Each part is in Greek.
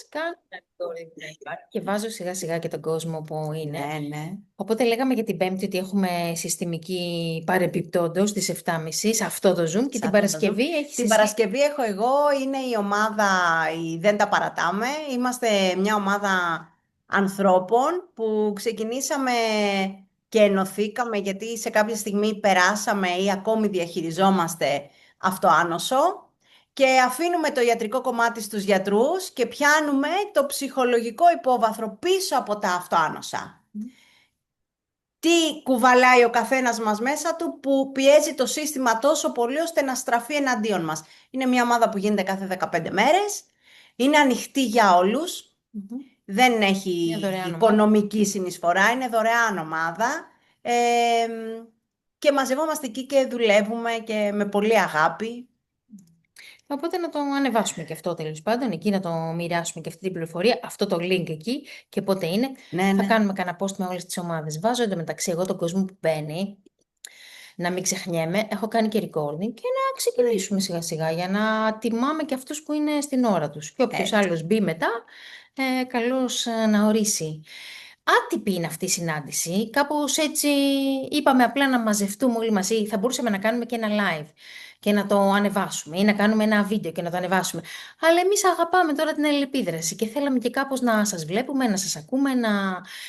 Κάνω και βάζω σιγά σιγά και τον κόσμο που είναι. Ναι, ναι. Οπότε λέγαμε για την Πέμπτη ότι έχουμε συστημική παρεμπιπτόντως στις 7.30 σε αυτό το Zoom και Σε την αυτό το Zoom. Παρασκευή έχεις Την εσύ. Παρασκευή έχω εγώ, είναι η ομάδα η Δεν τα παρατάμε. Είμαστε μια ομάδα ανθρώπων που ξεκινήσαμε και ενωθήκαμε γιατί σε κάποια στιγμή περάσαμε ή ακόμη διαχειριζόμαστε αυτοάνωσο και αφήνουμε το ιατρικό κομμάτι στους γιατρούς και πιάνουμε το ψυχολογικό υπόβαθρο πίσω από τα αυτοάνοσα. Τι κουβαλάει ο καθένας μας μέσα του που πιέζει το σύστημα τόσο πολύ ώστε να στραφεί εναντίον μας. Είναι μια ομάδα που γίνεται κάθε 15 μέρες, είναι ανοιχτή για όλους, Μμμ. δεν έχει Μια δωρεάν ομάδα. οικονομική συνεισφορά, είναι δωρεάν ομάδα ε, και μαζευόμαστε εκεί και δουλεύουμε και με πολύ αγάπη. Οπότε να το ανεβάσουμε και αυτό τέλος πάντων, εκεί να το μοιράσουμε και αυτή την πληροφορία, αυτό το link εκεί και πότε είναι. Ναι, Θα ναι. κάνουμε κανένα post με όλες τις ομάδες. Βάζω εντωμεταξύ εγώ τον κόσμο που μπαίνει, να μην ξεχνιέμαι, έχω κάνει και recording και να Ναι. ξεκινήσουμε σιγά σιγά για να τιμάμε και αυτούς που είναι στην ώρα τους. Και όποιος Έτσι. άλλος μπει μετά, καλώς να ορίσει. Άτυπη είναι αυτή η συνάντηση, κάπως έτσι είπαμε απλά να μαζευτούμε όλοι μαζί, θα μπορούσαμε να κάνουμε και ένα live και να το ανεβάσουμε ή να κάνουμε ένα βίντεο και να το ανεβάσουμε. Αλλά εμείς αγαπάμε τώρα την αλληλεπίδραση και θέλαμε και κάπως να σας βλέπουμε, να σας ακούμε, να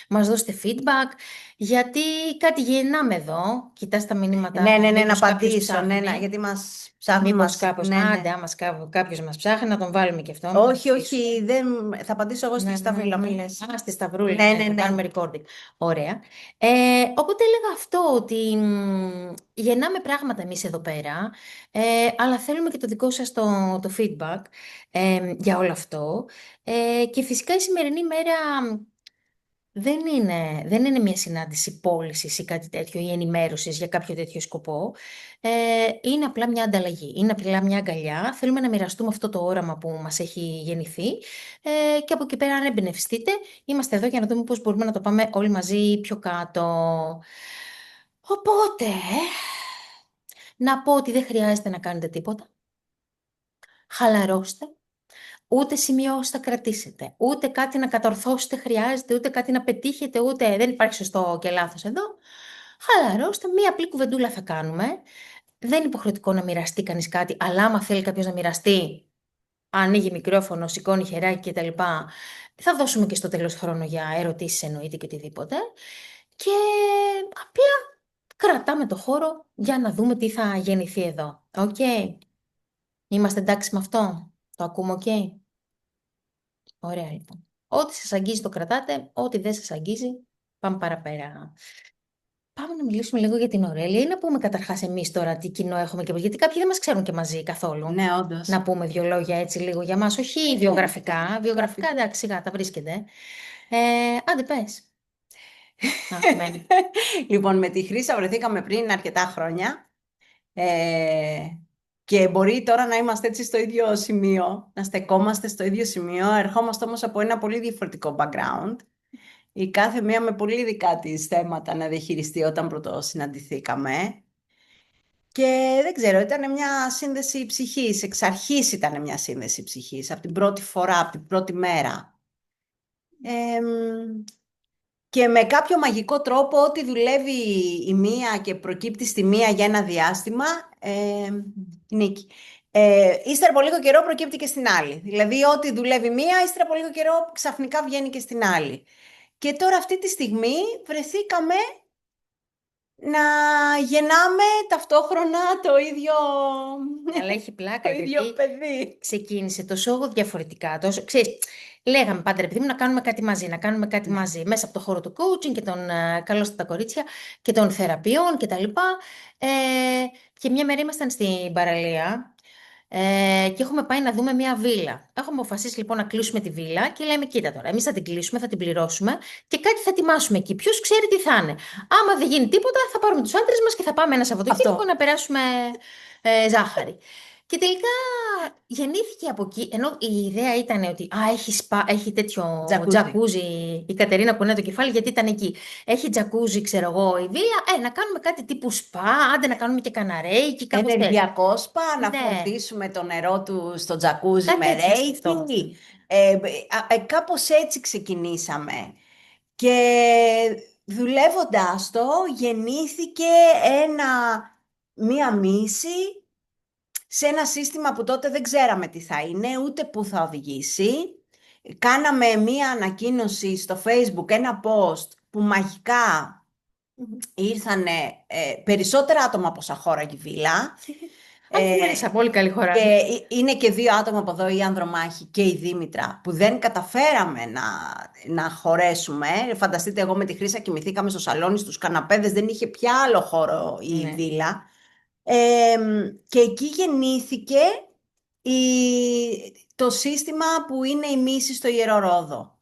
μας δώσετε feedback, γιατί κάτι γεννάμε εδώ, κοιτάς τα μηνύματα, Ναι, ναι, ναι, να μήπως κάποιος απαντήσω, ναι, ναι, ψάχνει, γιατί μας ψάχνουν, μήπως μας, κάποιος, ναι, άντε ναι. άμα κάποιος μας ψάχνει να τον βάλουμε και αυτό, μην Όχι, αφήσουμε. όχι, δεν, θα απαντήσω εγώ στη Ναι, ναι, Σταυρίλα, ναι. μη λες. Α, στη Σταυρούλα, Ναι, ναι, ναι, θα ναι. κάνουμε recording. Ωραία. Οπότε έλεγα αυτό, ότι γεννάμε πράγματα εμείς εδώ πέρα, αλλά θέλουμε και το δικό σας το feedback για όλο αυτό. Και φυσικά η σημερινή μέρα δεν είναι μια συνάντηση πώλησης ή κάτι τέτοιο ή ενημέρωσης για κάποιο τέτοιο σκοπό. Είναι απλά μια ανταλλαγή, είναι απλά μια αγκαλιά. Θέλουμε να μοιραστούμε αυτό το όραμα που μας έχει γεννηθεί και από εκεί πέρα αν εμπνευστείτε, είμαστε εδώ για να δούμε πώς μπορούμε να το πάμε όλοι μαζί πιο κάτω. Οπότε, να πω ότι δεν χρειάζεται να κάνετε τίποτα. Χαλαρώστε. Ούτε σημειώσεις θα κρατήσετε, ούτε κάτι να κατορθώσετε χρειάζεται, ούτε κάτι να πετύχετε, ούτε δεν υπάρχει σωστό και λάθος εδώ. Χαλαρώστε, μία απλή κουβεντούλα θα κάνουμε. Δεν είναι υποχρεωτικό να μοιραστεί κανείς κάτι, αλλά άμα θέλει κάποιος να μοιραστεί, ανοίγει μικρόφωνο, σηκώνει χεράκι κτλ. Θα δώσουμε και στο τέλος χρόνο για ερωτήσεις εννοείται και οτιδήποτε. Και απλά κρατάμε το χώρο για να δούμε τι θα γεννηθεί εδώ. Οκ. Είμαστε εντάξει με αυτό. Το ακούμε οκ. Ωραία λοιπόν. Ό,τι σας αγγίζει το κρατάτε, ό,τι δεν σας αγγίζει, πάμε παραπέρα. Πάμε να μιλήσουμε λίγο για την Ωρέλια ή να πούμε καταρχάς εμείς τώρα τι κοινό έχουμε και γιατί κάποιοι δεν μας ξέρουν και μαζί καθόλου. Ναι, όντως. Να πούμε δύο λόγια έτσι λίγο για μας, όχι βιογραφικά. Βιογραφικά εντάξει, σιγά τα βρίσκεται. Άντε πες. Μένει. Λοιπόν, με τη Χρύσα βρεθήκαμε πριν αρκετά χρόνια και μπορεί τώρα να είμαστε έτσι στο ίδιο σημείο, να στεκόμαστε στο ίδιο σημείο, ερχόμαστε όμως από ένα πολύ διαφορετικό background. Η κάθε μία με πολύ δικά της θέματα να διαχειριστεί όταν πρώτο συναντηθήκαμε. Και δεν ξέρω, ήταν μια σύνδεση ψυχής, εξ αρχής ήταν μια σύνδεση ψυχής, από την πρώτη φορά, από την πρώτη μέρα. Και με κάποιο μαγικό τρόπο, ό,τι δουλεύει η μία και προκύπτει στη μία για ένα διάστημα, νίκη. Ύστερα από λίγο καιρό προκύπτει και στην άλλη. Δηλαδή, ό,τι δουλεύει μία, ύστερα από λίγο καιρό ξαφνικά βγαίνει και στην άλλη. Και τώρα αυτή τη στιγμή βρεθήκαμε να γεννάμε ταυτόχρονα το ίδιο, Αλλά έχει το πλάκα ίδιο γιατί παιδί. ξεκίνησε τόσο διαφορετικά. Ξέρεις, λέγαμε πάντα ρε παιδί μου να κάνουμε κάτι μαζί, να κάνουμε κάτι Ναι. μαζί μέσα από το χώρο του coaching και των καλώς τα κορίτσια και των θεραπείων κτλ. Ε, και μια μέρα ήμασταν στην παραλία και έχουμε πάει να δούμε μια βίλα. Έχουμε αποφασίσει λοιπόν να κλείσουμε τη βίλα και λέμε: Κοίτα τώρα, εμείς θα την κλείσουμε, θα την πληρώσουμε και κάτι θα ετοιμάσουμε εκεί. Ποιο ξέρει τι θα είναι. Άμα δεν γίνει τίποτα, θα πάρουμε τους άντρες μας και θα πάμε ένα Σαββατοκύριακο Αυτό. να περάσουμε ζάχαρη. Και τελικά γεννήθηκε από εκεί, ενώ η ιδέα ήταν ότι έχει τέτοιο Τζακούζι. τζακούζι η Κατερίνα που είναι το κεφάλι, γιατί ήταν εκεί. Έχει τζακούζι, ξέρω εγώ, η βίλα. Να κάνουμε κάτι τύπου σπα, άντε να κάνουμε και καναρέικι, κάπως τέτοιο. Ενεργειακό σπα, να Ναι, φορτίσουμε το νερό του στο τζακούζι κάτι με έτσι σκεφτόμαστε. ρέικι. Κάπως έτσι ξεκινήσαμε. Και δουλεύοντάς το γεννήθηκε μία μίση σε ένα σύστημα που τότε δεν ξέραμε τι θα είναι, ούτε πού θα οδηγήσει. Κάναμε μία ανακοίνωση στο Facebook, ένα post που μαγικά ήρθανε περισσότερα άτομα από όσα χώραγε η βίλα. Αν Ε, μέσα, πολύ καλή και χώρα. είναι και δύο άτομα από εδώ, η Ανδρομάχη και η Δήμητρα, που δεν καταφέραμε να χωρέσουμε. Φανταστείτε, εγώ με τη Χρύσα κοιμηθήκαμε στο σαλόνι, στους καναπέδες, δεν είχε πια άλλο χώρο η Ναι. βίλα. Και εκεί γεννήθηκε το σύστημα που είναι η μίση στο Ιερό Ρόδο.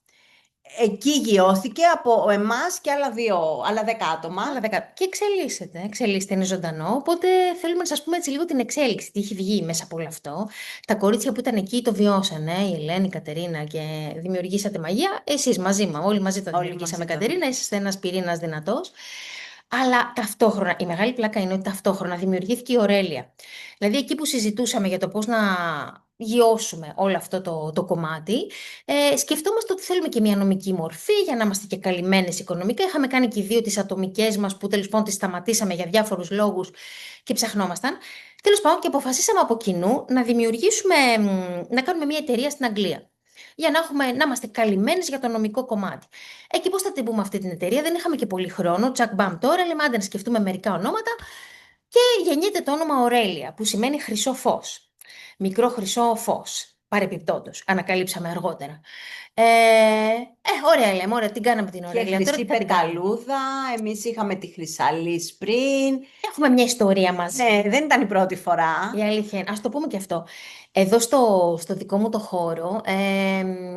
Εκεί γιώθηκε από εμάς και άλλα 10 άτομα. Άλλα 10. Και εξελίσσεται, είναι ζωντανό. Οπότε θέλουμε να σας πούμε έτσι λίγο την εξέλιξη, τι έχει βγει μέσα από όλο αυτό. Τα κορίτσια που ήταν εκεί το βιώσανε, η Ελένη, η Κατερίνα και δημιουργήσατε μαγεία. Εσείς μαζί μα, όλοι μαζί το Όλοι δημιουργήσαμε, μαζί το Κατερίνα, είσαστε ένας πυρήνας δυνατός. Αλλά ταυτόχρονα, η μεγάλη πλάκα είναι ότι ταυτόχρονα δημιουργήθηκε η Ορέλια. Δηλαδή εκεί που συζητούσαμε για το πώς να γιώσουμε όλο αυτό το κομμάτι, σκεφτόμαστε ότι θέλουμε και μια νομική μορφή για να είμαστε και καλυμμένες οικονομικά. Είχαμε κάνει και οι δύο τις ατομικές μας που τέλος πάντων τις σταματήσαμε για διάφορους λόγους και ψαχνόμασταν. Τέλος πάντων και αποφασίσαμε από κοινού να δημιουργήσουμε, να κάνουμε μια εταιρεία στην Αγγλία. Για να είμαστε καλυμμένες για το νομικό κομμάτι. Εκεί πώς θα την πούμε αυτή την εταιρεία, δεν είχαμε και πολύ χρόνο. Τσακ μπαμ τώρα, λέμε άντε να σκεφτούμε μερικά ονόματα. Και γεννιέται το όνομα Ορέλια, που σημαίνει χρυσό φως. Μικρό χρυσό φως. Παρεπιπτόντως. Ανακαλύψαμε αργότερα. Ωραία λέμε, ωραία, την κάναμε την Και Ορέλια. Τώρα Χρυσή τι θα την κάνουμε. Πεταλούδα, εμείς είχαμε τη Χρυσαλής πριν. Έχουμε μια ιστορία μαζί. Ναι, δεν ήταν η πρώτη Η φορά. αλήθεια είναι, ας το πούμε και αυτό. Εδώ στο δικό μου το χώρο,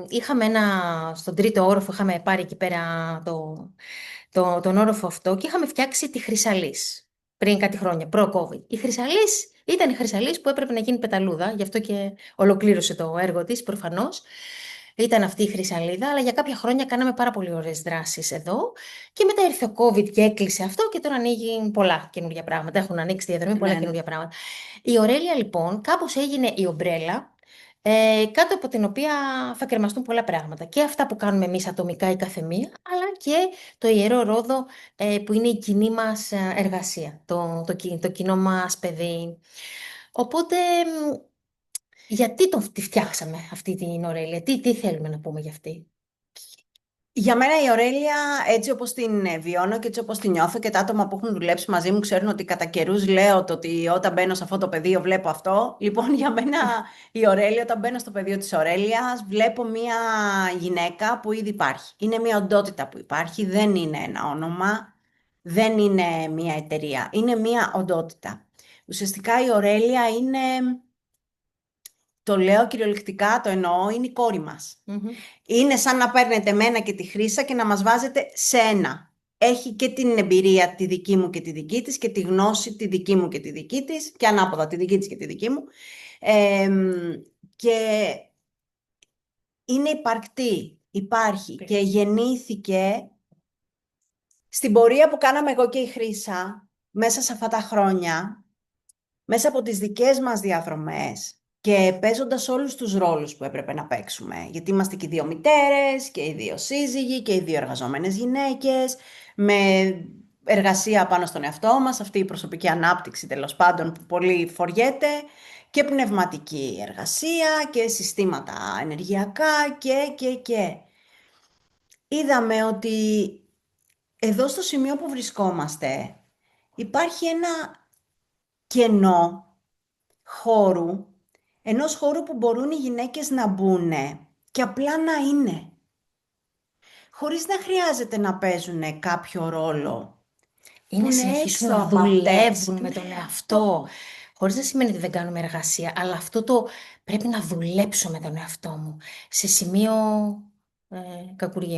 είχαμε στον τρίτο όροφο, είχαμε πάρει εκεί πέρα τον όροφο αυτό και είχαμε φτιάξει τη Χρυσαλής πριν κάτι χρόνια, προ-COVID. Η Χρυσαλής ήταν η Χρυσαλής που έπρεπε να γίνει πεταλούδα, γι' αυτό και ολοκλήρωσε το έργο της προφανώς. Ήταν αυτή η Χρυσαλίδα, αλλά για κάποια χρόνια κάναμε πάρα πολύ ωραίες δράσεις εδώ. Και μετά ήρθε ο COVID και έκλεισε αυτό και τώρα ανοίγει πολλά καινούργια πράγματα. Έχουν ανοίξει διαδρομή πολλά Ναι, ναι. καινούργια πράγματα. Η Ορέλια λοιπόν κάπως έγινε η ομπρέλα, κάτω από την οποία θα κρεμαστούν πολλά πράγματα. Και αυτά που κάνουμε εμείς ατομικά η καθεμία, αλλά και το Ιερό Ρόδο που είναι η κοινή μας εργασία, το κοινό μας παιδί. Οπότε, γιατί τη φτιάξαμε αυτή την Ορέλια, τι θέλουμε να πούμε για αυτή. Για μένα η Ορέλια, έτσι όπως την βιώνω και έτσι όπως την νιώθω και τα άτομα που έχουν δουλέψει μαζί μου ξέρουν ότι κατά καιρούς λέω το ότι όταν μπαίνω σε αυτό το πεδίο βλέπω αυτό. Λοιπόν, για μένα η Ορέλια, όταν μπαίνω στο πεδίο της Ορέλιας, βλέπω μια γυναίκα που ήδη υπάρχει. Είναι μια οντότητα που υπάρχει, δεν είναι ένα όνομα, δεν είναι μια εταιρεία, είναι μια οντότητα. Ουσιαστικά η Ορέλια είναι, το λέω κυριολεκτικά, το εννοώ, είναι η κόρη μας. Μμμ. Είναι σαν να παίρνετε μένα και τη Χρύσα και να μας βάζετε σε ένα. Έχει και την εμπειρία τη δική μου και τη δική της και τη γνώση τη δική μου και τη δική της και ανάποδα τη δική της και τη δική μου. Και είναι υπαρκτή, υπάρχει και γεννήθηκε στην πορεία που κάναμε εγώ και η Χρύσα μέσα σε αυτά τα χρόνια, μέσα από τις δικές μας διαδρομές και παίζοντας όλους τους ρόλους που έπρεπε να παίξουμε. Γιατί είμαστε και οι δύο μητέρες και οι δύο σύζυγοι και οι δύο εργαζόμενες γυναίκες με εργασία πάνω στον εαυτό μας, αυτή η προσωπική ανάπτυξη τέλος πάντων που πολύ φοριέται και πνευματική εργασία και συστήματα ενεργειακά και. Είδαμε ότι εδώ στο σημείο που βρισκόμαστε υπάρχει ένα κενό χώρου, ενός χώρου που μπορούν οι γυναίκες να μπουνε και απλά να είναι. Χωρίς να χρειάζεται να παίζουν κάποιο ρόλο Ή που να είναι συνεχίσουν έξω να από αυτές. δουλεύουν με τον Ναι, εαυτό. Χωρίς να σημαίνει ότι δεν κάνουμε εργασία, αλλά αυτό το πρέπει να δουλέψω με τον εαυτό μου σε σημείο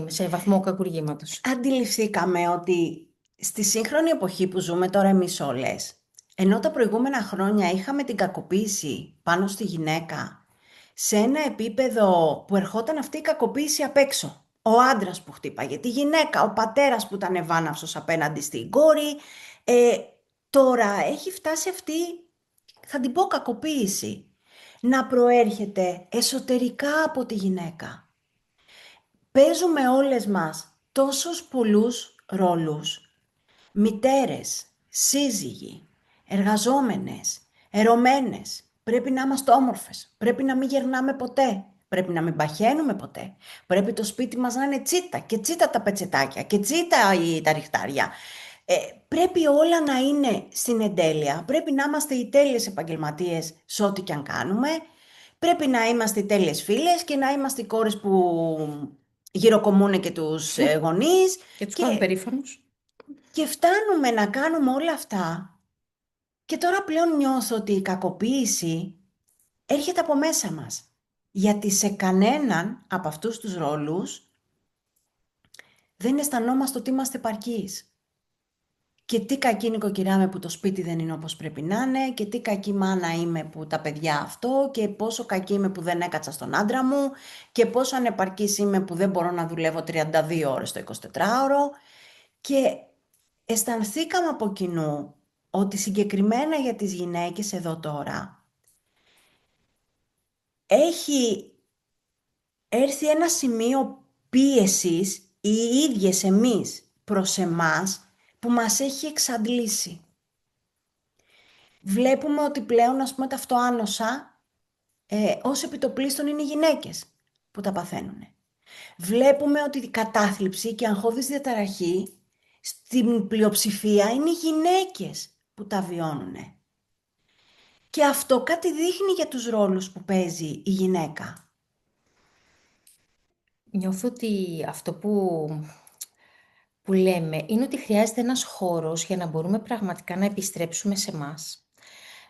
σε βαθμό κακουργήματος. Αντιληφθήκαμε ότι στη σύγχρονη εποχή που ζούμε τώρα εμείς όλες, ενώ τα προηγούμενα χρόνια είχαμε την κακοποίηση πάνω στη γυναίκα σε ένα επίπεδο που ερχόταν αυτή η κακοποίηση απ' έξω. Ο άντρας που χτύπαγε τη γυναίκα, ο πατέρας που ήταν ευάναυσος απέναντι στην κόρη. Τώρα έχει φτάσει αυτή, θα την πω κακοποίηση. να προέρχεται εσωτερικά από τη γυναίκα. Παίζουμε όλες μας τόσους πολλούς ρόλους. Μητέρες, σύζυγοι, εργαζόμενες, ερωμένες. Πρέπει να είμαστε όμορφες. Πρέπει να μην γερνάμε ποτέ. Πρέπει να μην παχαίνουμε ποτέ. Πρέπει το σπίτι μας να είναι τσίτα και τσίτα τα πετσετάκια και τσίτα τα ριχτάρια. Πρέπει όλα να είναι στην εντέλεια. Πρέπει να είμαστε οι τέλειες επαγγελματίες σε ό,τι και αν κάνουμε. Πρέπει να είμαστε οι τέλειες φίλες και να είμαστε οι κόρες που γυροκομούν και τους γονείς. Και τους κάνουν Και περήφανους. και φτάνουμε να κάνουμε όλα αυτά και τώρα πλέον νιώθω ότι η κακοποίηση έρχεται από μέσα μας. Γιατί σε κανέναν από αυτούς τους ρόλους δεν αισθανόμαστε ότι είμαστε επαρκείς. Και τι κακή νοικοκυρά είμαι που το σπίτι δεν είναι όπως πρέπει να είναι, και τι κακή μάνα είμαι που τα παιδιά αυτό, και πόσο κακή είμαι που δεν έκατσα στον άντρα μου, και πόσο ανεπαρκής είμαι που δεν μπορώ να δουλεύω 32 ώρες το 24ωρο. Και αισθανθήκαμε από κοινού ότι συγκεκριμένα για τις γυναίκες εδώ τώρα έχει έρθει ένα σημείο πίεσης οι ίδιες εμείς προς εμάς που μας έχει εξαντλήσει. Βλέπουμε ότι πλέον, ας πούμε, τα αυτοάνοσα ως επιτοπλίστων είναι οι γυναίκες που τα παθαίνουν. Βλέπουμε ότι η κατάθλιψη και η αγχώδης διαταραχή στην πλειοψηφία είναι οι γυναίκες που τα βιώνουν. Και αυτό κάτι δείχνει για τους ρόλους που παίζει η γυναίκα. Νιώθω ότι αυτό που λέμε είναι ότι χρειάζεται ένας χώρος για να μπορούμε πραγματικά να επιστρέψουμε σε μας,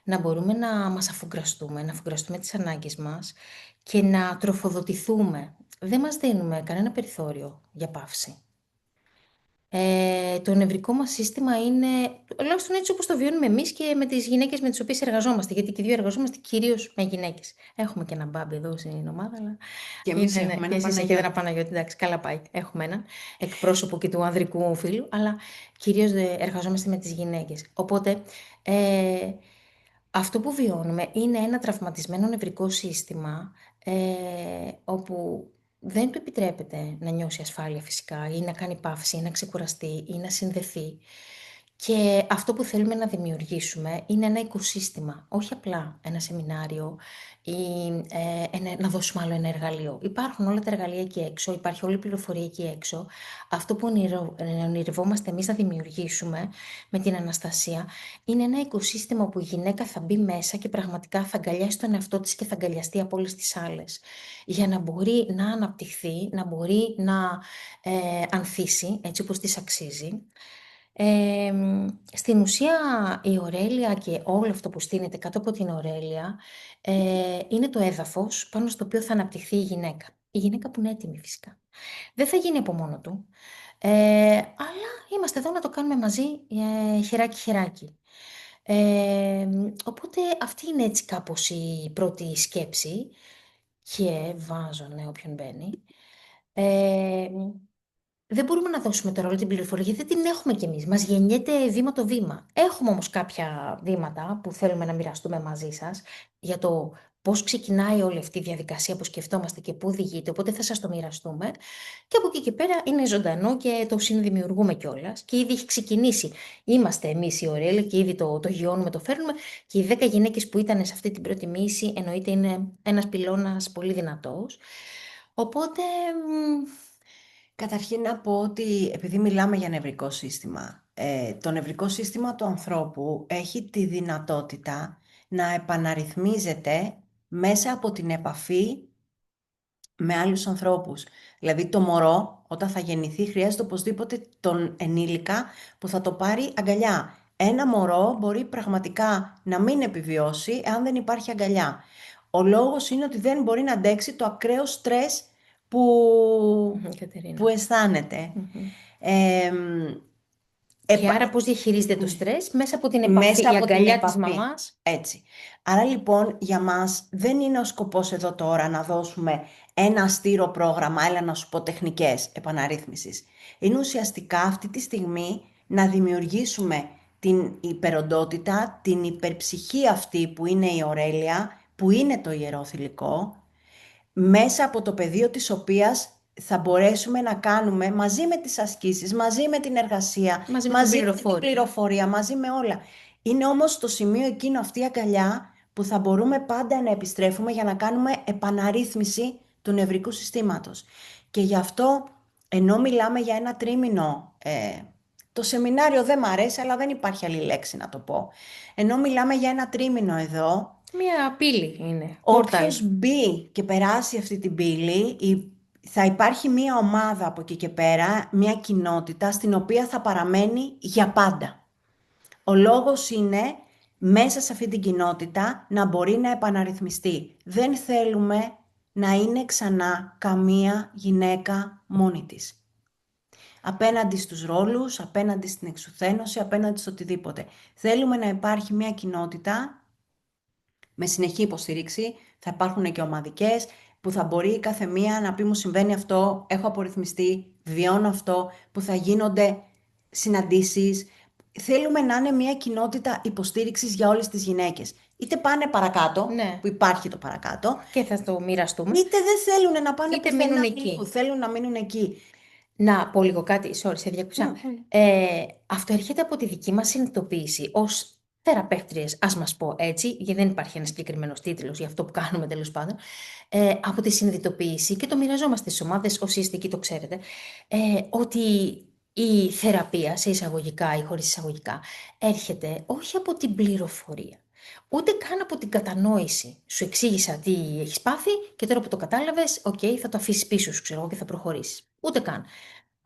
να μπορούμε να μας αφουγκραστούμε, να αφουγκραστούμε τις ανάγκες μας και να τροφοδοτηθούμε. Δεν μας δίνουμε κανένα περιθώριο για παύση. Το νευρικό μας σύστημα είναι, τουλάχιστον έτσι όπως το βιώνουμε εμείς και με τις γυναίκες με τις οποίες εργαζόμαστε, γιατί και οι δύο εργαζόμαστε κυρίως με γυναίκες. Έχουμε και ένα μπάμπι εδώ στην ομάδα, αλλά Και εμείς είναι, έχουμε και ένα εσείς έχετε Παναγιώτη. ένα Παναγιώτη, εντάξει, καλά πάει. Έχουμε έναν εκπρόσωπο και του ανδρικού φίλου, αλλά κυρίως εργαζόμαστε με τις γυναίκες. Οπότε, αυτό που βιώνουμε είναι ένα τραυματισμένο νευρικό σύστημα, όπου δεν του επιτρέπεται να νιώσει ασφάλεια φυσικά ή να κάνει παύση ή να ξεκουραστεί ή να συνδεθεί. Και αυτό που θέλουμε να δημιουργήσουμε είναι ένα οικοσύστημα, όχι απλά ένα σεμινάριο ή να δώσουμε άλλο ένα εργαλείο. Υπάρχουν όλα τα εργαλεία εκεί έξω, υπάρχει όλη η πληροφορία εκεί έξω. Αυτό που ονειρευόμαστε εμείς να δημιουργήσουμε με την Αναστασία είναι ένα οικοσύστημα όπου η γυναίκα θα μπει μέσα και πραγματικά θα αγκαλιάσει τον εαυτό της και θα αγκαλιαστεί από όλες τις άλλες. Για να μπορεί να αναπτυχθεί, να μπορεί να ανθίσει έτσι όπως της αξίζει. Στην ουσία η ορέλια και όλο αυτό που στείνεται κάτω από την ορέλια είναι το έδαφος πάνω στο οποίο θα αναπτυχθεί η γυναίκα. Η γυναίκα που είναι έτοιμη φυσικά. Δεν θα γίνει από μόνο του, αλλά είμαστε εδώ να το κάνουμε μαζί χεράκι-χεράκι. Οπότε αυτή είναι έτσι κάπως η πρώτη σκέψη και βάζω όποιον μπαίνει. Ε, δεν μπορούμε να δώσουμε τώρα όλη την πληροφορία γιατί δεν την έχουμε κι εμείς. Μας γεννιέται βήμα το βήμα. Έχουμε όμως κάποια βήματα που θέλουμε να μοιραστούμε μαζί σας για το πώς ξεκινάει όλη αυτή η διαδικασία που σκεφτόμαστε και πού οδηγείται. Οπότε θα σας το μοιραστούμε. Και από εκεί και πέρα είναι ζωντανό και το συνδημιουργούμε κιόλα. Και ήδη έχει ξεκινήσει. Είμαστε εμείς οι Ορέλη και ήδη το γιώνουμε, το φέρνουμε. Και οι 10 γυναίκες που ήταν σε αυτή την πρώτη μίση εννοείται είναι ένας πυλώνας πολύ δυνατός. Οπότε. Καταρχήν να πω ότι επειδή μιλάμε για νευρικό σύστημα, το νευρικό σύστημα του ανθρώπου έχει τη δυνατότητα να επαναρρυθμίζεται μέσα από την επαφή με άλλους ανθρώπους. Δηλαδή το μωρό όταν θα γεννηθεί χρειάζεται οπωσδήποτε τον ενήλικα που θα το πάρει αγκαλιά. Ένα μωρό μπορεί πραγματικά να μην επιβιώσει εάν δεν υπάρχει αγκαλιά. Ο λόγος είναι ότι δεν μπορεί να αντέξει το ακραίο στρες που αισθάνεται. Και άρα πώς διαχειρίζεται το στρες μέσα από την επαφή, Μέσα η από την αγκαλιά της επαφή. μαμάς. Έτσι. Άρα λοιπόν για μας δεν είναι ο σκοπός εδώ τώρα να δώσουμε ένα αστήρο πρόγραμμα, έλα να σου πω τεχνικές επαναρρύθμισης. Είναι ουσιαστικά αυτή τη στιγμή να δημιουργήσουμε την υπεροντότητα, την υπερψυχή αυτή που είναι η Ορέλια, που είναι το ιερό θηλυκό, μέσα από το πεδίο της οποίας θα μπορέσουμε να κάνουμε μαζί με τις ασκήσεις, μαζί με την εργασία, Μαζί με την μαζί με την πληροφόρηση. πληροφορία, μαζί με όλα. Είναι όμως το σημείο εκείνο, αυτή η αγκαλιά που θα μπορούμε πάντα να επιστρέφουμε για να κάνουμε επαναρρύθμιση του νευρικού συστήματος. Και γι' αυτό, ενώ μιλάμε για ένα τρίμηνο, το σεμινάριο δεν μ' αρέσει, αλλά δεν υπάρχει άλλη λέξη να το πω. Ενώ μιλάμε για ένα τρίμηνο εδώ, Μία πύλη είναι, πόρταλ. όποιος μπει και περάσει αυτή την πύλη, θα υπάρχει μία ομάδα από εκεί και πέρα, μία κοινότητα στην οποία θα παραμένει για πάντα. Ο λόγος είναι μέσα σε αυτή την κοινότητα να μπορεί να επαναρρυθμιστεί. Δεν θέλουμε να είναι ξανά καμία γυναίκα μόνη της. Απέναντι στους ρόλους, απέναντι στην εξουθένωση, απέναντι στο οτιδήποτε. Θέλουμε να υπάρχει μία κοινότητα με συνεχή υποστήριξη, θα υπάρχουν και ομαδικές που θα μπορεί η κάθε μία να πει μου συμβαίνει αυτό, έχω απορριθμιστεί, βιώνω αυτό, που θα γίνονται συναντήσεις. Θέλουμε να είναι μια κοινότητα υποστήριξης για όλες τις γυναίκες. Είτε πάνε παρακάτω, Ναι. που υπάρχει το παρακάτω, Και θα το μοιραστούμε. είτε δεν θέλουν να πάνε Είτε πουθενά μείνουν αλλού, εκεί. θέλουν να μείνουν εκεί. Να πω λίγο κάτι, sorry, σε διακούσα. Ναι. Αυτό έρχεται από τη δική μας συνειδητοποίηση ως θεραπεύτριες, ας μας πω έτσι, γιατί δεν υπάρχει ένα συγκεκριμένο τίτλος για αυτό που κάνουμε τέλος πάντων. Από τη συνειδητοποίηση, και το μοιραζόμαστε στις ομάδες, όσοι είστε εκεί το ξέρετε, ότι η θεραπεία, σε εισαγωγικά ή χωρίς εισαγωγικά, έρχεται όχι από την πληροφορία, ούτε καν από την κατανόηση. Σου εξήγησα τι έχεις πάθει και τώρα που το κατάλαβες, οκ, θα το αφήσεις πίσω σου, ξέρω εγώ, και θα προχωρήσεις. Ούτε καν.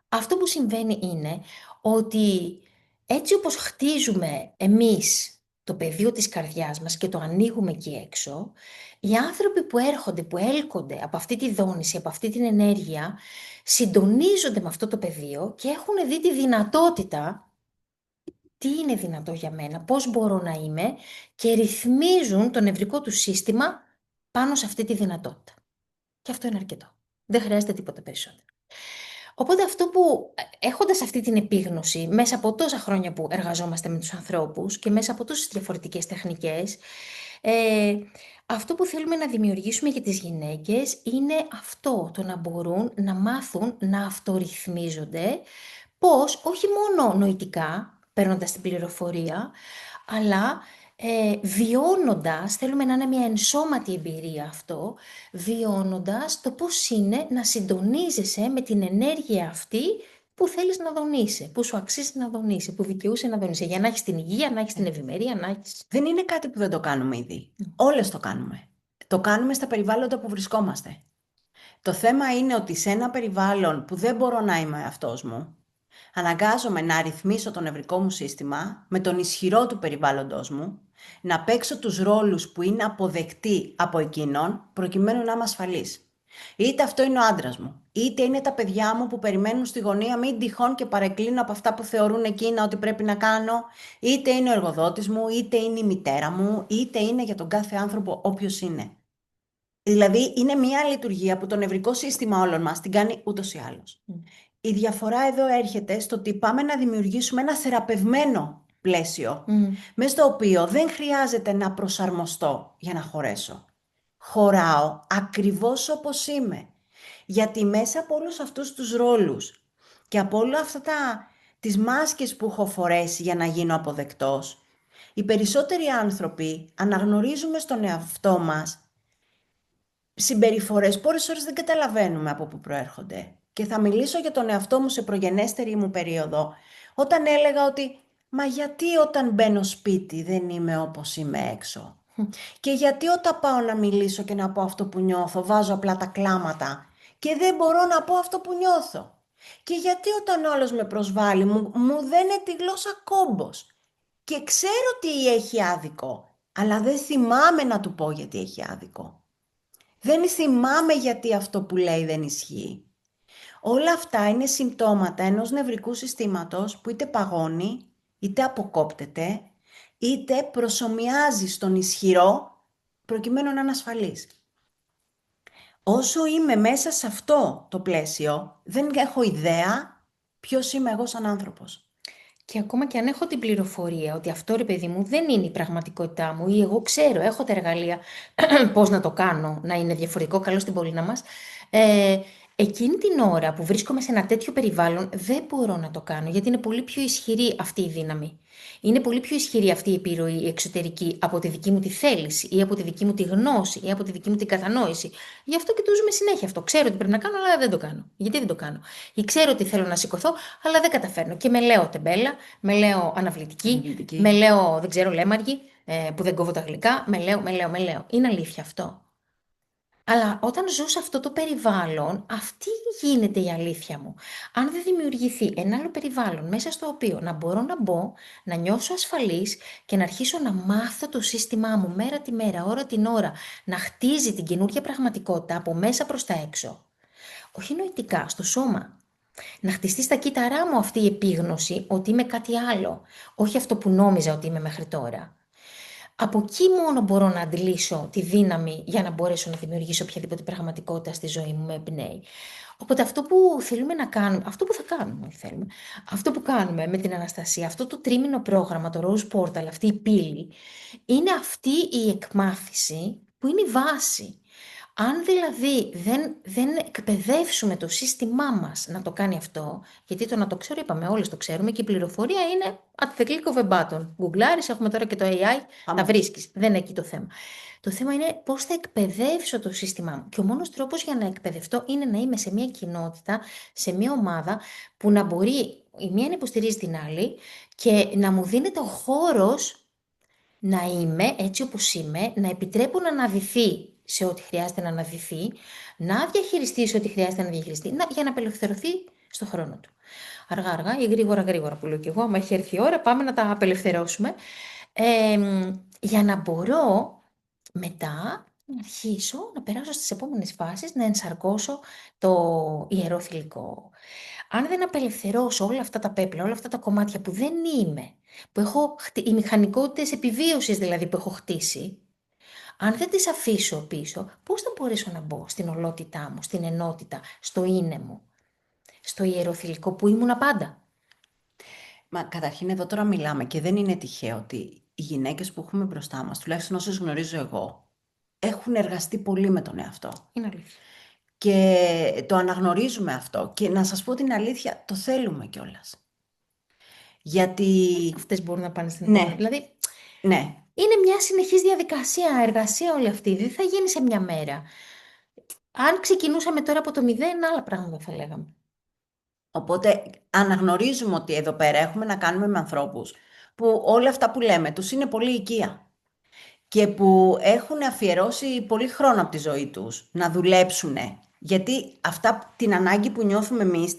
Αυτό που συμβαίνει είναι ότι έτσι όπως χτίζουμε εμείς το πεδίο της καρδιάς μας και το ανοίγουμε εκεί έξω, οι άνθρωποι που έρχονται, που έλκονται από αυτή τη δόνηση, από αυτή την ενέργεια, συντονίζονται με αυτό το πεδίο και έχουν δει τη δυνατότητα, τι είναι δυνατό για μένα, πώς μπορώ να είμαι, και ρυθμίζουν το νευρικό του σύστημα πάνω σε αυτή τη δυνατότητα. Και αυτό είναι αρκετό. Δεν χρειάζεται τίποτα περισσότερο. Οπότε αυτό που, έχοντας αυτή την επίγνωση, μέσα από τόσα χρόνια που εργαζόμαστε με τους ανθρώπους και μέσα από τόσες διαφορετικές τεχνικές, αυτό που θέλουμε να δημιουργήσουμε για τις γυναίκες είναι αυτό, το να μπορούν να μάθουν να αυτορυθμίζονται, πώς, όχι μόνο νοητικά, παίρνοντας την πληροφορία, αλλά βιώνοντας, θέλουμε να είναι μια ενσώματη εμπειρία αυτό, βιώνοντας το πώς είναι να συντονίζεσαι με την ενέργεια αυτή που θέλεις να δονείσαι, που σου αξίζει να δονείσαι, που δικαιούσε να δονείσαι, για να έχεις την υγεία, να έχεις την ευημερία, να έχεις... Δεν είναι κάτι που δεν το κάνουμε ήδη. Όλες το κάνουμε. Το κάνουμε στα περιβάλλοντα που βρισκόμαστε. Το θέμα είναι ότι σε ένα περιβάλλον που δεν μπορώ να είμαι αυτός μου, αναγκάζομαι να ρυθμίσω το νευρικό μου σύστημα με τον ισχυρό του περιβάλλοντος μου, να παίξω τους ρόλους που είναι αποδεκτοί από εκείνον, προκειμένου να είμαι ασφαλής. Είτε αυτό είναι ο άντρας μου, είτε είναι τα παιδιά μου που περιμένουν στη γωνία, μην τυχόν και παρεκκλίνω από αυτά που θεωρούν εκείνα ότι πρέπει να κάνω, είτε είναι ο εργοδότης μου, είτε είναι η μητέρα μου, είτε είναι για τον κάθε άνθρωπο όποιος είναι. Δηλαδή είναι μια λειτουργία που το νευρικό σύστημα όλων μας την κάνει ούτως ή άλλως. Η διαφορά εδώ έρχεται στο ότι πάμε να δημιουργήσουμε ένα θεραπευμένο πλαίσιο, μέσα στο οποίο δεν χρειάζεται να προσαρμοστώ για να χωρέσω. Χωράω ακριβώς όπως είμαι. Γιατί μέσα από όλους αυτούς τους ρόλους και από όλα αυτά τις μάσκες που έχω φορέσει για να γίνω αποδεκτός, οι περισσότεροι άνθρωποι αναγνωρίζουμε στον εαυτό μας συμπεριφορές που ώρες δεν καταλαβαίνουμε από πού προέρχονται. Και θα μιλήσω για τον εαυτό μου σε προγενέστερη μου περίοδο, όταν έλεγα ότι «Μα γιατί όταν μπαίνω σπίτι δεν είμαι όπως είμαι έξω» και γιατί όταν πάω να μιλήσω και να πω αυτό που νιώθω βάζω απλά τα κλάματα και δεν μπορώ να πω αυτό που νιώθω και γιατί όταν όλος με προσβάλλει μου δένε τη γλώσσα κόμπος και ξέρω τι έχει άδικο, αλλά δεν θυμάμαι να του πω γιατί έχει άδικο. Δεν θυμάμαι γιατί αυτό που λέει δεν ισχύει. Όλα αυτά είναι συμπτώματα ενός νευρικού συστήματος που είτε παγώνει, είτε αποκόπτεται, είτε προσομοιάζει στον ισχυρό προκειμένου να είναι ασφαλής. Όσο είμαι μέσα σε αυτό το πλαίσιο, δεν έχω ιδέα ποιος είμαι εγώ σαν άνθρωπος. Και ακόμα και αν έχω την πληροφορία ότι αυτό ρε παιδί μου δεν είναι η πραγματικότητά μου ή εγώ ξέρω, έχω τα εργαλεία πώς να το κάνω, να είναι διαφορετικό, καλό στην πορεία μας, ε, εκείνη την ώρα που βρίσκομαι σε ένα τέτοιο περιβάλλον δεν μπορώ να το κάνω γιατί είναι πολύ πιο ισχυρή αυτή η δύναμη. Είναι πολύ πιο ισχυρή αυτή η επιρροή η εξωτερική από τη δική μου τη θέληση ή από τη δική μου τη γνώση ή από τη δική μου την κατανόηση. Γι' αυτό και το ζούμε συνέχεια αυτό. Ξέρω ότι πρέπει να κάνω, αλλά δεν το κάνω. Γιατί δεν το κάνω. Ή ξέρω ότι θέλω να σηκωθώ, αλλά δεν καταφέρνω. Και με λέω τεμπέλα, με λέω αναβλητική, με Αναλυτική. λέω δεν ξέρω λέμαργη, που δεν κόβω τα γλυκά, με λέω. Είναι αλήθεια αυτό. Αλλά όταν ζω σε αυτό το περιβάλλον, αυτή γίνεται η αλήθεια μου. Αν δεν δημιουργηθεί ένα άλλο περιβάλλον μέσα στο οποίο να μπορώ να μπω, να νιώσω ασφαλής και να αρχίσω να μάθω το σύστημά μου μέρα τη μέρα, ώρα την ώρα, να χτίζει την καινούργια πραγματικότητα από μέσα προς τα έξω, όχι νοητικά, στο σώμα. Να χτιστεί στα κύτταρά μου αυτή η επίγνωση ότι είμαι κάτι άλλο, όχι αυτό που νόμιζα ότι είμαι μέχρι τώρα. Από εκεί μόνο μπορώ να αντλήσω τη δύναμη για να μπορέσω να δημιουργήσω οποιαδήποτε πραγματικότητα στη ζωή μου με εμπνέει. Οπότε αυτό που θέλουμε να κάνουμε, αυτό που θα κάνουμε, όχι θέλουμε, αυτό που κάνουμε με την Αναστασία, αυτό το τρίμηνο πρόγραμμα, το Rose Portal, αυτή η πύλη, είναι αυτή η εκμάθηση που είναι η βάση. Αν δηλαδή δεν εκπαιδεύσουμε το σύστημά μας να το κάνει αυτό, γιατί το να το ξέρω είπαμε, όλες το ξέρουμε και η πληροφορία είναι at the click of a button. Γκουγκλάρεις, έχουμε τώρα και το AI, τα Πάμε. βρίσκεις. Δεν είναι εκεί το θέμα. Το θέμα είναι πώς θα εκπαιδεύσω το σύστημά μου. Και ο μόνος τρόπος για να εκπαιδευτώ είναι να είμαι σε μια κοινότητα, σε μια ομάδα που να μπορεί η μία να υποστηρίζει την άλλη και να μου δίνεται ο χώρος να είμαι έτσι όπως είμαι, να επιτρέπω να αναδυθεί σε ό,τι χρειάζεται να αναδυθεί, να διαχειριστεί σε ό,τι χρειάζεται να διαχειριστεί, για να απελευθερωθεί στο χρόνο του. Αργά-αργά ή γρήγορα-γρήγορα που λέω και εγώ, άμα έχει έρθει η ώρα, πάμε να τα απελευθερώσουμε, ε, για να μπορώ μετά να αρχίσω να περάσω στις επόμενες φάσεις, να ενσαρκώσω το ιερό θηλυκό. Αν δεν απελευθερώσω όλα αυτά τα πέπλα, όλα αυτά τα κομμάτια που δεν είμαι, που έχω, οι μηχανικότητες επιβίωσης δηλαδή που έχω χτίσει, αν δεν τις αφήσω πίσω, πώς θα μπορέσω να μπω στην ολότητά μου, στην ενότητα, στο είναι μου, στο ιεροθυλικό που ήμουνα πάντα. Μα καταρχήν εδώ τώρα μιλάμε και δεν είναι τυχαίο ότι οι γυναίκες που έχουμε μπροστά μας, τουλάχιστον όσες γνωρίζω εγώ, έχουν εργαστεί πολύ με τον εαυτό. Είναι αλήθεια. Και το αναγνωρίζουμε αυτό. Και να σας πω την αλήθεια, το θέλουμε κιόλας. Γιατί, Αυτές μπορούν να πάνε στην επόμενη. ναι, Δηλαδή, ναι. είναι μια συνεχής διαδικασία, εργασία όλη αυτή. Δεν θα γίνει σε μια μέρα. Αν ξεκινούσαμε τώρα από το μηδέν, άλλα πράγματα θα λέγαμε. Οπότε αναγνωρίζουμε ότι εδώ πέρα έχουμε να κάνουμε με ανθρώπους που όλα αυτά που λέμε τους είναι πολύ οικία και που έχουν αφιερώσει πολύ χρόνο από τη ζωή τους να δουλέψουν. Γιατί αυτά την ανάγκη που νιώθουμε εμείς,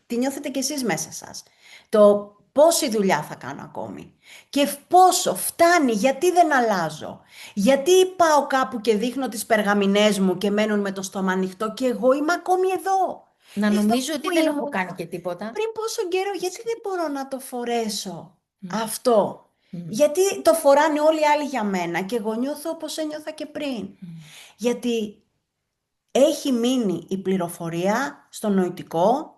τη νιώθετε κι εσείς μέσα σας. Το πόση δουλειά θα κάνω ακόμη και πόσο φτάνει, γιατί δεν αλλάζω. Γιατί πάω κάπου και δείχνω τις περγαμηνές μου και μένουν με το στόμα ανοιχτό και εγώ είμαι ακόμη εδώ. Να Εδώ νομίζω ότι που δεν έχω ήμουν κάνει και τίποτα. πριν πόσο καιρό, γιατί δεν μπορώ να το φορέσω Μμ, αυτό. μμ, Γιατί το φοράνε όλοι οι άλλοι για μένα και εγώ νιώθω όπως ένιωθα και πριν. μμ. Γιατί έχει μείνει η πληροφορία στο νοητικό,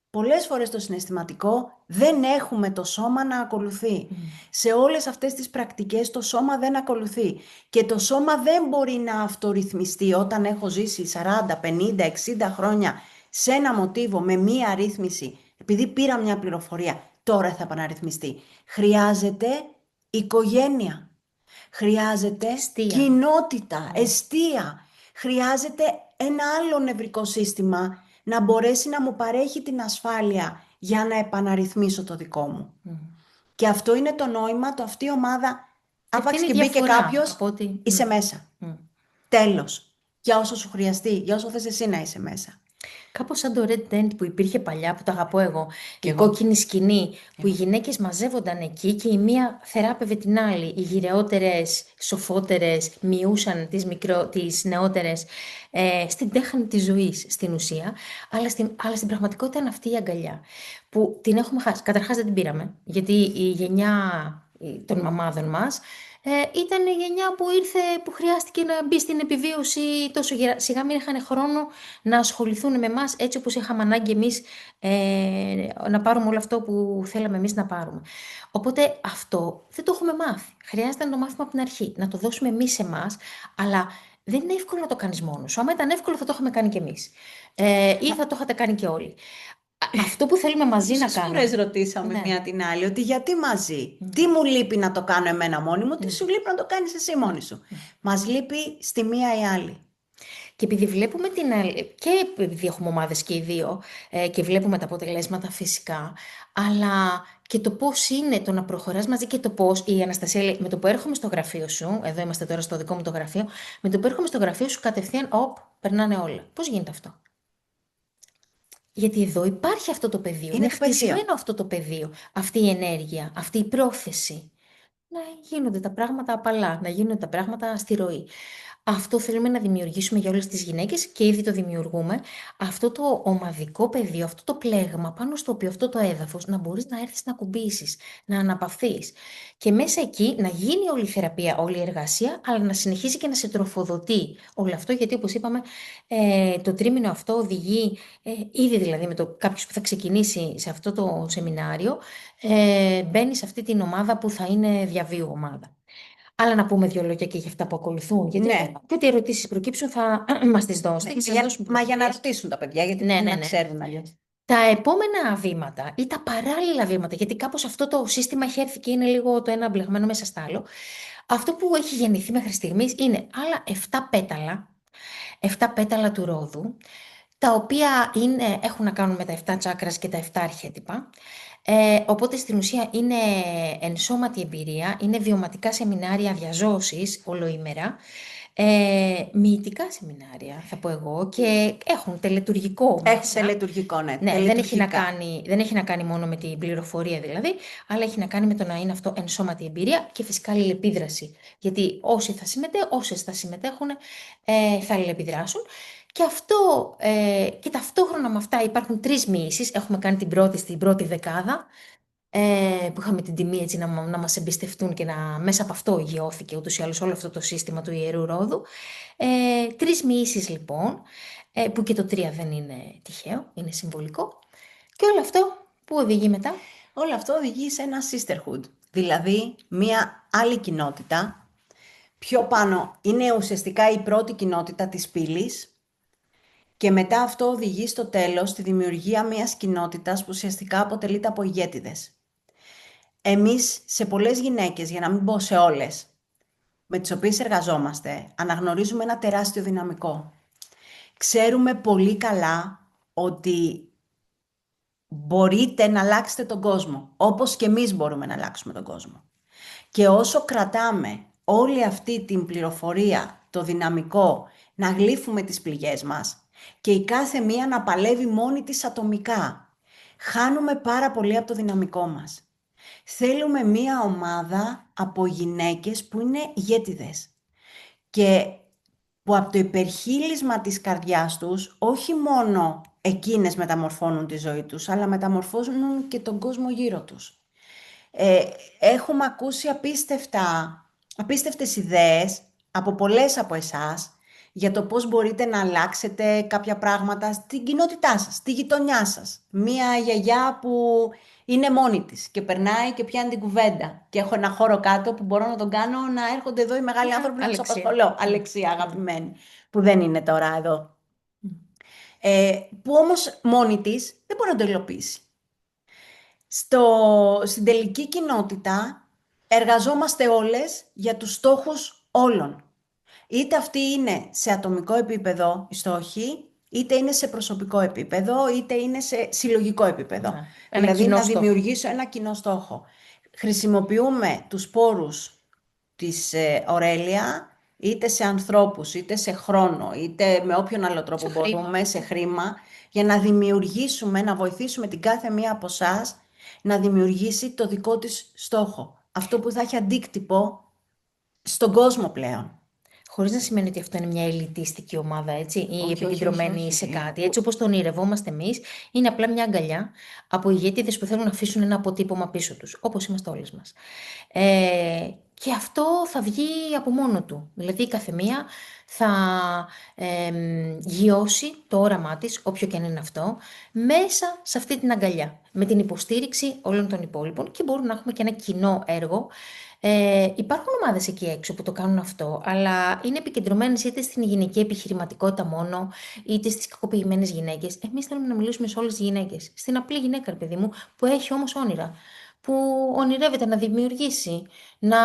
πολλές φορές το συναισθηματικό, δεν έχουμε το σώμα να ακολουθεί. Μμ. Σε όλες αυτές τις πρακτικές το σώμα δεν ακολουθεί. Και το σώμα δεν μπορεί να αυτορυθμιστεί όταν έχω ζήσει 40, 50, 60 χρόνια σε ένα μοτίβο με μία ρύθμιση, επειδή πήρα μια πληροφορία, τώρα θα επαναρρυθμιστεί. Χρειάζεται οικογένεια. Χρειάζεται Εστία. κοινότητα, εστία. Χρειάζεται ένα άλλο νευρικό σύστημα να μπορέσει να μου παρέχει την ασφάλεια για να επαναρρυθμίσω το δικό μου. Μμ. Και αυτό είναι το νόημα, το αυτή η ομάδα, Αυτή άπαξ είναι η και μπήκε διαφορά κάποιος, από ότι... είσαι μέσα. Μμ. Τέλος. Για όσο σου χρειαστεί, για όσο θες εσύ να είσαι μέσα. Κάπως σαν το Red Tent που υπήρχε παλιά, που το αγαπώ εγώ, Κι η εγώ. κόκκινη σκηνή, που οι γυναίκες μαζεύονταν εκεί και η μία θεράπευε την άλλη. Οι γυρεότερες, σοφότερες, μειούσαν τις νεότερες στην τέχνη της ζωής, στην ουσία. Αλλά στην πραγματικότητα είναι αυτή η αγκαλιά, που την έχουμε χάσει. Καταρχάς δεν την πήραμε, γιατί η γενιά των μαμάδων μας Ήταν η γενιά που ήρθε, που χρειάστηκε να μπει στην επιβίωση τόσο σιγά, μην είχαν χρόνο να ασχοληθούν με εμάς έτσι όπως είχαμε ανάγκη εμείς να πάρουμε όλο αυτό που θέλαμε εμείς να πάρουμε. Οπότε αυτό δεν το έχουμε μάθει. Χρειάζεται να το μάθουμε από την αρχή, να το δώσουμε εμείς σε εμάς, αλλά δεν είναι εύκολο να το κάνεις μόνος σου. Άμα ήταν εύκολο θα το είχαμε κάνει κι εμείς. Ή θα το είχατε κάνει κι όλοι. Αυτό που θέλουμε μαζί να Πόσες φορές κάνουμε. ρωτήσαμε Ναι. μία την άλλη ότι γιατί μαζί, Μμ. τι μου λείπει να το κάνω εμένα μόνη μου, τι Μμ. σου λείπει να το κάνεις εσύ μόνη σου. Μμ. Μας λείπει στη μία ή άλλη. Και επειδή βλέπουμε και επειδή έχουμε ομάδες και οι δύο και βλέπουμε τα αποτελέσματα φυσικά, αλλά και το πώς είναι το να προχωράς μαζί και το πώς η Αναστασία λέει, με το που έρχομαι στο γραφείο σου, εδώ είμαστε τώρα στο δικό μου το γραφείο, με το που έρχομαι στο γραφείο σου κατευθείαν, περνάνε όλα. Πώς γίνεται αυτό? Γιατί εδώ υπάρχει αυτό το πεδίο, Είναι είναι το πεδίο. χτισμένο αυτό το πεδίο, αυτή η ενέργεια, αυτή η πρόθεση. Να γίνονται τα πράγματα απαλά, να γίνονται τα πράγματα στη ροή. Αυτό θέλουμε να δημιουργήσουμε για όλες τις γυναίκες και ήδη το δημιουργούμε. Αυτό το ομαδικό πεδίο, αυτό το πλέγμα πάνω στο οποίο αυτό το έδαφος να μπορείς να έρθεις να κουμπίσεις, να αναπαυθείς. Και μέσα εκεί να γίνει όλη η θεραπεία, όλη η εργασία, αλλά να συνεχίσει και να σε τροφοδοτεί όλο αυτό, γιατί όπως είπαμε, το τρίμηνο αυτό οδηγεί, ήδη δηλαδή με το κάποιος που θα ξεκινήσει σε αυτό το σεμινάριο, μπαίνει σε αυτή την ομάδα που θα είναι διαβίου ομάδα. Αλλά να πούμε δύο λόγια και για αυτά που ακολουθούν. Γιατί Ναι. και ό,τι ερωτήσεις προκύψουν θα μας τις δώσετε. Θα σας δώσουμε Μα για να πληροφορίες. ρωτήσουν τα παιδιά, γιατί Ναι, πρέπει ναι, να ναι. ξέρουν αλλιώς. Τα επόμενα βήματα ή τα παράλληλα βήματα, γιατί κάπως αυτό το σύστημα έχει έρθει και είναι λίγο το ένα μπλεγμένο μέσα στο άλλο. Αυτό που έχει γεννηθεί μέχρι στιγμής είναι άλλα 7 πέταλα του ρόδου, τα οποία έχουν να κάνουν με τα 7 τσάκρας και τα 7 αρχέτυπα. Οπότε στην ουσία είναι ενσώματη εμπειρία, είναι βιωματικά σεμινάρια διαζώσης ολοήμερα, μυητικά σεμινάρια θα πω εγώ και έχουν τελετουργικό Έχει μέσα. τελετουργικό, ναι. Ναι, Τελετουργικά. δεν έχει να κάνει μόνο με την πληροφορία δηλαδή, αλλά έχει να κάνει με το να είναι αυτό ενσώματη εμπειρία και φυσικά αλληλεπίδραση. Γιατί όσες θα συμμετέχουν θα αλληλεπιδράσουν. Και αυτό, και ταυτόχρονα με αυτά υπάρχουν 3 μοιήσεις. Έχουμε κάνει την πρώτη στην πρώτη δεκάδα, που είχαμε την τιμή έτσι να μας εμπιστευτούν και μέσα από αυτό υγειώθηκε ούτως ή άλλως όλο αυτό το σύστημα του Ιερού Ρόδου. 3 μοιήσεις λοιπόν, που και το 3 δεν είναι τυχαίο, είναι συμβολικό. Και όλο αυτό που οδηγεί μετά. Όλο αυτό οδηγεί σε ένα sisterhood, δηλαδή μία άλλη κοινότητα. Πιο πάνω είναι ουσιαστικά η πρώτη κοινότητα της πύλης και μετά αυτό οδηγεί στο τέλος στη δημιουργία μιας κοινότητας που ουσιαστικά αποτελείται από ηγέτιδες. Εμείς σε πολλές γυναίκες, για να μην πω σε όλες, με τις οποίες εργαζόμαστε, αναγνωρίζουμε ένα τεράστιο δυναμικό. Ξέρουμε πολύ καλά ότι μπορείτε να αλλάξετε τον κόσμο, όπως και εμείς μπορούμε να αλλάξουμε τον κόσμο. Και όσο κρατάμε όλη αυτή την πληροφορία, το δυναμικό, να γλύφουμε τις πληγές μας και η κάθε μία να παλεύει μόνη της ατομικά, χάνουμε πάρα πολύ από το δυναμικό μας. Θέλουμε μία ομάδα από γυναίκες που είναι ηγέτιδες και που από το υπερχείλισμα της καρδιάς τους όχι μόνο εκείνες μεταμορφώνουν τη ζωή τους, αλλά μεταμορφώνουν και τον κόσμο γύρω τους. Έχουμε ακούσει απίστευτες ιδέες από πολλές από εσάς για το πώς μπορείτε να αλλάξετε κάποια πράγματα στην κοινότητά σας, στη γειτονιά σας. Μία γιαγιά που είναι μόνη της και περνάει και πιάνει την κουβέντα. Και έχω ένα χώρο κάτω που μπορώ να τον κάνω να έρχονται εδώ οι μεγάλοι άνθρωποι να τους Αλεξία. απασχολώ. Αλεξία, αγαπημένη, που δεν είναι τώρα εδώ. Που όμως μόνη της δεν μπορεί να το υλοποιήσει. Στην τελική κοινότητα εργαζόμαστε όλες για τους στόχους όλων. Είτε αυτοί είναι σε ατομικό επίπεδο οι στόχοι, είτε είναι σε προσωπικό επίπεδο, είτε είναι σε συλλογικό επίπεδο. Δηλαδή να δημιουργήσω ένα κοινό στόχο. Χρησιμοποιούμε τους πόρους της Ορέλια, είτε σε ανθρώπους, είτε σε χρόνο, είτε με όποιον άλλο τρόπο μπορούμε, σε χρήμα, για να δημιουργήσουμε, να βοηθήσουμε την κάθε μία από εσάς να δημιουργήσει το δικό της στόχο. Αυτό που θα έχει αντίκτυπο στον κόσμο πλέον. Χωρίς να σημαίνει ότι αυτό είναι μια ελιτίστικη ομάδα, έτσι, ή επικεντρωμένη σε κάτι. Έτσι όπως τον ονειρευόμαστε εμείς, είναι απλά μια αγκαλιά από ηγέτιδες που θέλουν να αφήσουν ένα αποτύπωμα πίσω τους, όπως είμαστε όλες μας. Και αυτό θα βγει από μόνο του. Δηλαδή η καθεμία θα γιώσει το όραμά της, όποιο και αν είναι αυτό, μέσα σε αυτή την αγκαλιά, με την υποστήριξη όλων των υπόλοιπων και μπορούμε να έχουμε και ένα κοινό έργο. Υπάρχουν ομάδες εκεί έξω που το κάνουν αυτό, αλλά είναι επικεντρωμένες είτε στην γυναική επιχειρηματικότητα μόνο, είτε στις κακοποιημένες γυναίκες. Εμείς θέλουμε να μιλήσουμε σε όλες τις γυναίκες. Στην απλή γυναίκα, ρε παιδί μου, που έχει όμως όνειρα, που ονειρεύεται να δημιουργήσει, να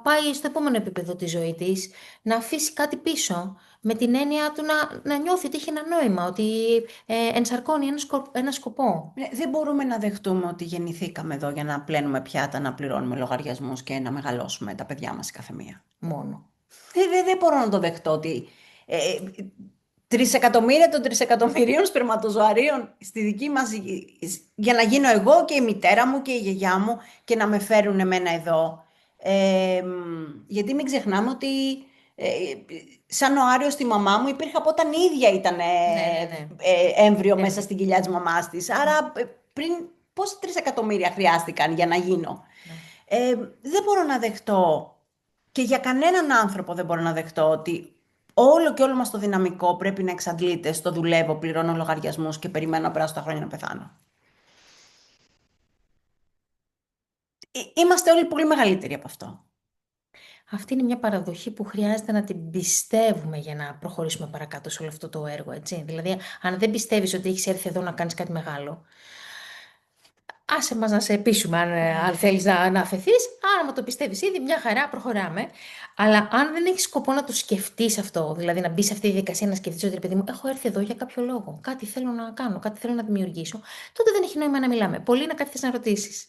πάει στο επόμενο επίπεδο της ζωής της, να αφήσει κάτι πίσω, με την έννοια του να νιώθει ότι έχει ένα νόημα, ότι ενσαρκώνει ένα σκοπό. Δεν μπορούμε να δεχτούμε ότι γεννηθήκαμε εδώ για να πλένουμε πιάτα, να πληρώνουμε λογαριασμούς και να μεγαλώσουμε τα παιδιά μας η καθεμία. Μόνο. Δεν μπορώ να το δεχτώ ότι 3 εκατομμύρια των 3 εκατομμυρίων σπερματοζωαρίων στη δική μας, για να γίνω εγώ και η μητέρα μου και η γιαγιά μου και να με φέρουν εμένα εδώ. Γιατί μην ξεχνάμε ότι ε, σαν ο Άριος στη μαμά μου υπήρχε από όταν η ίδια ήταν Ναι, ναι, ναι. έμβριο Ναι, μέσα στην κοιλιά της μαμάς της. Άρα πριν πόσα 3 εκατομμύρια χρειάστηκαν για να γίνω. ναι. Δεν μπορώ να δεχτώ και για κανέναν άνθρωπο δεν μπορώ να δεχτώ ότι όλο και όλο μας το δυναμικό πρέπει να εξαντλείται στο δουλεύω, πληρώνω λογαριασμούς και περιμένω να περάσω τα χρόνια να πεθάνω. Είμαστε όλοι πολύ μεγαλύτεροι από αυτό. Αυτή είναι μια παραδοχή που χρειάζεται να την πιστεύουμε για να προχωρήσουμε παρακάτω σε όλο αυτό το έργο, έτσι. Δηλαδή, αν δεν πιστεύεις ότι έχεις έρθει εδώ να κάνεις κάτι μεγάλο, άσε μας να σε πείσουμε αν θέλεις να αφαιθείς. Άμα το πιστεύεις ήδη, μια χαρά, προχωράμε. Αλλά αν δεν έχεις σκοπό να το σκεφτείς αυτό, δηλαδή να μπει σε αυτή τη διαδικασία να σκεφτείς ότι, ρε παιδί μου, έχω έρθει εδώ για κάποιο λόγο, κάτι θέλω να κάνω, κάτι θέλω να δημιουργήσω, τότε δεν έχει νόημα να μιλάμε. Πολύ να κάθεσαι να ρωτήσεις.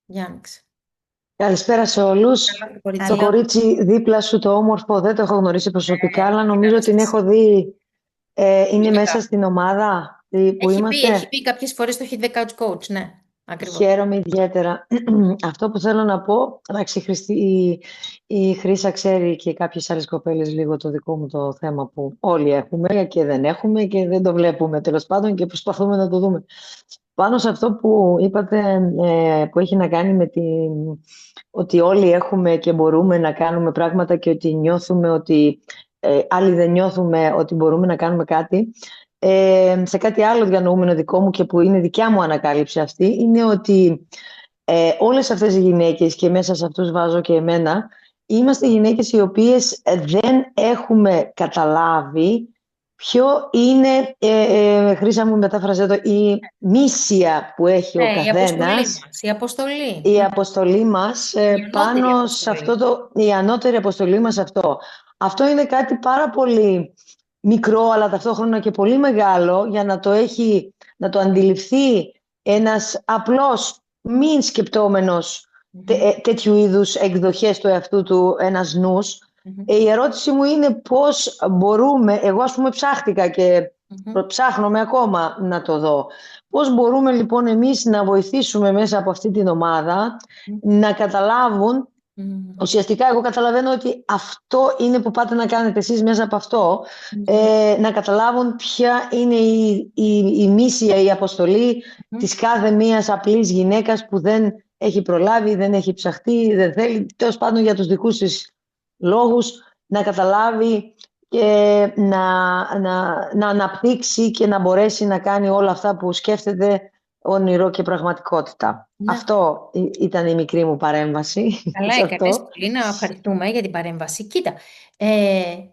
Γιάννηξ. Καλησπέρα σε όλους. Καλά το κορίτσι. Το Καλό. κορίτσι δίπλα σου, το όμορφο, δεν το έχω γνωρίσει προσωπικά, αλλά Τι νομίζω την κάνεις? έχω δει. Είναι Φυσικά. μέσα στην ομάδα που Έχει είμαστε. πει κάποιες φορές το hit the couch coach, ναι, ακριβώς. Χαίρομαι ιδιαίτερα. Αυτό που θέλω να πω, εντάξει, η Χρύσα ξέρει και κάποιες άλλες κοπέλες λίγο το δικό μου το θέμα που όλοι έχουμε και δεν έχουμε και δεν το βλέπουμε τέλος πάντων και προσπαθούμε να το δούμε. Πάνω σε αυτό που είπατε, που έχει να κάνει με ότι όλοι έχουμε και μπορούμε να κάνουμε πράγματα και ότι νιώθουμε ότι άλλοι δεν νιώθουμε ότι μπορούμε να κάνουμε κάτι. Σε κάτι άλλο διανοούμενο δικό μου και που είναι δικιά μου ανακάλυψη αυτή, είναι ότι όλες αυτές οι γυναίκες, και μέσα σε αυτούς βάζω και εμένα, είμαστε γυναίκες οι οποίες δεν έχουμε καταλάβει ποιο είναι, Χρύσα μου μετάφραζε το, η μίσια που έχει ο Ναι, η αποστολή καθένας, μας, η αποστολή. η αποστολή μας Η ανώτερη πάνω σε αποστολή. αυτό η ανώτερη αποστολή μας αυτό. Αυτό είναι κάτι πάρα πολύ μικρό, αλλά ταυτόχρονα και πολύ μεγάλο για να το αντιληφθεί ένας απλός μην σκεπτόμενος τέτοιου είδους εκδοχές του εαυτού του ένας νους. Η ερώτηση μου είναι πώς μπορούμε, εγώ ας πούμε ψάχτηκα και ψάχνομαι ακόμα να το δω. Πώς μπορούμε λοιπόν εμείς να βοηθήσουμε μέσα από αυτή την ομάδα να καταλάβουν, ουσιαστικά εγώ καταλαβαίνω ότι αυτό είναι που πάτε να κάνετε εσείς μέσα από αυτό, να καταλάβουν ποια είναι η μίσια, η αποστολή της κάθε μίας απλής γυναίκας που δεν έχει προλάβει, δεν έχει ψαχτεί, δεν θέλει, τέλος πάντων για τους δικούς της λόγους, να καταλάβει και να αναπτύξει και να μπορέσει να κάνει όλα αυτά που σκέφτεται όνειρο και πραγματικότητα. Ναι. Αυτό ήταν η μικρή μου παρέμβαση. Καλά σε έκανες, αυτό. πολύ να ευχαριστούμε για την παρέμβαση. Κοίτα,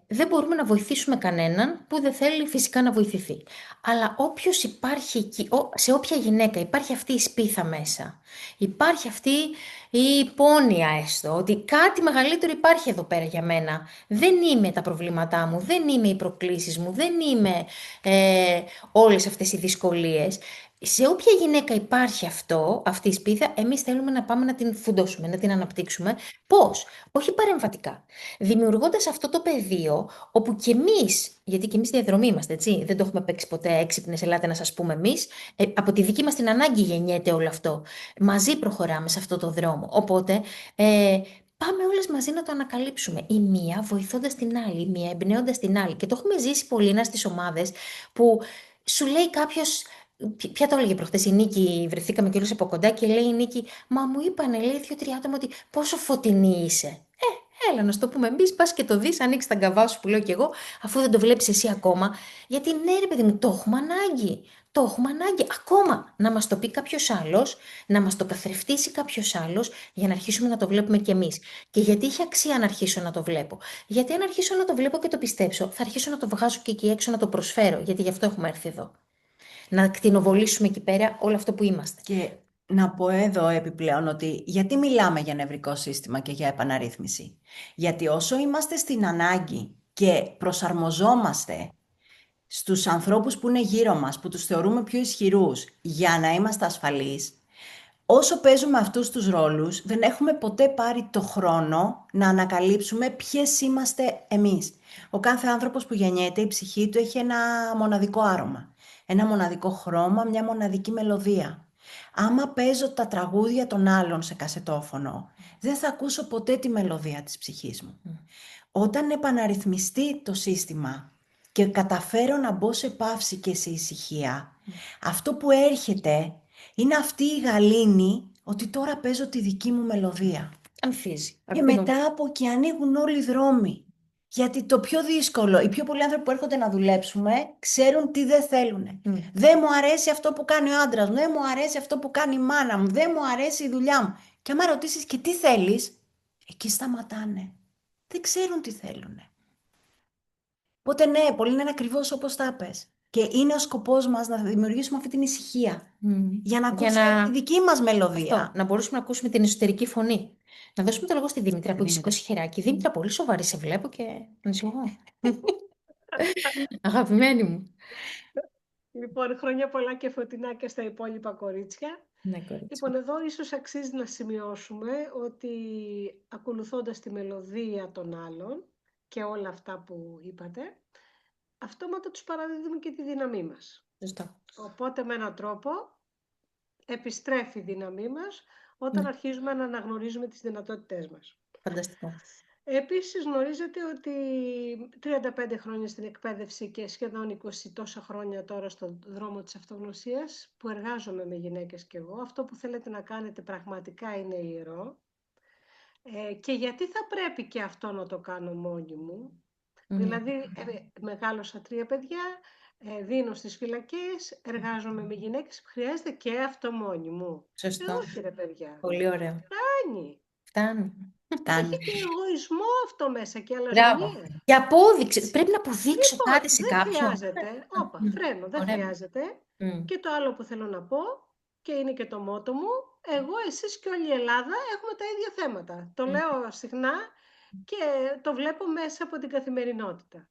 δεν μπορούμε να βοηθήσουμε κανέναν που δεν θέλει φυσικά να βοηθηθεί. Αλλά όποιος υπάρχει εκεί, σε όποια γυναίκα υπάρχει αυτή η σπίθα μέσα, υπάρχει αυτή η υπόνοια έστω, ότι κάτι μεγαλύτερο υπάρχει εδώ πέρα για μένα. Δεν είμαι τα προβλήματά μου, δεν είμαι οι προκλήσεις μου, δεν είμαι όλες αυτές οι δυσκολίες. Σε όποια γυναίκα υπάρχει αυτή η σπίθα, εμείς θέλουμε να πάμε να την φουντώσουμε, να την αναπτύξουμε. Πώς? Όχι παρεμβατικά. Δημιουργώντας αυτό το πεδίο, όπου και εμείς, γιατί και εμείς διαδρομή είμαστε, έτσι, δεν το έχουμε παίξει ποτέ έξυπνες, ελάτε να σας πούμε εμείς, από τη δική μας την ανάγκη γεννιέται όλο αυτό. Μαζί προχωράμε σε αυτό το δρόμο. Οπότε, πάμε όλες μαζί να το ανακαλύψουμε. Η μία βοηθώντας την άλλη, η μία εμπνέοντας την άλλη. Και το έχουμε ζήσει πολύ στις ομάδες που σου λέει κάποιος. Ποια το έλεγε προχτές η Νίκη, βρεθήκαμε κιόλας από κοντά και λέει η Νίκη, μα μου είπανε, λέει, 2-3 άτομα ότι πόσο φωτεινή είσαι. Έλα να σου το πούμε εμείς, πας και το δεις, ανοίξει τα γκαβά σου που λέω κι εγώ, αφού δεν το βλέπεις εσύ ακόμα. Γιατί ναι, ρε παιδί μου, το έχουμε ανάγκη. Το έχουμε ανάγκη ακόμα να μας το πει κάποιος άλλος, να μας το καθρεφτίσει κάποιος άλλος, για να αρχίσουμε να το βλέπουμε κι εμείς. Και γιατί έχει αξία να αρχίσω να το βλέπω. Γιατί αν αρχίσω να το βλέπω και το πιστέψω, θα αρχίσω να το βγάζω και εκεί έξω να το προσφέρω. Γιατί γι' αυτό έχουμε έρθει εδώ. Να κτηνοβολήσουμε εκεί πέρα όλο αυτό που είμαστε. Και να πω εδώ επιπλέον ότι γιατί μιλάμε για νευρικό σύστημα και για επαναρρύθμιση. Γιατί όσο είμαστε στην ανάγκη και προσαρμοζόμαστε στους ανθρώπους που είναι γύρω μας, που τους θεωρούμε πιο ισχυρούς για να είμαστε ασφαλείς, όσο παίζουμε αυτούς τους ρόλους, δεν έχουμε ποτέ πάρει το χρόνο να ανακαλύψουμε ποιες είμαστε εμείς. Ο κάθε άνθρωπος που γεννιέται, η ψυχή του έχει ένα μοναδικό άρωμα, ένα μοναδικό χρώμα, μια μοναδική μελωδία. Άμα παίζω τα τραγούδια των άλλων σε κασετόφωνο, δεν θα ακούσω ποτέ τη μελωδία της ψυχής μου. Όταν επαναρρυθμιστεί το σύστημα και καταφέρω να μπω σε παύση και σε ησυχία, αυτό που έρχεται είναι αυτή η γαλήνη ότι τώρα παίζω τη δική μου μελωδία. Ανθίζει. Και μετά από εκεί ανοίγουν όλοι οι δρόμοι. Γιατί το πιο δύσκολο, οι πιο πολλοί άνθρωποι που έρχονται να δουλέψουμε, ξέρουν τι δεν θέλουν. Δεν μου αρέσει αυτό που κάνει ο άντρας μου, δεν μου αρέσει αυτό που κάνει η μάνα μου, δεν μου αρέσει η δουλειά μου. Και άμα ρωτήσεις και τι θέλεις, εκεί σταματάνε. Δεν ξέρουν τι θέλουν. Οπότε ναι, πολύ είναι ακριβώς όπως τα πες. Και είναι ο σκοπός μας να δημιουργήσουμε αυτή την ησυχία. Για να ακούσουμε τη δική μας μελωδία. Αυτό, να μπορούσουμε να ακούσουμε την εσωτερική φωνή. Να δώσουμε το λόγο στη Δήμητρα που έχει σηκώσει χεράκι. Δήμητρα, πολύ σοβαρή σε βλέπω και ανησυχώ. Αγαπημένη μου. Λοιπόν, χρόνια πολλά και φωτεινά και στα υπόλοιπα κορίτσια. Ναι, κορίτσι. Λοιπόν, εδώ ίσως αξίζει να σημειώσουμε ότι ακολουθώντας τη μελωδία των άλλων και όλα αυτά που είπατε, αυτόματα τους παραδίδουμε και τη δύναμή μας. Σωστά. Οπότε με έναν τρόπο επιστρέφει η δύναμή μας όταν αρχίζουμε να αναγνωρίζουμε τις δυνατότητές μας. Φανταστικό. Επίσης γνωρίζετε ότι 35 χρόνια στην εκπαίδευση και σχεδόν 20 τόσα χρόνια τώρα στον δρόμο της αυτογνωσίας που εργάζομαι με γυναίκες και εγώ, αυτό που θέλετε να κάνετε πραγματικά είναι ιερό. Και γιατί θα πρέπει και αυτό να το κάνω μόνη μου. Δηλαδή μεγάλωσα 3 παιδιά, δίνω στις φυλακές, εργάζομαι με γυναίκες, χρειάζεται και αυτό μόνη μου. Σωστό. Όχι ρε παιδιά. Πολύ ωραίο. Φτάνει. Έχει και εγωισμό αυτό μέσα και αλαζονία. Και απόδειξη. Πρέπει να αποδείξω κάτι σε κάποιον. Δεν χρειάζεται. Φρένο, δεν χρειάζεται. Και το άλλο που θέλω να πω, και είναι και το μότο μου, εγώ, εσείς και όλη η Ελλάδα έχουμε τα ίδια θέματα. Το λέω συχνά και το βλέπω μέσα από την καθημερινότητα.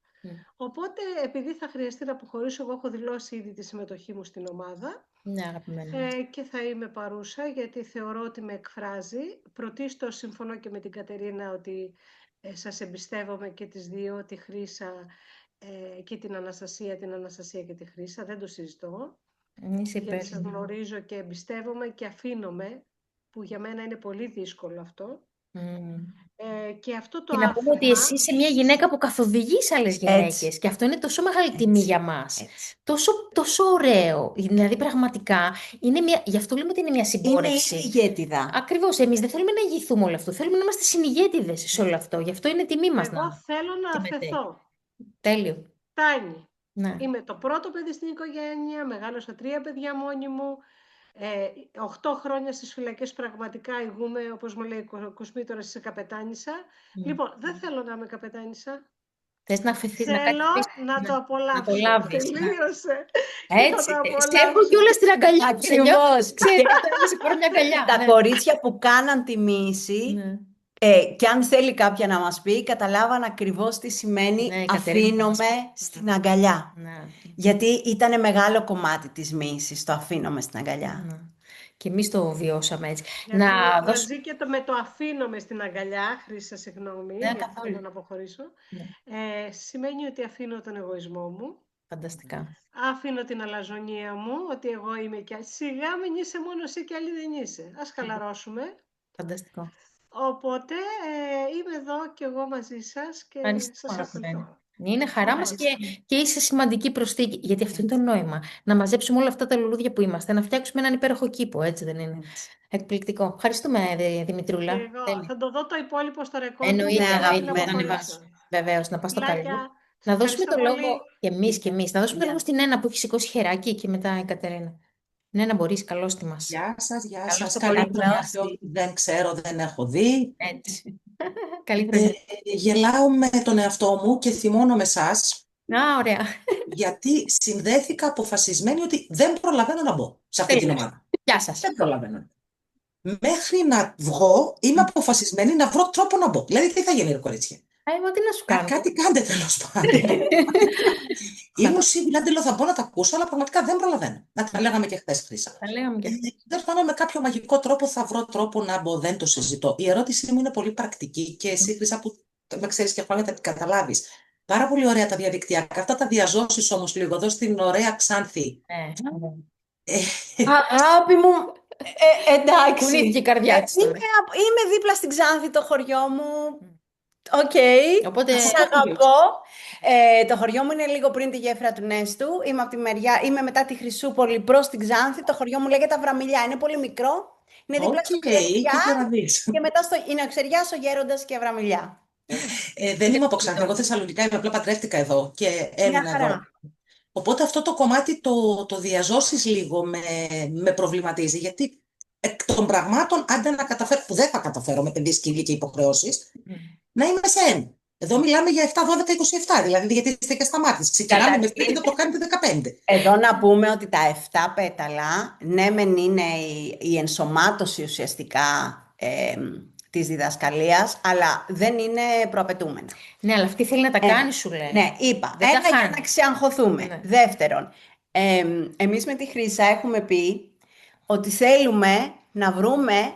Οπότε, επειδή θα χρειαστεί να αποχωρήσω, εγώ έχω δηλώσει ήδη τη συμμετοχή μου στην ομάδα. Ναι, αγαπημένη. Και θα είμαι παρούσα, γιατί θεωρώ ότι με εκφράζει. Πρωτίστως συμφωνώ και με την Κατερίνα ότι σας εμπιστεύομαι και τις δύο, τη Χρύσα και την Αναστασία και τη Χρύσα. Δεν το συζητώ. Γιατί σας γνωρίζω και εμπιστεύομαι και αφήνομαι, που για μένα είναι πολύ δύσκολο αυτό. Και αυτό το και να πούμε ότι εσύ είσαι μια γυναίκα που καθοδηγείς άλλες γυναίκες. Και αυτό είναι τόσο μεγάλη τιμή για μας. Τόσο ωραίο. Δηλαδή πραγματικά, γι' αυτό λέμε ότι είναι μια συμπόρευση. Είναι ηγέτιδα. Ακριβώς. Εμείς δεν θέλουμε να ηγηθούμε όλο αυτό. Θέλουμε να είμαστε συνηγέτιδες σε όλο αυτό. Γι' αυτό είναι τιμή μας. Εγώ θέλω να αφαιθώ. Τέλειο. Τάνι. Ναι. Είμαι το πρώτο παιδί στην οικογένεια, μεγάλωσα 3 παιδιά μόνη μου. 8 χρόνια στις φυλακές πραγματικά ηγούμε, όπως μου λέει ο Κοσμήτωρας, είσαι καπετάνισσα. Λοιπόν, δεν θέλω να είμαι καπετάνισσα. Θες να αφαιθείς, θέλω να το απολαύσω. Να το λάβεις. Τελείωσε. Έτσι. Σε έχω κιόλας στην αγκαλιά. Ακριβώς. Τα κορίτσια που κάναν τη μίση, και αν θέλει κάποια να μας πει, καταλάβαν ακριβώς τι σημαίνει αφήνομαι στην αγκαλιά. Γιατί ήταν μεγάλο κομμάτι της μίσης, το αφήνομαι στην αγκαλιά. Και εμείς το βιώσαμε έτσι. Μαζί και με το αφήνομαι στην αγκαλιά, Χρύσα, συγγνώμη, γιατί θέλω να αποχωρήσω, σημαίνει ότι αφήνω τον εγωισμό μου. Φανταστικά. Αφήνω την αλαζονία μου, ότι εγώ είμαι και σιγά μην είσαι μόνο εσύ και άλλοι δεν είσαι. Ας χαλαρώσουμε. Φανταστικό. Οπότε είμαι εδώ και εγώ μαζί σας και σας ακολουθώ. Είναι χαρά μας Μάλιστα. και είσαι σημαντική προσθήκη. Γιατί αυτό είναι το νόημα. Να μαζέψουμε όλα αυτά τα λουλούδια που είμαστε, να φτιάξουμε έναν υπέροχο κήπο, έτσι δεν είναι? Έτσι. Εκπληκτικό. Ευχαριστούμε, Και Δημητρούλα. εγώ θα το δω το υπόλοιπο στο ρεκόρ μου Εννοείται, Ναι, μετά την εννοείται. Θα αγαπημένη ανεβάσει. μας. αποχώρηση. Βεβαίως, να πας στο καλή. Φιλάκια. Να δώσουμε Ευχαριστώ το λόγο πολύ. και εμείς. Να δώσουμε το λόγο Γεια. στην Ένα που έχει σηκώσει χεράκι και μετά η Κατερίνα. Ναι, να μπορείς, καλώς τη μας. Γεια σας, γεια Καλώς σας. το Καλή πολύ, χρονιά Κλάους. σε όποιους δεν ξέρω, δεν έχω δει. Έτσι. Καλή χρονιά. Γελάω με τον εαυτό μου και θυμώνω με εσάς, Α, ωραία. γιατί συνδέθηκα αποφασισμένη ότι δεν προλαβαίνω να μπω σε αυτή την Τέλεια. ομάδα. Γεια σας. Δεν προλαβαίνω. Μέχρι να βγω, είμαι αποφασισμένη να βρω τρόπο να μπω. Δηλαδή, τι θα γίνει, ρε κορίτσια. Μα τι να σου κάνω. Κάτι κάντε, τέλος πάντων. Ήμουν σίγουρη, Άντελο, θα μπω να τα ακούσω, αλλά πραγματικά δεν προλαβαίνω. Να τα λέγαμε και χθες, Χρύσα. Τα λέγαμε και χθες. Τέλος πάντων, με κάποιο μαγικό τρόπο θα βρω τρόπο να μπω, δεν το συζητώ. Η ερώτησή μου είναι πολύ πρακτική και εσύ, Χρύσα, που με ξέρεις και χρόνια, θα την καταλάβεις. Πάρα πολύ ωραία τα διαδικτυακά. Αυτά τα διαζώσεις όμως λίγο εδώ στην ωραία Ξάνθη. Ε, Αγάπη μου, εντάξει. Κουνήθηκε η καρδιά της τώρα. Είμαι δίπλα στην Ξάνθη, το χωριό μου. Οκ. Οπότε, Σε αγαπώ. Το χωριό μου είναι λίγο πριν τη γέφυρα του Νέστου. Είμαι μετά τη Χρυσούπολη προς την Ξάνθη. Το χωριό μου λέγεται Αβραμιλιά. Είναι πολύ μικρό. Είναι δίπλα στο κοίτα Ξεριά να δεις. και μετά είναι ο Ξεριάς, ο Γέροντας και Αβραμιλιά. Δεν είμαι από Ξάνθη, εγώ Θεσσαλονικά είμαι, απλά παντρεύτηκα εδώ και έμεινα χαρά. εδώ. Οπότε αυτό το κομμάτι το διαζώσεις λίγο με προβληματίζει, γιατί εκ των πραγμάτων, άντε να καταφέρω, που δεν θα καταφέρω με παιδί σκυλί και υποχρεώσεις, να είμαι σε ένα. Εδώ μιλάμε για 7, 12, 27, δηλαδή γιατί είστε και στα μάτια. Ξεκινάμε με 3 και το κάνετε 15. Εδώ να πούμε ότι τα 7 πέταλα, ναι μεν είναι η ενσωμάτωση ουσιαστικά της διδασκαλίας, αλλά δεν είναι προαπαιτούμενα. ναι, αλλά αυτή θέλει να τα κάνει, σου λέει. Ναι, είπα. Δεν τα Ένα, για χάνει. να ξεαγχωθούμε. Ναι. Δεύτερον, εμείς με τη Χρύσα έχουμε πει ότι θέλουμε να βρούμε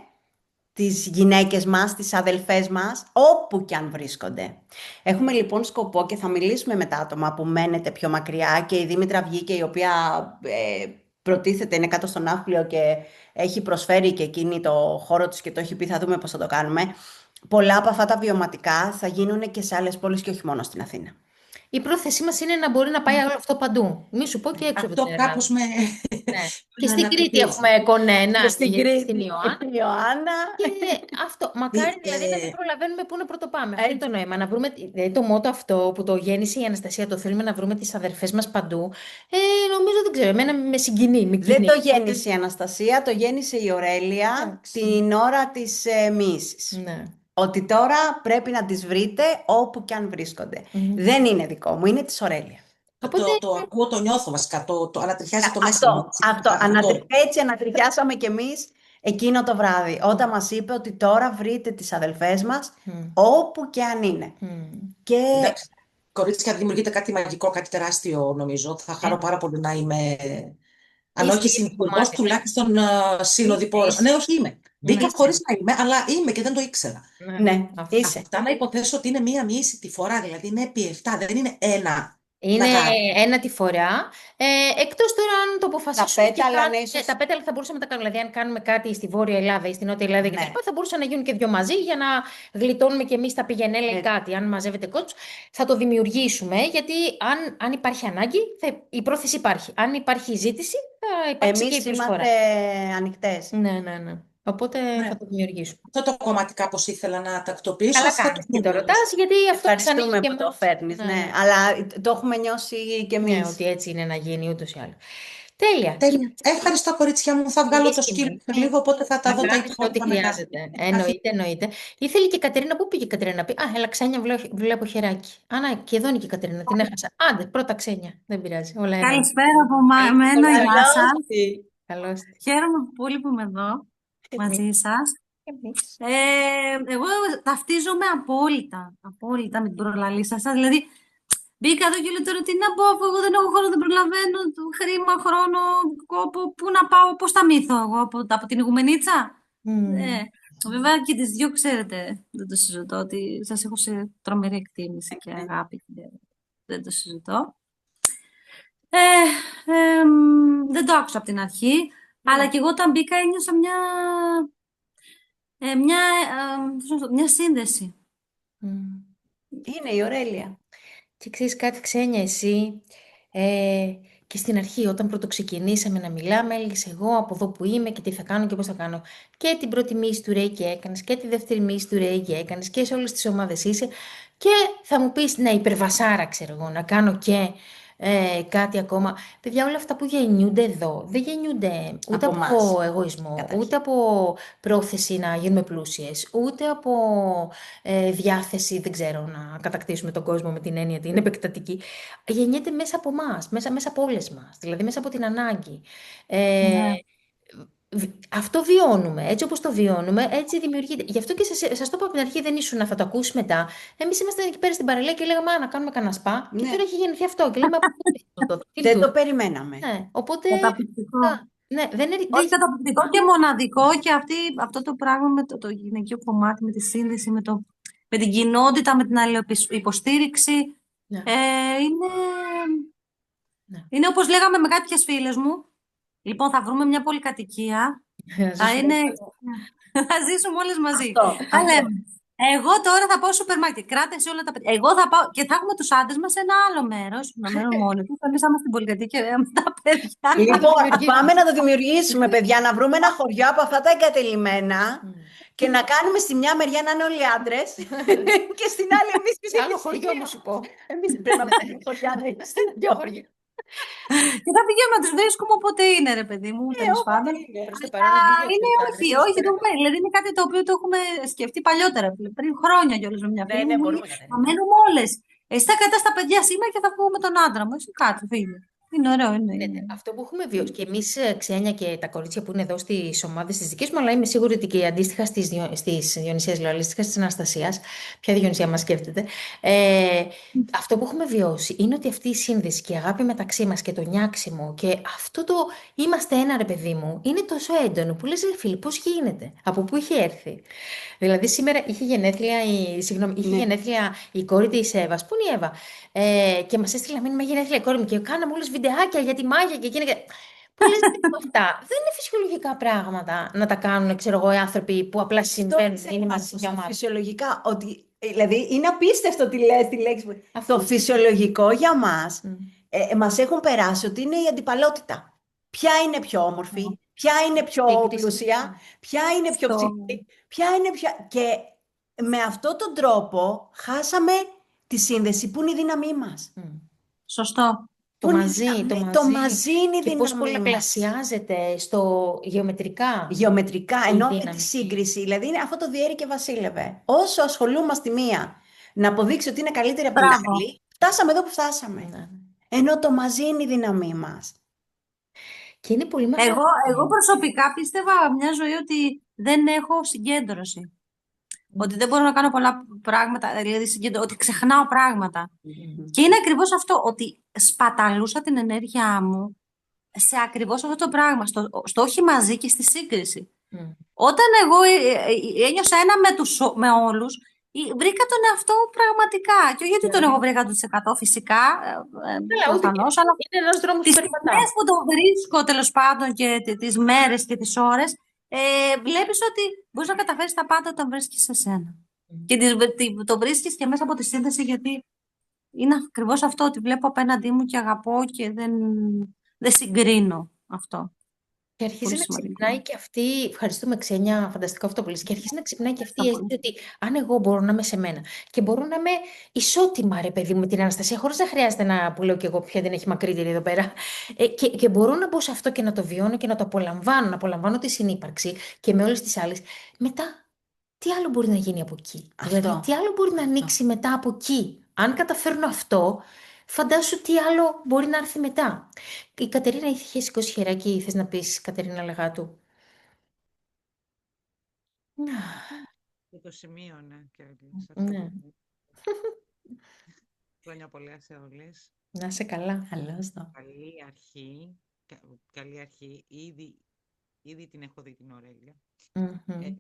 τις γυναίκες μας, τις αδελφές μας, όπου κι αν βρίσκονται. Έχουμε λοιπόν σκοπό και θα μιλήσουμε με τα άτομα που μένετε πιο μακριά και η Δήμητρα βγήκε, η οποία προτίθεται, είναι κάτω στον Ναύπλιο και έχει προσφέρει και εκείνη το χώρο της και το έχει πει, θα δούμε πώς θα το κάνουμε. Πολλά από αυτά τα βιωματικά θα γίνουν και σε άλλες πόλεις και όχι μόνο στην Αθήνα. Η πρόθεσή μας είναι να μπορεί να πάει όλο αυτό παντού. Μη σου πω και έξω από Αυτό την Ελλάδα. κάπως με... Ναι. Και στην Κρήτη έχουμε κονένα, Και στην Κρήτη, στην Ιωάννα. Και αυτό, μακάρι δηλαδή να μην προλαβαίνουμε πού να πρωτοπάμε. Αυτό είναι το νόημα. Να βρούμε, δηλαδή το μότο αυτό που το γέννησε η Αναστασία, το θέλουμε να βρούμε τις αδερφές μας παντού. Νομίζω δεν ξέρω, εμένα με συγκινεί. Δεν το γέννησε η Αναστασία, το γέννησε η Ωρέλια Εντάξει. την ώρα της μοίησης. Ναι. Ότι τώρα πρέπει να τις βρείτε όπου κι αν βρίσκονται. Δεν είναι δικό μου, είναι της Ωρέλια. Οπότε, Το ακούω, το νιώθω βασικά, το ανατριχιάζει το μέσα μου. Έτσι ανατριχιάσαμε κι εμείς εκείνο το βράδυ, όταν μας είπε ότι τώρα βρείτε τις αδελφές μας όπου κι αν είναι. Και Εντάξει, κορίτσια, δημιουργείται κάτι μαγικό, κάτι τεράστιο νομίζω. Θα χαρώ πάρα πολύ να είμαι, αν όχι συνυπουργός, τουλάχιστον συνοδοιπόρος. Ναι, όχι είμαι. Μπήκα χωρίς να είμαι, αλλά είμαι και δεν το ήξερα. ναι, είσαι. Αυτά να υποθέσω ότι είναι μία μίση τη φορά, δηλαδή είναι επί 7, δεν είναι ένα. είναι ένα τη φορά. Εκτός τώρα αν το αποφασίσουμε. Τα πέταλα, ναι, ίσως. Τα πέταλα θα μπορούσαμε να τα κάνουμε. Δηλαδή, αν κάνουμε κάτι στη Βόρεια Ελλάδα ή στη Νότια Ελλάδα κτλ., θα μπορούσαν να γίνουν και δυο μαζί για να γλιτώνουμε και εμείς τα πηγενέλα ή κάτι. Αν μαζεύετε κότσους, θα το δημιουργήσουμε. Γιατί αν υπάρχει ανάγκη, η πρόθεση υπάρχει. Αν υπάρχει ζήτηση, θα υπάρξει και η προσφορά. Εμείς είμαστε ανοιχτές. Ναι. Οπότε θα το δημιουργήσουμε. Αυτό το κομμάτι κάπως ήθελα να τακτοποιήσω. Καλά κάνεις και το ρωτάς, γιατί αυτό Ευχαριστούμε που το φέρνεις, ναι. Αλλά το έχουμε νιώσει και εμείς. Ναι, ότι έτσι είναι να γίνει ούτως ή άλλως. Τέλεια. Ευχαριστώ, κορίτσια μου. Θα βγάλω το σκύλο λίγο, οπότε θα τα δω τα υπόλοιπα. Ό,τι χρειάζεται. Εννοείται. Ήθελε και η Κατερίνα. Πού πήγε η Κατερίνα να πει? έλα, Ξένια, βλέπω χεράκι. Ναι, και εδώ είναι και η Κατερίνα. Την έχασα. Άντε, πρώτα Ξένια. Δεν πειράζει. Όλα ένα. Καλησπέρα από μένα, γεια σας. Καλώς. Χαίρομαι πολύ που είμαι εδώ μαζί σας. Εγώ ταυτίζομαι απόλυτα με την προλαλή σας. Δηλαδή, μπήκα εδώ και λέω τώρα τι να πω, αφού εγώ δεν έχω χρόνο, δεν προλαβαίνω, χρήμα, χρόνο, κόπο, πού να πάω, πώς θα μύθω εγώ, από την Ιγουμενίτσα. Βέβαια και τις δύο ξέρετε, δεν το συζητώ, ότι σας έχω σε τρομερή εκτίμηση και αγάπη, δεν το συζητώ. Δεν το άκουσα από την αρχή, αλλά και εγώ όταν μπήκα ένιωσα μια σύνδεση. Είναι η Ωρέλια. Και ξέρεις κάτι, Ξένια, εσύ, και στην αρχή όταν πρώτο ξεκινήσαμε να μιλάμε, έλεγες εγώ από εδώ που είμαι και τι θα κάνω και πώς θα κάνω. Και την πρώτη μίση του Reiki έκανες και τη δεύτερη μίση του Reiki έκανες και σε όλες τις ομάδες είσαι. Και θα μου πεις, ναι, υπερβασάρα ξέρω εγώ, να κάνω και κάτι ακόμα. Παιδιά, όλα αυτά που γεννιούνται εδώ, δεν γεννιούνται ούτε Από από εμάς. εγωισμό, Καταρχήν. ούτε από πρόθεση να γίνουμε πλούσιες, ούτε από διάθεση, δεν ξέρω, να κατακτήσουμε τον κόσμο με την έννοια την επεκτατική. Γεννιέται μέσα από εμά, μέσα από όλες μας, δηλαδή μέσα από την ανάγκη. Ε, Ναι. Αυτό βιώνουμε. Έτσι όπως το βιώνουμε, έτσι δημιουργείται. Γι' αυτό και σας το είπα από την αρχή, δεν ήσουν να θα το ακούσει μετά. Εμείς ήμασταν εκεί πέρα στην παραλία και λέγαμε «Α, να κάνουμε κανένα σπα». Και Ναι. τώρα έχει γεννηθεί αυτό. Και λέμε «Από πού ήρθε αυτό, τι Δεν το λειτουργεί». περιμέναμε. Ναι, οπότε. Καταπληκτικό. Ναι, Όχι, καταπληκτικό και μοναδικό και αυτό το πράγμα με το γυναικείο κομμάτι, με τη σύνδεση, με την κοινότητα, με την αλληλοϊποστήριξη. Ναι. Είναι, Ναι. είναι όπως λέγαμε με κάποιες φίλες μου. Λοιπόν, θα βρούμε μια πολυκατοικία. Θα ζήσουμε όλες μαζί. Θα λέμε. Εγώ τώρα θα πάω στο σούπερ μάρκετ. Κράτε εσύ όλα τα παιδιά. Εγώ θα πάω και θα έχουμε τους άντρες μας σε ένα άλλο μέρος. Να μένουν μόνοι τους. Εμείς θα είμαστε στην πολυκατοικία με τα παιδιά. Λοιπόν, πάμε να το δημιουργήσουμε, παιδιά, να βρούμε ένα χωριό από αυτά τα εγκατελειμμένα και να κάνουμε στη μια μεριά να είναι όλοι άντρες και στην άλλη εμείς Σε άλλο χωριό μου σου πω. Εμείς πρέπει να πάμε χωριά να είμαστε. Δυο χωριά. Και θα πηγαίνουμε να τους βρίσκουμε όποτε είναι, ρε παιδί μου, τέλος πάντων. Προς το Αλλά παρόν είναι δύο είναι άντρες, όχι, άντρες. όχι, το έχουμε, δηλαδή είναι κάτι το οποίο το έχουμε σκεφτεί παλιότερα, πριν χρόνια κιόλας με μια Ναι, φίλη ναι, μου. μπορούμε Λέει, να θα μένουμε όλες. Εσύ θα κρατάς τα παιδιά σήμερα και θα βγούμε με τον άντρα μου. Εσύ κάτσε, φύγε. Είναι ωραίο, είναι. Αυτό που έχουμε βιώσει και εμείς, Ξένια, και τα κορίτσια που είναι εδώ στις ομάδες της δικής μου, αλλά είμαι σίγουρη ότι και αντίστοιχα στις Διονυσίας, λέω, αντίστοιχα της Αναστασίας, ποια Διονυσία μας σκέφτεται, αυτό που έχουμε βιώσει είναι ότι αυτή η σύνδεση και η αγάπη μεταξύ μας και το νιάξιμο και αυτό το είμαστε ένα, ρε παιδί μου, είναι τόσο έντονο που λες, ρε φίλοι, πώς γίνεται, από πού είχε έρθει. Δηλαδή σήμερα είχε γενέθλια είχε Ναι. γενέθλια η κόρη της Εύας. Πού είναι η Εύα? Και μας έστειλε μήνυμα γενέθλια η κόρη μου και κάναμε όλες βιντεάκια για τη μάγια και εκείνα. Που λες, αυτά δεν είναι φυσιολογικά πράγματα να τα κάνουν, ξέρω εγώ, οι άνθρωποι που απλά συμβαίνουν. Είναι μαζί μια ομάδα. Φυσιολογικά, ότι, δηλαδή είναι απίστευτο τι λες, τη λέξη που... Αυτό. Το φυσιολογικό για μας, Μμ. μας έχουν περάσει ότι είναι η αντιπαλότητα. Ποια είναι πιο όμορφη, ποια είναι πιο Σύγκριση. πλούσια, ποια είναι πιο ψηλή, ποια είναι πιο... Και με αυτόν τον τρόπο χάσαμε τη σύνδεση που είναι η δύναμή μας. Μμ. Σωστό. Το Πού είναι η μαζί, δύναμη? το Το μαζί. μαζί είναι η Και πώς δύναμή μας. πολλαπλασιάζεται γεωμετρικά. Γεωμετρικά, Η ενώ με δύναμη. τη σύγκριση, δηλαδή είναι αυτό το διέρη και βασίλευε. Όσο ασχολούμαστε μία να αποδείξει ότι είναι καλύτερη από την Μπράβο. άλλη, φτάσαμε εδώ που φτάσαμε. Ναι. Ενώ το μαζί είναι η δύναμή μας. Και είναι πολύ μεγάλο. Εγώ προσωπικά πίστευα μια ζωή ότι δεν έχω συγκέντρωση. Ότι δεν μπορώ να κάνω πολλά πράγματα, δηλαδή ότι ξεχνάω πράγματα. Και είναι ακριβώς αυτό, ότι σπαταλούσα την ενέργειά μου σε ακριβώς αυτό το πράγμα, στο όχι μαζί και στη σύγκριση. Μμ. Όταν εγώ ένιωσα ένα με όλους, βρήκα τον εαυτό μου πραγματικά. Και όχι γιατί τον έχω βρει 100% φυσικά, προφανώς, αλλά Είναι ένας δρόμος τις που περπατάω. στιγμές που τον βρίσκω τέλος πάντων και τις μέρες και τις ώρες, βλέπεις ότι μπορείς να καταφέρεις τα πάντα όταν βρίσκεις εσένα. Και το βρίσκεις και μέσα από τη σύνδεση, γιατί είναι ακριβώς αυτό, ότι βλέπω απέναντί μου και αγαπώ και δεν συγκρίνω αυτό. Και αρχίζει Πολύ να σημαντικό. ξυπνάει και αυτή. Ευχαριστούμε, Ξένια, φανταστικό αυτό που λες. Και αρχίζει να ξυπνάει και αυτή η Ευχαριστώ αίσθηση ότι αν εγώ μπορώ να είμαι σε μένα και μπορώ να είμαι ισότιμα, ρε παιδί μου, με την Αναστασία, χωρίς να χρειάζεται να που λέω κι εγώ, πια δεν έχει μακρύτερη εδώ πέρα. Και μπορώ να μπω σε αυτό και να το βιώνω και να το απολαμβάνω, να απολαμβάνω τη συνύπαρξη και με όλες τις άλλες. Μετά, τι άλλο μπορεί να γίνει από εκεί? Αυτό. Δηλαδή, τι άλλο μπορεί να ανοίξει μετά από εκεί? Αν καταφέρνω αυτό, φαντάσου τι άλλο μπορεί να έρθει μετά. Η Κατερίνα είχε σηκώσει χεράκι. Θες να πεις, Κατερίνα Λεγάτου? Και το σημείωνα και Ναι. Χρόνια πολλά σε όλες. Να είσαι καλά. Καλώς το. Καλή αρχή. Καλή αρχή. Ήδη την έχω δει την Ωρέλια. Μμμ.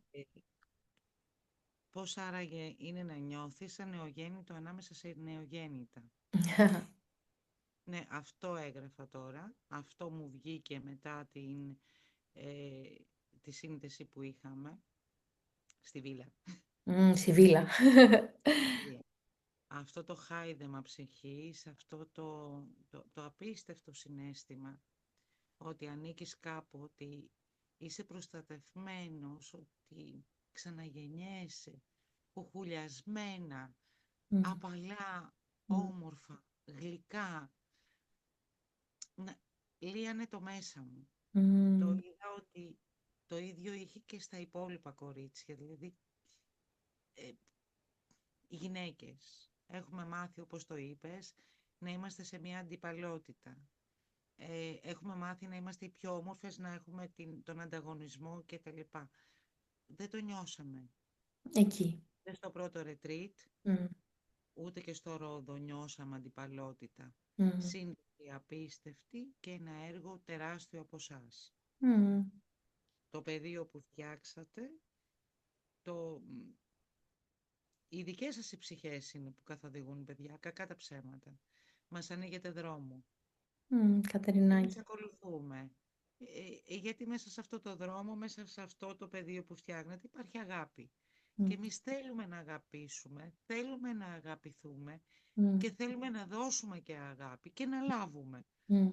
Πώς άραγε είναι να νιώθεις σαν νεογέννητο ανάμεσα σε νεογέννητα. Ναι, αυτό έγραφα τώρα. Αυτό μου βγήκε μετά τη σύνδεση που είχαμε στη βίλα. Στη βίλα. αυτό το χάιδεμα ψυχής, αυτό το απίστευτο συναίσθημα ότι ανήκεις κάπου, ότι είσαι προστατευμένος, ότι ξαναγεννιέσαι, κουκουλιασμένα, Μμ. απαλά, Μμ. όμορφα, γλυκά. Λύανε το μέσα μου. Το Μμ. είδα ότι το ίδιο είχε και στα υπόλοιπα κορίτσια. Δηλαδή, οι γυναίκες έχουμε μάθει, όπως το είπες, να είμαστε σε μια αντιπαλότητα. Έχουμε μάθει να είμαστε οι πιο όμορφες, να έχουμε τον ανταγωνισμό κτλ. Δεν το νιώσαμε. Εκεί. Ούτε στο πρώτο retreat, Μμ. ούτε και στο Ρόδο νιώσαμε αντιπαλότητα. Μμ. Σύνδεση απίστευτη και ένα έργο τεράστιο από εσάς. Μμ. Το πεδίο που φτιάξατε, οι δικές σας οι ψυχές είναι που καθοδηγούν, παιδιά, κακά τα ψέματα. Μας ανοίγετε δρόμο. Εμείς Κατερινάκη. ακολουθούμε. Γιατί μέσα σε αυτό το δρόμο, μέσα σε αυτό το πεδίο που φτιάχνετε, υπάρχει αγάπη. Μμ. Και εμείς θέλουμε να αγαπήσουμε, θέλουμε να αγαπηθούμε Μμ. και θέλουμε να δώσουμε και αγάπη και να λάβουμε. Μμ.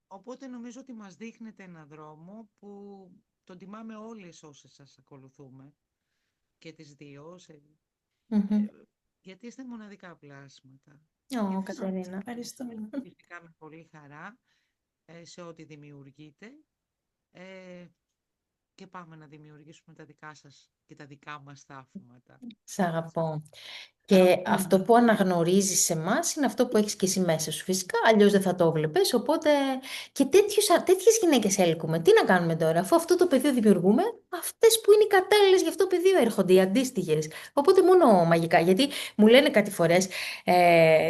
Οπότε νομίζω ότι μας δείχνετε ένα δρόμο που τον τιμάμε όλες όσες σας ακολουθούμε και τις δύο, Μμμ. γιατί είστε μοναδικά πλάσματα. Ω, Και Κατερίνα, ευχαριστώ. φυσικά με πολύ χαρά σε ό,τι δημιουργείτε και πάμε να δημιουργήσουμε τα δικά σας και τα δικά μας θαύματα. Σ' αγαπώ. Και αυτό που αναγνωρίζεις σε εμάς είναι αυτό που έχεις και εσύ μέσα σου φυσικά, αλλιώς δεν θα το βλέπεις, οπότε και τέτοιες γυναίκες έλκουμε. Τι να κάνουμε τώρα, αφού αυτό το πεδίο δημιουργούμε, αυτές που είναι οι κατάλληλες για αυτό το πεδίο έρχονται, οι αντίστοιχες. Οπότε μόνο μαγικά, γιατί μου λένε κάτι φορές,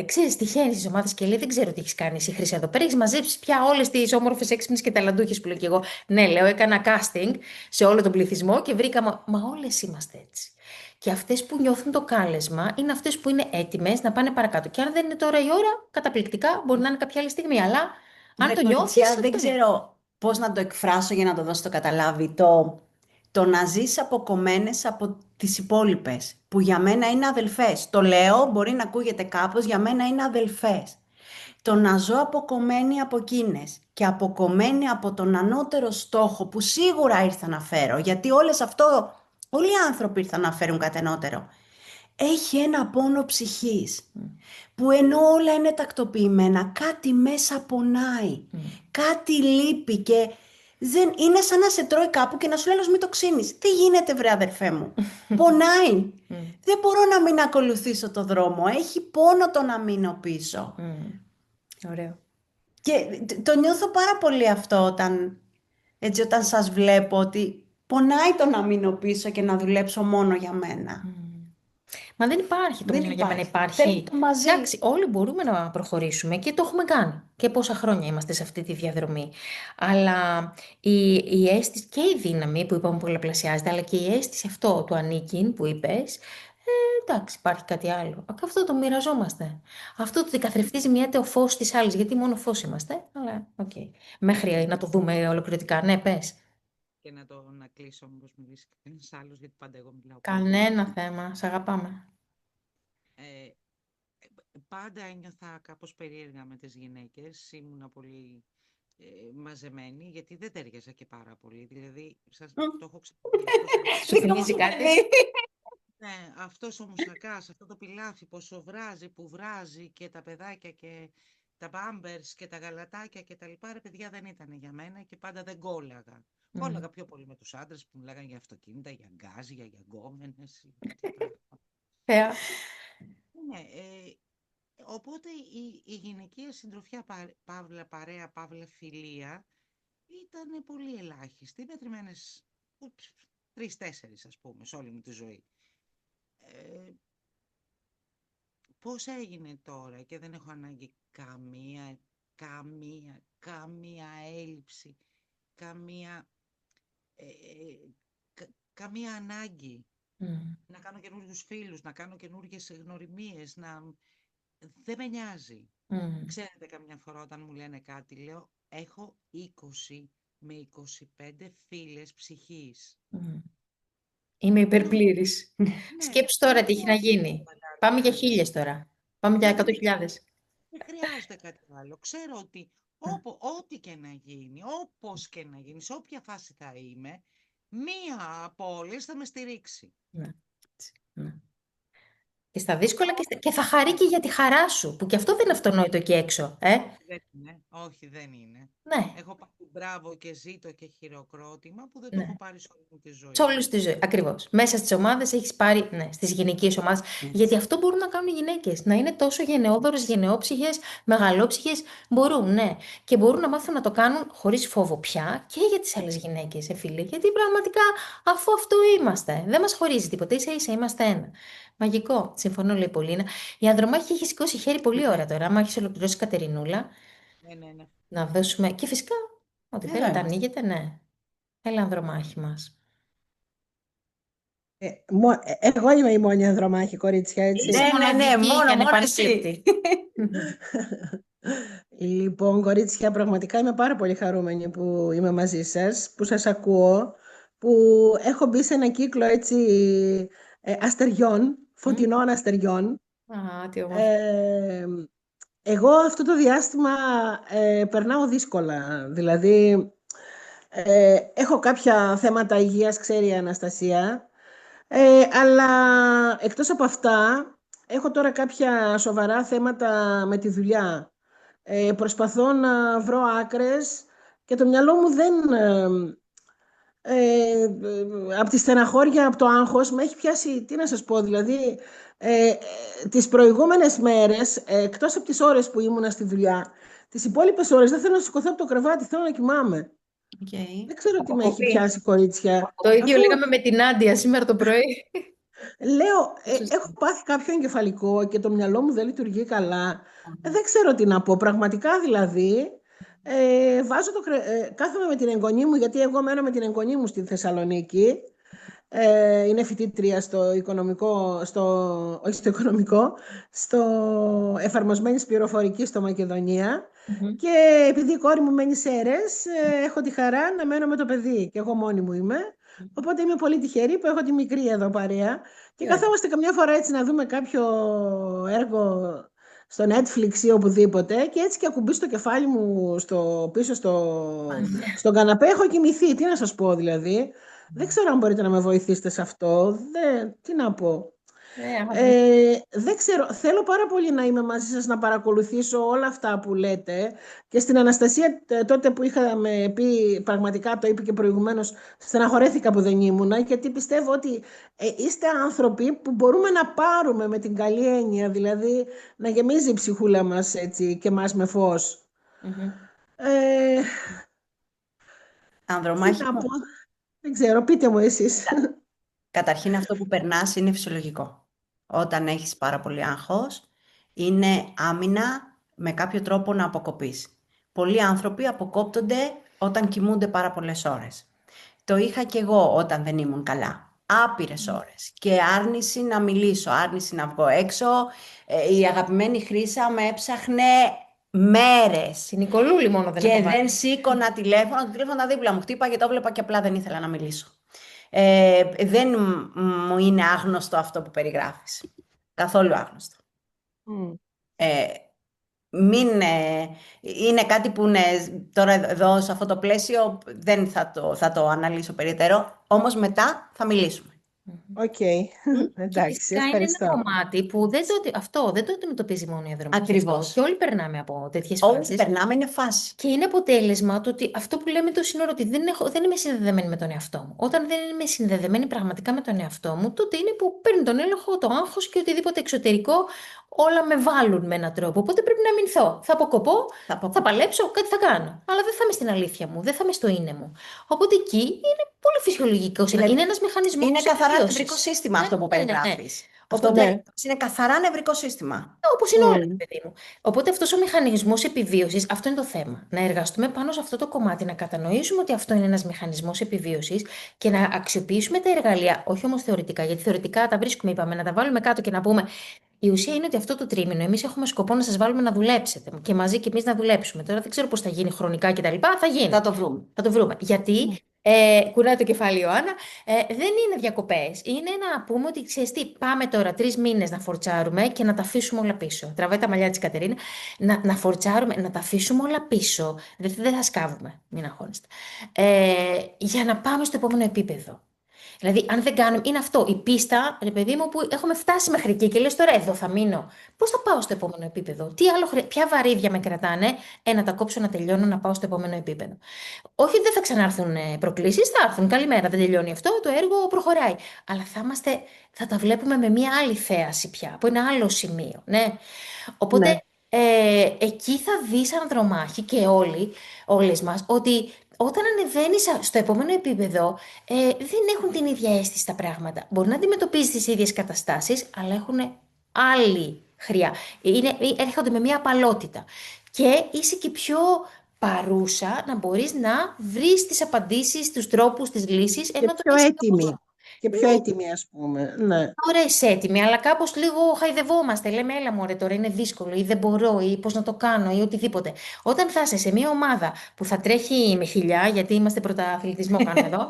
ξέρεις, τυχαίνει στις ομάδες και λέει, δεν ξέρω τι έχεις κάνει εσύ Χρυσή εδώ πέρα, έχεις μαζέψει πια όλες τις όμορφες, έξυπνες και ταλαντούχες που λέω και εγώ. Ναι, λέω, έκανα casting σε όλο τον πληθυσμό και βρήκα, μα όλες είμαστε έτσι. Και αυτές που νιώθουν το κάλεσμα είναι αυτές που είναι έτοιμες να πάνε παρακάτω. Και αν δεν είναι τώρα η ώρα, καταπληκτικά, μπορεί να είναι κάποια άλλη στιγμή. Αλλά αν το νιώθεις, Κοριτσιά, αυτό δεν είναι. ξέρω πώς να το εκφράσω για να το δώσω το καταλάβει. Το να ζεις αποκομμένες από τις υπόλοιπες, που για μένα είναι αδελφές. Το λέω, μπορεί να ακούγεται κάπως, για μένα είναι αδελφές. Το να ζω αποκομμένη από εκείνες και αποκομμένη από τον ανώτερο στόχο που σίγουρα ήρθα να φέρω, γιατί όλοι οι άνθρωποι ήρθαν να φέρουν κάτι ανώτερο. Έχει ένα πόνο ψυχής, που ενώ όλα είναι τακτοποιημένα, κάτι μέσα πονάει, κάτι λείπει και είναι σαν να σε τρώει κάπου και να σου λέει άλλος, μην το ξύνεις. Τι γίνεται βρε αδερφέ μου, πονάει. Δεν μπορώ να μην ακολουθήσω το δρόμο, έχει πόνο το να μείνω πίσω. Ωραίο. Και το νιώθω πάρα πολύ αυτό όταν σας βλέπω, ότι πονάει το να μείνω πίσω και να δουλέψω μόνο για μένα. Μα δεν υπάρχει το Δεν μόνο για μένα υπάρχει. Θέλει το μαζί. Εντάξει, όλοι μπορούμε να προχωρήσουμε και το έχουμε κάνει. Και πόσα χρόνια είμαστε σε αυτή τη διαδρομή. Αλλά η αίσθηση και η δύναμη που είπαμε πολλαπλασιάζεται, αλλά και η αίσθηση αυτό του ανήκειν που είπες, εντάξει, υπάρχει κάτι άλλο. Και αυτό το μοιραζόμαστε. Αυτό το καθρεφτίζει μια ο φως της άλλης, γιατί μόνο φως είμαστε. Αλλά, οκ. Μέχρι να το δούμε ολοκληρωτικά. Ναι, πες. Και να κλείσω μήπως μιλήσει κανένας άλλος, γιατί πάντα εγώ μιλάω. Κανένα θέμα. Σ' αγαπάμε. Πάντα ένιωθα κάπως περίεργα με τις γυναίκες. Ήμουνα πολύ μαζεμένη, γιατί δεν τέριαζα και πάρα πολύ. Δηλαδή, σας το έχω ξαναπεί. Σου θυμίζει κάτι? Ναι, αυτός ο μουσακάς, αυτό το πιλάφι πόσο βράζει, που βράζει και τα παιδάκια και τα μπάμπερς και τα γαλατάκια και τα λοιπά, ρε παιδιά, δεν ήταν για μένα και πάντα δεν κόλλαγα. Κόλλαγα πιο πολύ με τους άντρες που μιλάγαν για αυτοκίνητα, για γκάζια, για γκόμενες. Ναι, οπότε η γυναικεία συντροφιά, παύλα παρέα, παύλα φιλία, ήταν πολύ ελάχιστη, μετρημένες 3-4 ας πούμε, σε όλη μου τη ζωή. Πώς έγινε τώρα και δεν έχω ανάγκη καμία έλλειψη, καμία ανάγκη να κάνω καινούριους φίλους, να κάνω καινούργιες γνωριμίες, δεν με νοιάζει. Ξέρετε, καμιά φορά όταν μου λένε κάτι, λέω, έχω 20 με 25 φίλες ψυχής. Είμαι υπερπλήρης. Σκέψου τώρα τι έχει να γίνει. Πάμε για 1000 τώρα. Πάμε για Δηλαδή 100.000. δεν χρειάζεται κάτι άλλο. Ξέρω ότι ό,τι και να γίνει, όπως και να γίνει, σε όποια φάση θα είμαι, μία από όλες θα με στηρίξει. Ναι. Ναι. Και στα δύσκολα και θα χαρεί και για τη χαρά σου, που και αυτό δεν είναι αυτονόητο εκεί έξω. Δεν είναι. Όχι, δεν είναι. Ναι, Έχω πάρει μπράβο και ζήτω και χειροκρότημα που δεν το ναι. έχω πάρει σε όλη μου τη ζωή. Σε όλη τη ζωή. Ακριβώς. Μέσα στις ομάδες έχεις πάρει, ναι, στις γυναικείες ομάδες. Γιατί αυτό μπορούν να κάνουν οι γυναίκες. Να είναι τόσο γενναιόδωρες, γενναιόψυχες, μεγαλόψυχες. Μπορούν, ναι. Και μπορούν να μάθουν να το κάνουν χωρίς φόβο πια και για τις άλλες γυναίκες, φίλοι. Γιατί πραγματικά αφού αυτό είμαστε, δεν μας χωρίζει τίποτα. Ίσα ίσα είμαστε ένα. Μαγικό. Συμφωνώ, λέει η Πολίνα. Η Ανδρομάχη έχει σηκώσει χέρι πολύ ώρα τώρα. Άμα έχει ολοκληρώσει, Κατερινούλα, Ναι. να δώσουμε. Και φυσικά, ό,τι Εδώ θέλετε, είμαστε. ανοίγετε, ναι. Έλα, Ανδρομάχη μας. Εγώ είμαι η μόνη ανδρομάχη, κορίτσια, έτσι. Είσαι Ναι, μοναδική και μόνο ανεπανεκρύπτη. Λοιπόν, κορίτσια, πραγματικά είμαι πάρα πολύ χαρούμενη που είμαι μαζί σας, που σας ακούω, που έχω μπει σε ένα κύκλο έτσι αστεριών, φωτεινών αστεριών. Α, τι όμορφο. Εγώ αυτό το διάστημα περνάω δύσκολα, δηλαδή έχω κάποια θέματα υγείας, ξέρει η Αναστασία, αλλά εκτός από αυτά έχω τώρα κάποια σοβαρά θέματα με τη δουλειά. Προσπαθώ να βρω άκρες και το μυαλό μου δεν... από τη στεναχώρια, από το άγχος, με έχει πιάσει, τι να σας πω, δηλαδή, τις προηγούμενες μέρες, εκτός από τις ώρες που ήμουνα στη δουλειά, τις υπόλοιπες ώρες δεν θέλω να σηκωθώ από το κρεβάτι, θέλω να κοιμάμαι. Okay. Δεν ξέρω τι με έχει Αποκοπή. πιάσει, κορίτσια. Το ίδιο Αφού λέγαμε με την Άντια σήμερα το πρωί. λέω, έχω πάθει κάποιο εγκεφαλικό και το μυαλό μου δεν λειτουργεί καλά. Δεν ξέρω τι να πω. Πραγματικά δηλαδή, κάθομαι με την εγγονή μου, γιατί εγώ μένω με την εγγονή μου στη Θεσσαλονίκη. Είναι φοιτήτρια στο οικονομικό, όχι στο οικονομικό, στο εφαρμοσμένης πληροφορικής στο Μακεδονία. Και επειδή η κόρη μου μένει σε Σέρρες, έχω τη χαρά να μένω με το παιδί και εγώ μόνη μου είμαι. Οπότε είμαι πολύ τυχερή που έχω τη μικρή εδώ παρέα και καθόμαστε καμιά φορά έτσι να δούμε κάποιο έργο στο Netflix ή οπουδήποτε και έτσι και ακουμπήσει το κεφάλι μου πίσω στον καναπέ έχω κοιμηθεί. Τι να σας πω δηλαδή. Δεν ξέρω αν μπορείτε να με βοηθήσετε σε αυτό. Τι να πω. Δεν ξέρω. Θέλω πάρα πολύ να είμαι μαζί σας, να παρακολουθήσω όλα αυτά που λέτε. Και στην Αναστασία τότε που είχαμε πει, πραγματικά το είπε και προηγουμένως, στεναχωρέθηκα που δεν ήμουνα, γιατί πιστεύω ότι είστε άνθρωποι που μπορούμε να πάρουμε με την καλή έννοια, δηλαδή να γεμίζει η ψυχούλα μας έτσι και μας με φως. Ανδρομάχη Τι να μου, πω. Δεν ξέρω, πείτε μου εσείς. καταρχήν αυτό που περνάς είναι φυσιολογικό. Όταν έχεις πάρα πολύ άγχος, είναι άμυνα με κάποιο τρόπο να αποκοπείς. Πολλοί άνθρωποι αποκόπτονται όταν κοιμούνται πάρα πολλές ώρες. Το είχα και εγώ όταν δεν ήμουν καλά. Άπειρες ώρες. Και άρνηση να μιλήσω, άρνηση να βγω έξω. Η αγαπημένη Χρύσα με έψαχνε μέρες. Στην Νικολούλη μόνο δεν Και έχω βάλει. δεν σήκωνα τηλέφωνο, το τηλέφωνο δίπλα μου χτύπαγε, το βλέπα και απλά δεν ήθελα να μιλήσω. Δεν μου είναι άγνωστο αυτό που περιγράφεις. Καθόλου άγνωστο. Είναι κάτι που τώρα εδώ σε αυτό το πλαίσιο δεν θα το αναλύσω περαιτέρω, όμως μετά θα μιλήσουμε. Οκ. Και Εντάξει, φυσικά είναι ευχαριστώ. ένα κομμάτι που δεν το αντιμετωπίζει μόνο η Ανδρομάχη. Ακριβώς. Και όλοι περνάμε από τέτοιες Όλοι φάσεις. περνάμε, είναι φάση. Και είναι αποτέλεσμα το ότι αυτό που λέμε το σύνορο ότι δεν είμαι συνδεδεμένη με τον εαυτό μου. Όταν δεν είμαι συνδεδεμένη πραγματικά με τον εαυτό μου, τότε είναι που παίρνει τον έλεγχο, το άγχος και οτιδήποτε εξωτερικό, όλα με βάλουν με έναν τρόπο. Οπότε πρέπει να αμυνθώ. Θα αποκοπώ, θα παλέψω, κάτι θα κάνω. Αλλά δεν θα είμαι στην αλήθεια μου, δεν θα είμαι στο είναι μου. Οπότε εκεί είναι πολύ φυσιολογικό. Είναι ένας μηχανισμός. Είναι καθαρά επιβίωσης. νευρικό σύστημα αυτό που Ναι, ναι, ναι. περιγράφεις. Οπότε, ναι. Είναι καθαρά νευρικό σύστημα. όπως είναι όλα, παιδί μου. Οπότε αυτός ο μηχανισμός επιβίωσης, αυτό είναι το θέμα. Να εργαστούμε πάνω σε αυτό το κομμάτι, να κατανοήσουμε ότι αυτό είναι ένας μηχανισμός επιβίωσης και να αξιοποιήσουμε τα εργαλεία, όχι όμως θεωρητικά, γιατί θεωρητικά τα βρίσκουμε, είπαμε, να τα βάλουμε κάτω και να πούμε. Η ουσία είναι ότι αυτό το τρίμηνο εμείς έχουμε σκοπό να σας βάλουμε να δουλέψετε και μαζί και εμείς να δουλέψουμε. Τώρα δεν ξέρω πώς θα γίνει χρονικά κτλ. Θα γίνει. Θα το βρούμε. Θα το βρούμε. Γιατί Κουράει το κεφάλι η Ιωάννα. Δεν είναι διακοπές. Είναι να πούμε ότι ξέρεις τι, πάμε τώρα 3 μήνες να φορτσάρουμε και να τα αφήσουμε όλα πίσω. Τραβάει τα μαλλιά της Κατερίνα. Να φορτσάρουμε, να τα αφήσουμε όλα πίσω. Δεν θα σκάβουμε, μην αγχώνεστε. Για να πάμε στο επόμενο επίπεδο. Δηλαδή, αν δεν κάνουμε, είναι αυτό, η πίστα, ρε παιδί μου, που έχουμε φτάσει μέχρι εκεί και λες τώρα εδώ θα μείνω. Πώς θα πάω στο επόμενο επίπεδο, τι άλλο ποια βαρύδια με κρατάνε, να τα κόψω, να τελειώνω, να πάω στο επόμενο επίπεδο. Όχι ότι δεν θα ξανάρθουν προκλήσεις, θα έρθουν. Καλημέρα, δεν τελειώνει αυτό, το έργο προχωράει. Αλλά θα τα βλέπουμε με μια άλλη θέαση πια, από ένα άλλο σημείο. Ναι. Οπότε, Ναι. εκεί θα δεις ανδρομάχη και όλες μας, ότι όταν ανεβαίνεις στο επόμενο επίπεδο, δεν έχουν την ίδια αίσθηση τα πράγματα. Μπορεί να αντιμετωπίζεις τις ίδιες καταστάσεις, αλλά έχουν άλλη χρειά. Έρχονται με μια απαλότητα. Και είσαι και πιο παρούσα να μπορείς να βρεις τις απαντήσεις, τους τρόπους, τις λύσεις, Και ενώ το πιο έχεις έτοιμη. Και πιο έτοιμη, ας πούμε. Ναι. Ωραία, είσαι έτοιμη, αλλά κάπως λίγο χαϊδευόμαστε. Λέμε, έλα μωρέ, τώρα είναι δύσκολο ή δεν μπορώ ή πώς να το κάνω ή οτιδήποτε. Όταν θα είσαι σε μια ομάδα που θα τρέχει με χιλιά, γιατί είμαστε πρωταθλητισμό κάνουμε εδώ,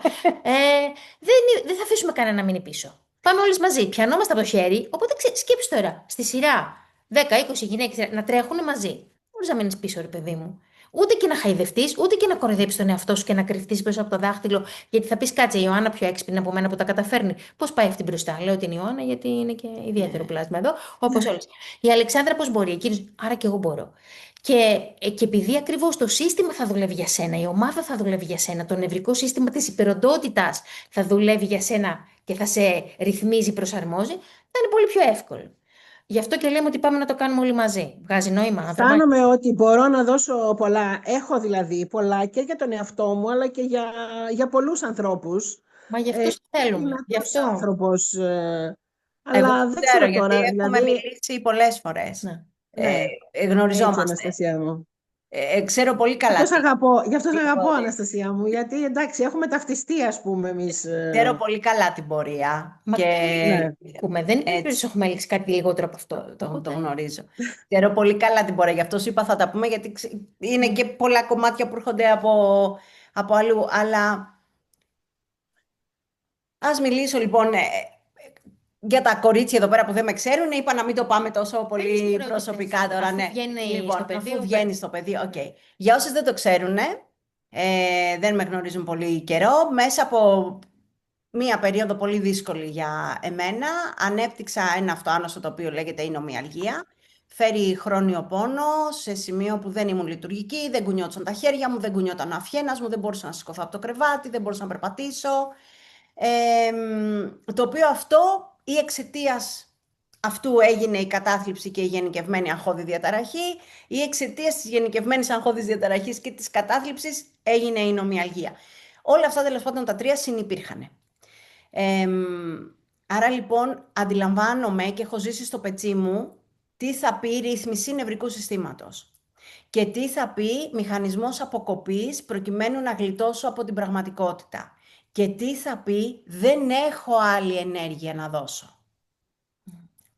δεν θα αφήσουμε κανένα να μείνει πίσω. Πάμε όλες μαζί, πιανόμαστε από το χέρι, οπότε σκέψου τώρα, στη σειρά 10-20 γυναίκες να τρέχουν μαζί. Μπορείς να μείνεις πίσω, ρε παιδί μου. Ούτε και να χαϊδευτείς, ούτε και να κοροϊδέψεις τον εαυτό σου και να κρυφτείς πίσω από το δάχτυλο, γιατί θα πεις κάτσε η Ιωάννα πιο έξυπνη από μένα που τα καταφέρνει. Πώς πάει αυτή μπροστά? Λέω την Ιωάννα γιατί είναι και ιδιαίτερο πλάσμα εδώ, όπως όλες. Η Αλεξάνδρα πώς μπορεί, εκείνος, άρα και εγώ μπορώ. Και επειδή ακριβώς το σύστημα θα δουλεύει για σένα, η ομάδα θα δουλεύει για σένα, το νευρικό σύστημα της υπεροντότητας θα δουλεύει για σένα και θα σε ρυθμίζει, προσαρμόζει, θα είναι πολύ πιο εύκολο. Γι' αυτό και λέμε ότι πάμε να το κάνουμε όλοι μαζί. Βγάζει νόημα. Αισθάνομαι ότι μπορώ να δώσω πολλά. Έχω δηλαδή πολλά και για τον εαυτό μου, αλλά και για πολλούς ανθρώπους. Μα γι' αυτό θέλουμε. Γι' Δυνατός αυτό. άνθρωπος. Εγώ Αλλά δεν ξέρω γιατί τώρα. έχουμε μιλήσει πολλές φορές. Ναι. Έτσι, Γνωριζόμαστε. Αναστασία μου. Ξέρω πολύ καλά. Γι' αυτό σ' αγαπώ, Αναστασία μου. Γιατί εντάξει, έχουμε ταυτιστεί, ας πούμε, εμείς. Ξέρω πολύ καλά την πορεία. Μα ναι. Δεν είναι έχουμε έλξει κάτι λιγότερο από αυτό. Το γνωρίζω. Ξέρω πολύ καλά την πορεία. Γι' αυτό σου είπα θα τα πούμε, γιατί είναι και πολλά κομμάτια που έρχονται από αλλού. Αλλά ας μιλήσω λοιπόν για τα κορίτσια εδώ πέρα που δεν με ξέρουν. Είπα να μην το πάμε τόσο πολύ προσωπικά τώρα. Αφού βγαίνει στο πεδίο. Αφού βγαίνει στο πεδίο, okay. Για όσους δεν το ξέρουν, δεν με γνωρίζουν πολύ καιρό, μέσα από μία περίοδο πολύ δύσκολη για εμένα, ανέπτυξα ένα αυτοάνωσο το οποίο λέγεται εινομιαλγία. Φέρει χρόνιο πόνο σε σημείο που δεν ήμουν λειτουργική, δεν κουνιόντουσαν τα χέρια μου, δεν κουνιόταν ο αυχένας μου, δεν μπορούσα να σηκωθώ από το κρεβάτι, δεν μπορούσα να περπατήσω. Το οποίο αυτό ή εξαιτίας αυτού έγινε η κατάθλιψη και η γενικευμένη αγχώδη διαταραχή, ή εξαιτίας της γενικευμένης αγχώδης διαταραχής και της κατάθλιψης έγινε η εινομιαλγία. Όλα αυτά τέλος πάντων τα τρία συνυπήρχαν. Άρα λοιπόν αντιλαμβάνομαι και έχω ζήσει στο πετσί μου τι θα πει ρύθμιση νευρικού συστήματος και τι θα πει μηχανισμός αποκοπής προκειμένου να γλιτώσω από την πραγματικότητα και τι θα πει δεν έχω άλλη ενέργεια να δώσω.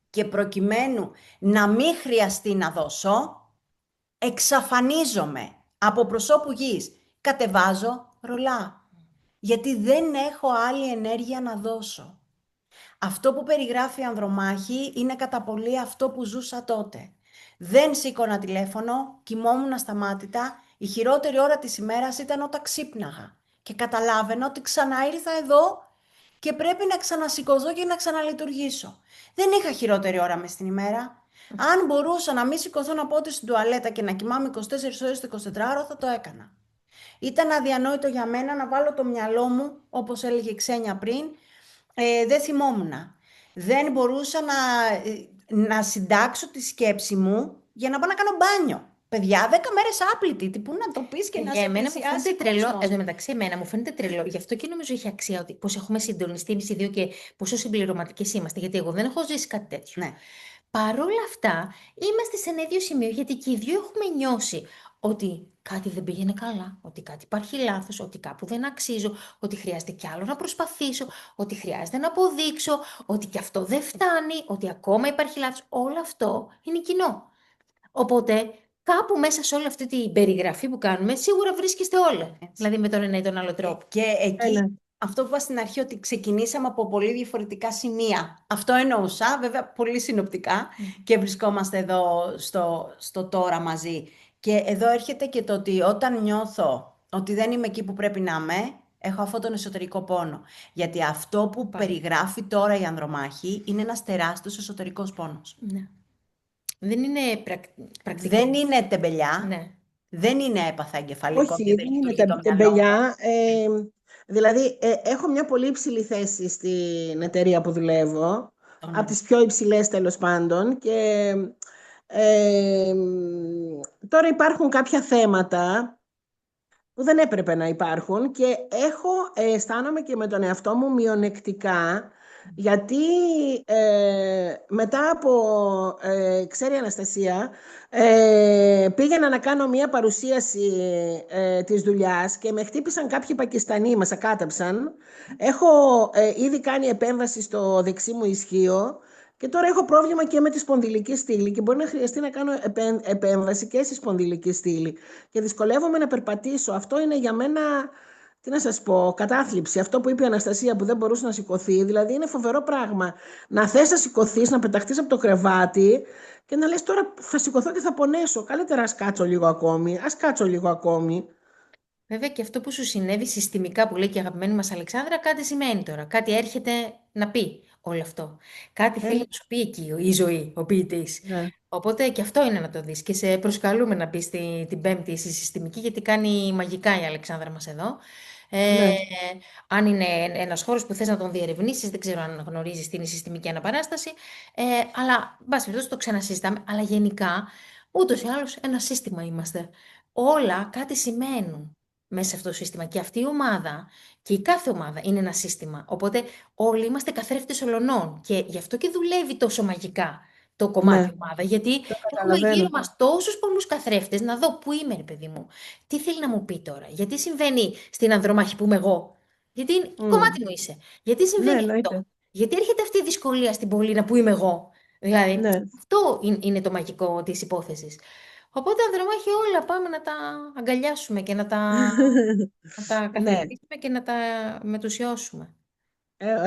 Και προκειμένου να μην χρειαστεί να δώσω, εξαφανίζομαι από προσώπου γης, κατεβάζω ρολά, γιατί δεν έχω άλλη ενέργεια να δώσω. Αυτό που περιγράφει η Ανδρομάχη είναι κατά πολύ αυτό που ζούσα τότε. Δεν σήκωνα τηλέφωνο, κοιμόμουν ασταμάτητα, η χειρότερη ώρα της ημέρας ήταν όταν ξύπναγα και καταλάβαινα ότι ξανά ήρθα εδώ και πρέπει να ξανασηκωθώ και να ξαναλειτουργήσω. Δεν είχα χειρότερη ώρα μες στην ημέρα. Αν μπορούσα να μην σηκωθώ να πάω στην τουαλέτα και να κοιμάμαι 24 ώρες το 24ωρο, θα το έκανα. Ήταν αδιανόητο για μένα να βάλω το μυαλό μου, όπως έλεγε η Ξένια πριν, δεν θυμόμουν. Δεν μπορούσα να συντάξω τη σκέψη μου για να πάω να κάνω μπάνιο. Παιδιά, 10 μέρες άπλητη, τι πού να το πεις και να σε εμένα μου φαίνεται τρελό. κόσμος. Εν τω μεταξύ, εμένα μου φαίνεται τρελό. Γι' αυτό και νομίζω έχει αξία ότι πώς έχουμε συντονιστεί εμείς οι δύο και πόσο συμπληρωματικές είμαστε. Γιατί εγώ δεν έχω ζήσει κάτι τέτοιο. Ναι. Παρ' όλα αυτά, είμαστε σε ένα ίδιο σημείο, γιατί και οι δύο έχουμε νιώσει ότι κάτι δεν πήγαινε καλά, ότι κάτι υπάρχει λάθος, ότι κάπου δεν αξίζω, ότι χρειάζεται κι άλλο να προσπαθήσω, ότι χρειάζεται να αποδείξω, ότι κι αυτό δεν φτάνει, ότι ακόμα υπάρχει λάθος. Όλο αυτό είναι κοινό. Οπότε, κάπου μέσα σε όλη αυτή την περιγραφή που κάνουμε, σίγουρα βρίσκεστε όλα. Έτσι. Δηλαδή με τον ένα ή τον άλλο τρόπο. Και εκεί, Ναι. αυτό που είπα στην αρχή, ότι ξεκινήσαμε από πολύ διαφορετικά σημεία. Αυτό εννοούσα, βέβαια, πολύ συνοπτικά, και βρισκόμαστε εδώ στο τώρα μαζί. Και εδώ έρχεται και το ότι όταν νιώθω ότι δεν είμαι εκεί που πρέπει να είμαι, έχω αυτόν τον εσωτερικό πόνο. Γιατί αυτό που περιγράφει τώρα η Ανδρομάχη είναι ένας τεράστιος εσωτερικός πόνος. Ναι. Δεν είναι πρακτικό. Δεν είναι τεμπελιά, Ναι. δεν είναι έπαθα εγκεφαλικό Όχι, και δεν είναι λειτουργεί το μυαλό. τεμπελιά. Δηλαδή, έχω μια πολύ υψηλή θέση στην εταιρεία που δουλεύω, από τις πιο υψηλές τέλος πάντων, και τώρα υπάρχουν κάποια θέματα που δεν έπρεπε να υπάρχουν και αισθάνομαι και με τον εαυτό μου μειονεκτικά, γιατί μετά από, ξέρει η Αναστασία, πήγαινα να κάνω μια παρουσίαση της δουλειάς και με χτύπησαν κάποιοι Πακιστανοί, μας ακάταψαν. Έχω ήδη κάνει επέμβαση στο δεξί μου ισχύο και τώρα έχω πρόβλημα και με τη σπονδυλική στήλη και μπορεί να χρειαστεί να κάνω επέμβαση και στη σπονδυλική στήλη. Και δυσκολεύομαι να περπατήσω. Αυτό είναι για μένα, τι να σας πω, κατάθλιψη. Αυτό που είπε η Αναστασία που δεν μπορούσε να σηκωθεί, δηλαδή είναι φοβερό πράγμα. Να θες να σηκωθείς, να πεταχτείς από το κρεβάτι και να λες τώρα θα σηκωθώ και θα πονέσω. Καλύτερα ας κάτσω λίγο ακόμη. Βέβαια και αυτό που σου συνέβη συστημικά που λέει και η αγαπημένη μας Αλεξάνδρα, κάτι σημαίνει τώρα. Κάτι έρχεται να πει όλο αυτό. Κάτι θέλει να σου πει εκεί η ζωή, ο ποιητής. Ναι. Οπότε και αυτό είναι να το δεις και σε προσκαλούμε να μπεις την Πέμπτη στη συστημική, γιατί κάνει μαγικά η Αλεξάνδρα μας εδώ. Ναι. Αν είναι ένας χώρος που θες να τον διερευνήσεις, δεν ξέρω αν γνωρίζεις τι είναι η συστημική αναπαράσταση, αλλά μπας περιπτώσει το ξανασυζητάμε. Αλλά γενικά, ούτως ή άλλως ένα σύστημα είμαστε. Όλα κάτι σημαίνουν μέσα σε αυτό το σύστημα. Και αυτή η ομάδα και η κάθε ομάδα είναι ένα σύστημα. Οπότε όλοι είμαστε καθρέφτες ολονών. Και γι' αυτό και δουλεύει τόσο μαγικά το κομμάτι Ναι. ομάδα. Γιατί έχουμε καταλαβαίνω. γύρω μας τόσους πολλούς καθρέφτες να δω πού είμαι, ρε παιδί μου. Τι θέλει να μου πει τώρα. Γιατί συμβαίνει στην Ανδρομάχη που είμαι εγώ. Γιατί κομμάτι μου είσαι. Γιατί συμβαίνει αυτό. εννοείται. Γιατί έρχεται αυτή η δυσκολία στην Πολύνα που είμαι εγώ. Δηλαδή, Ναι. αυτό είναι το μαγικό της υπόθεσης. Οπότε, Ανδρομάχη, όλα πάμε να τα αγκαλιάσουμε και να τα καθαριστούμε και να τα μετουσιώσουμε.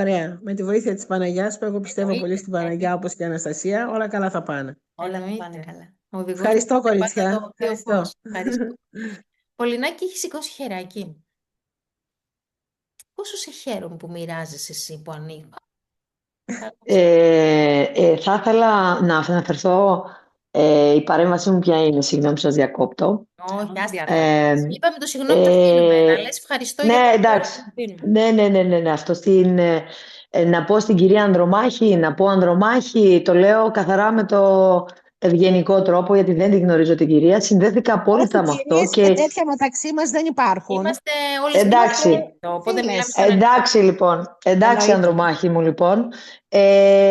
Ωραία. Με τη βοήθεια της Παναγιάς, που εγώ πιστεύω πολύ Εννοείται, στην Παναγιά, όπως και η Αναστασία, όλα καλά θα πάνε. Όλα θα πάνε Εννοείται. καλά. Ο οδηγός Ευχαριστώ, είναι πάντα κορίτσια. το θείο Ευχαριστώ. φως. Ευχαριστώ. Πολυνάκη, έχει σηκώσει χεράκι. Πόσο σε χαίρομαι που μοιράζεσαι εσύ που ανοίγει. Θα ήθελα να αναφερθώ, η παρέμβασή μου ποια είναι, συγγνώμη που σας διακόπτω. Όχι, άστα. Ε, Είπαμε το συγγνώμη, το αφήνουμε. Να λες ευχαριστώ για ναι, το εντάξει. χρόνο που αφήνουμε. Ναι, αυτό να πω στην κυρία Ανδρομάχη, να πω Ανδρομάχη, το λέω καθαρά με το ευγενικό τρόπο, γιατί δεν την γνωρίζω την κυρία. Συνδέθηκα απόλυτα με αυτό Κυρίες και και τέτοια μεταξύ μας δεν υπάρχουν. Είμαστε όλες εντάξει. φίλες, οπότε Φίλες. μιλάμε στον Εντάξει λοιπόν, Εννοείται. Ανδρομάχη μου λοιπόν.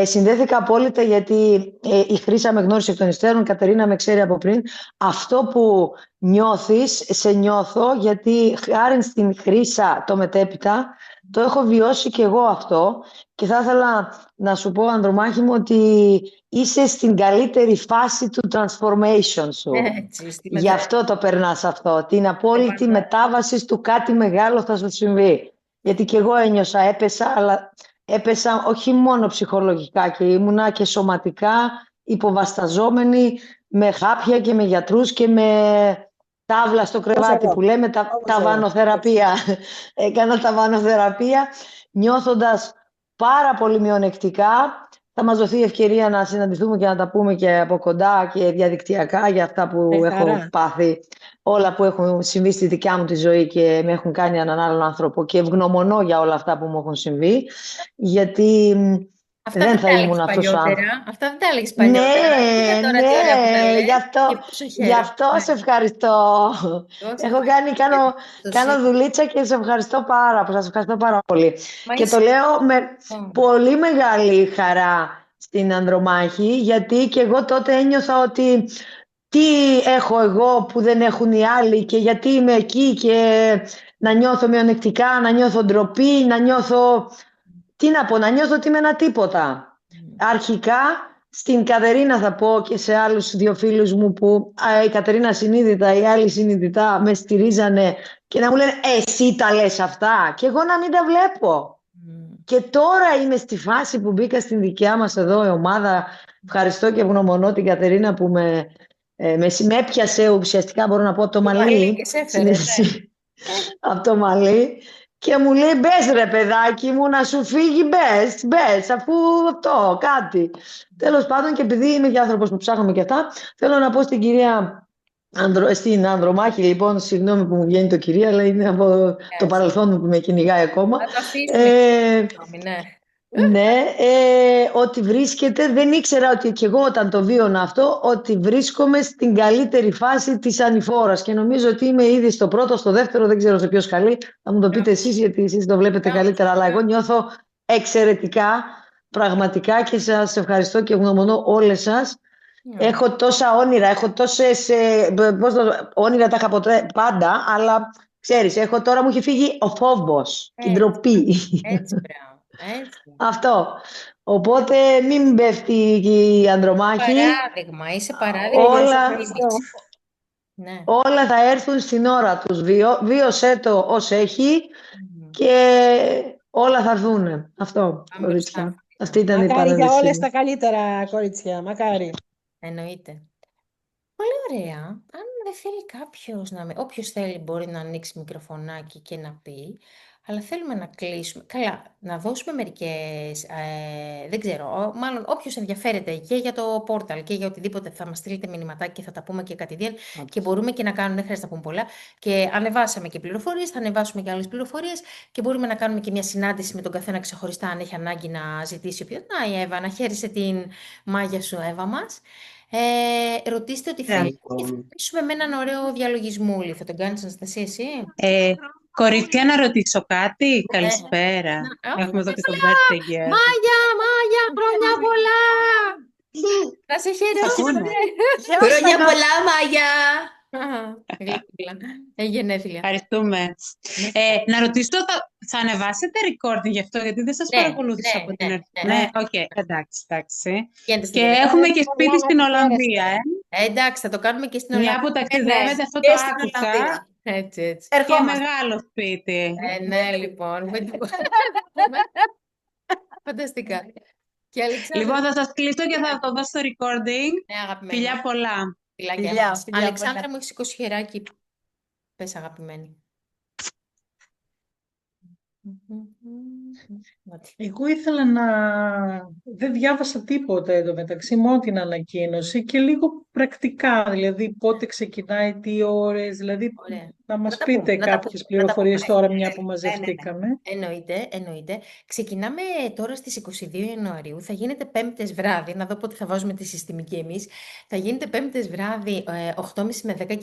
Συνδέθηκα απόλυτα γιατί η Χρύσα με γνώρισε εκ των υστέρων, η Κατερίνα με ξέρει από πριν. Αυτό που νιώθεις, σε νιώθω, γιατί χάρη στην Χρύσα το μετέπειτα, το έχω βιώσει και εγώ αυτό και θα ήθελα να σου πω, Ανδρομάχη μου, ότι είσαι στην καλύτερη φάση του transformation σου. Έτσι, στη Γι' αυτό το περνάς αυτό, την απόλυτη πάντα. μετάβαση του κάτι μεγάλο θα σου συμβεί. Γιατί και εγώ έπεσα, αλλά έπεσα όχι μόνο ψυχολογικά και ήμουνα και σωματικά υποβασταζόμενη με χάπια και με γιατρούς και με τάβλα στο κρεβάτι που λέμε, ταβανοθεραπεία. Έκανα ταβανοθεραπεία νιώθοντας πάρα πολύ μειονεκτικά. Θα μας δοθεί η ευκαιρία να συναντηθούμε και να τα πούμε και από κοντά και διαδικτυακά για αυτά που έχω πάθει, όλα που έχουν συμβεί στη δικιά μου τη ζωή και με έχουν κάνει έναν άλλον άνθρωπο, και ευγνωμονώ για όλα αυτά που μου έχουν συμβεί, γιατί Αυτά δεν δεν θα τα ήμουν έλεγες αυτός ο άνθρωπος. παλιότερα. Αυτά δεν τα έλεγες παλιότερα. Κοίτα τώρα τι ωραία που τα λες και πόσο Γι' χαίρομαι. αυτό σε ευχαριστώ. Κάνω δουλίτσα και σε ευχαριστώ σας ευχαριστώ πάρα πολύ. Μα Και είσαι- το λέω με πολύ μεγάλη χαρά στην Ανδρομάχη, γιατί και εγώ τότε ένιωθα ότι τι έχω εγώ που δεν έχουν οι άλλοι και γιατί είμαι εκεί, και να νιώθω μειονεκτικά, να νιώθω ντροπή, να νιώθω, τι να πω, να νιώθω ότι είμαι ένα τίποτα. Αρχικά στην Κατερίνα θα πω και σε άλλους δύο φίλους μου που η Κατερίνα συνείδητα, οι άλλοι συνειδητά με στηρίζανε και να μου λένε εσύ τα λες αυτά και εγώ να μην τα βλέπω. Και τώρα είμαι στη φάση που μπήκα στην δικιά μας εδώ η ομάδα. Ευχαριστώ και ευγνωμονώ την Κατερίνα που με έπιασε ουσιαστικά, μπορώ να πω, από το μαλλί. Και σε έφερε, Από το μαλλί. Και μου λέει, μπες ρε παιδάκι μου, να σου φύγει, μπες, αφού αυτό, κάτι. Τέλος πάντων, και επειδή είμαι και άνθρωπος που ψάχνουμε και αυτά, θέλω να πω στην κυρία στην Ανδρομάχη, λοιπόν, συγγνώμη που μου βγαίνει το κυρία, αλλά είναι από το παρελθόν μου που με κυνηγάει ακόμα. Να το αφήσουμε, ναι. Ναι, ότι βρίσκεται, δεν ήξερα ότι και εγώ όταν το βίωνα αυτό, ότι βρίσκομαι στην καλύτερη φάση της ανηφόρας και νομίζω ότι είμαι ήδη στο πρώτο, στο δεύτερο, δεν ξέρω σε ποιος καλή, θα μου το πείτε εσείς γιατί εσείς το βλέπετε καλύτερα, αλλά εγώ νιώθω εξαιρετικά, πραγματικά και σας ευχαριστώ και ευγνωμονώ όλες σας. Έχω τόσα όνειρα, έχω τόσες, όνειρα τα είχα ποτέ, πάντα, αλλά ξέρεις, τώρα μου έχει φύγει ο φόβος, η ντροπή. Έτσι, μπράβο. Έτσι. Αυτό. Οπότε μην πέφτει η Ανδρομάχη. Παράδειγμα, είσαι παράδειγμα. Όλα θα έρθουν στην ώρα τους. Βίωσέ το ως έχει και όλα θα έρθουν. Αυτό, κορίτσια. Αυτή ήταν η παράδειση. Μακάρι για όλες τα καλύτερα, κορίτσια. Μακάρι. Εννοείται. Πολύ ωραία. Αν δεν θέλει κάποιος όποιος θέλει μπορεί να ανοίξει μικροφωνάκι και να πει, αλλά θέλουμε να κλείσουμε. Καλά, να δώσουμε μερικές, δεν ξέρω, μάλλον όποιος ενδιαφέρεται και για το πόρταλ και για οτιδήποτε θα μας στείλετε μηνυματάκι και θα τα πούμε και κατηδίαν και μπορούμε και να κάνουμε, δεν χρειάζεται να πούμε πολλά. Και ανεβάσαμε και πληροφορίες, θα ανεβάσουμε και άλλες πληροφορίες και μπορούμε να κάνουμε και μια συνάντηση με τον καθένα ξεχωριστά αν έχει ανάγκη να ζητήσει οποιοδήποτε. Να η Εύα, να χαίρεσαι την μάγια σου Εύα μας. Ρωτήστε ό,τι θέλετε και θα κλείσουμε με έναν ωραίο διαλογισμούλι. Θα τον κάνεις, Αναστασία, εσύ? Κορίτσια, να ρωτήσω κάτι. Καλησπέρα. Έχουμε εδώ και τον birthday girl. Μάγια, χρόνια πολλά! Να σε χαιρετήσω. Χρόνια πολλά, Μάγια! Γενέθλια. Ευχαριστούμε. Να ρωτήσω, θα ανεβάσετε recording γι' αυτό, γιατί δεν σας παρακολούθησα από την αρχή. Ναι, οκ, εντάξει. Και έχουμε και σπίτι στην Ολλανδία, Εντάξει, θα το κάνουμε και στην Ολλανδία. Μια που ταξιδεύετε, αυτό το άκουσα. Έτσι. Και μεγάλο σπίτι. Ναι, λοιπόν. Φανταστικά. Λοιπόν, θα σας κλείσω και θα το δώσω στο recording. Φιλιά πολλά. Φιλιά. Αλεξάνδρα, μου έχεις σηκώσει χεράκι. Πες, αγαπημένη. Εγώ ήθελα να... Δεν διάβασα τίποτα εδώ μεταξύ, μόνο την ανακοίνωση και λίγο πρακτικά, δηλαδή πότε ξεκινάει, τι ώρες, δηλαδή να μας πείτε κάποιες πληροφορίες τώρα μια που μαζευτήκαμε. Εννοείται. Ξεκινάμε τώρα στις 22 Ιανουαρίου, θα γίνεται Πέμπτες βράδυ, να δω πότε θα βάζουμε τη συστημική εμείς, θα γίνεται Πέμπτες βράδυ 8.30 με 10.30.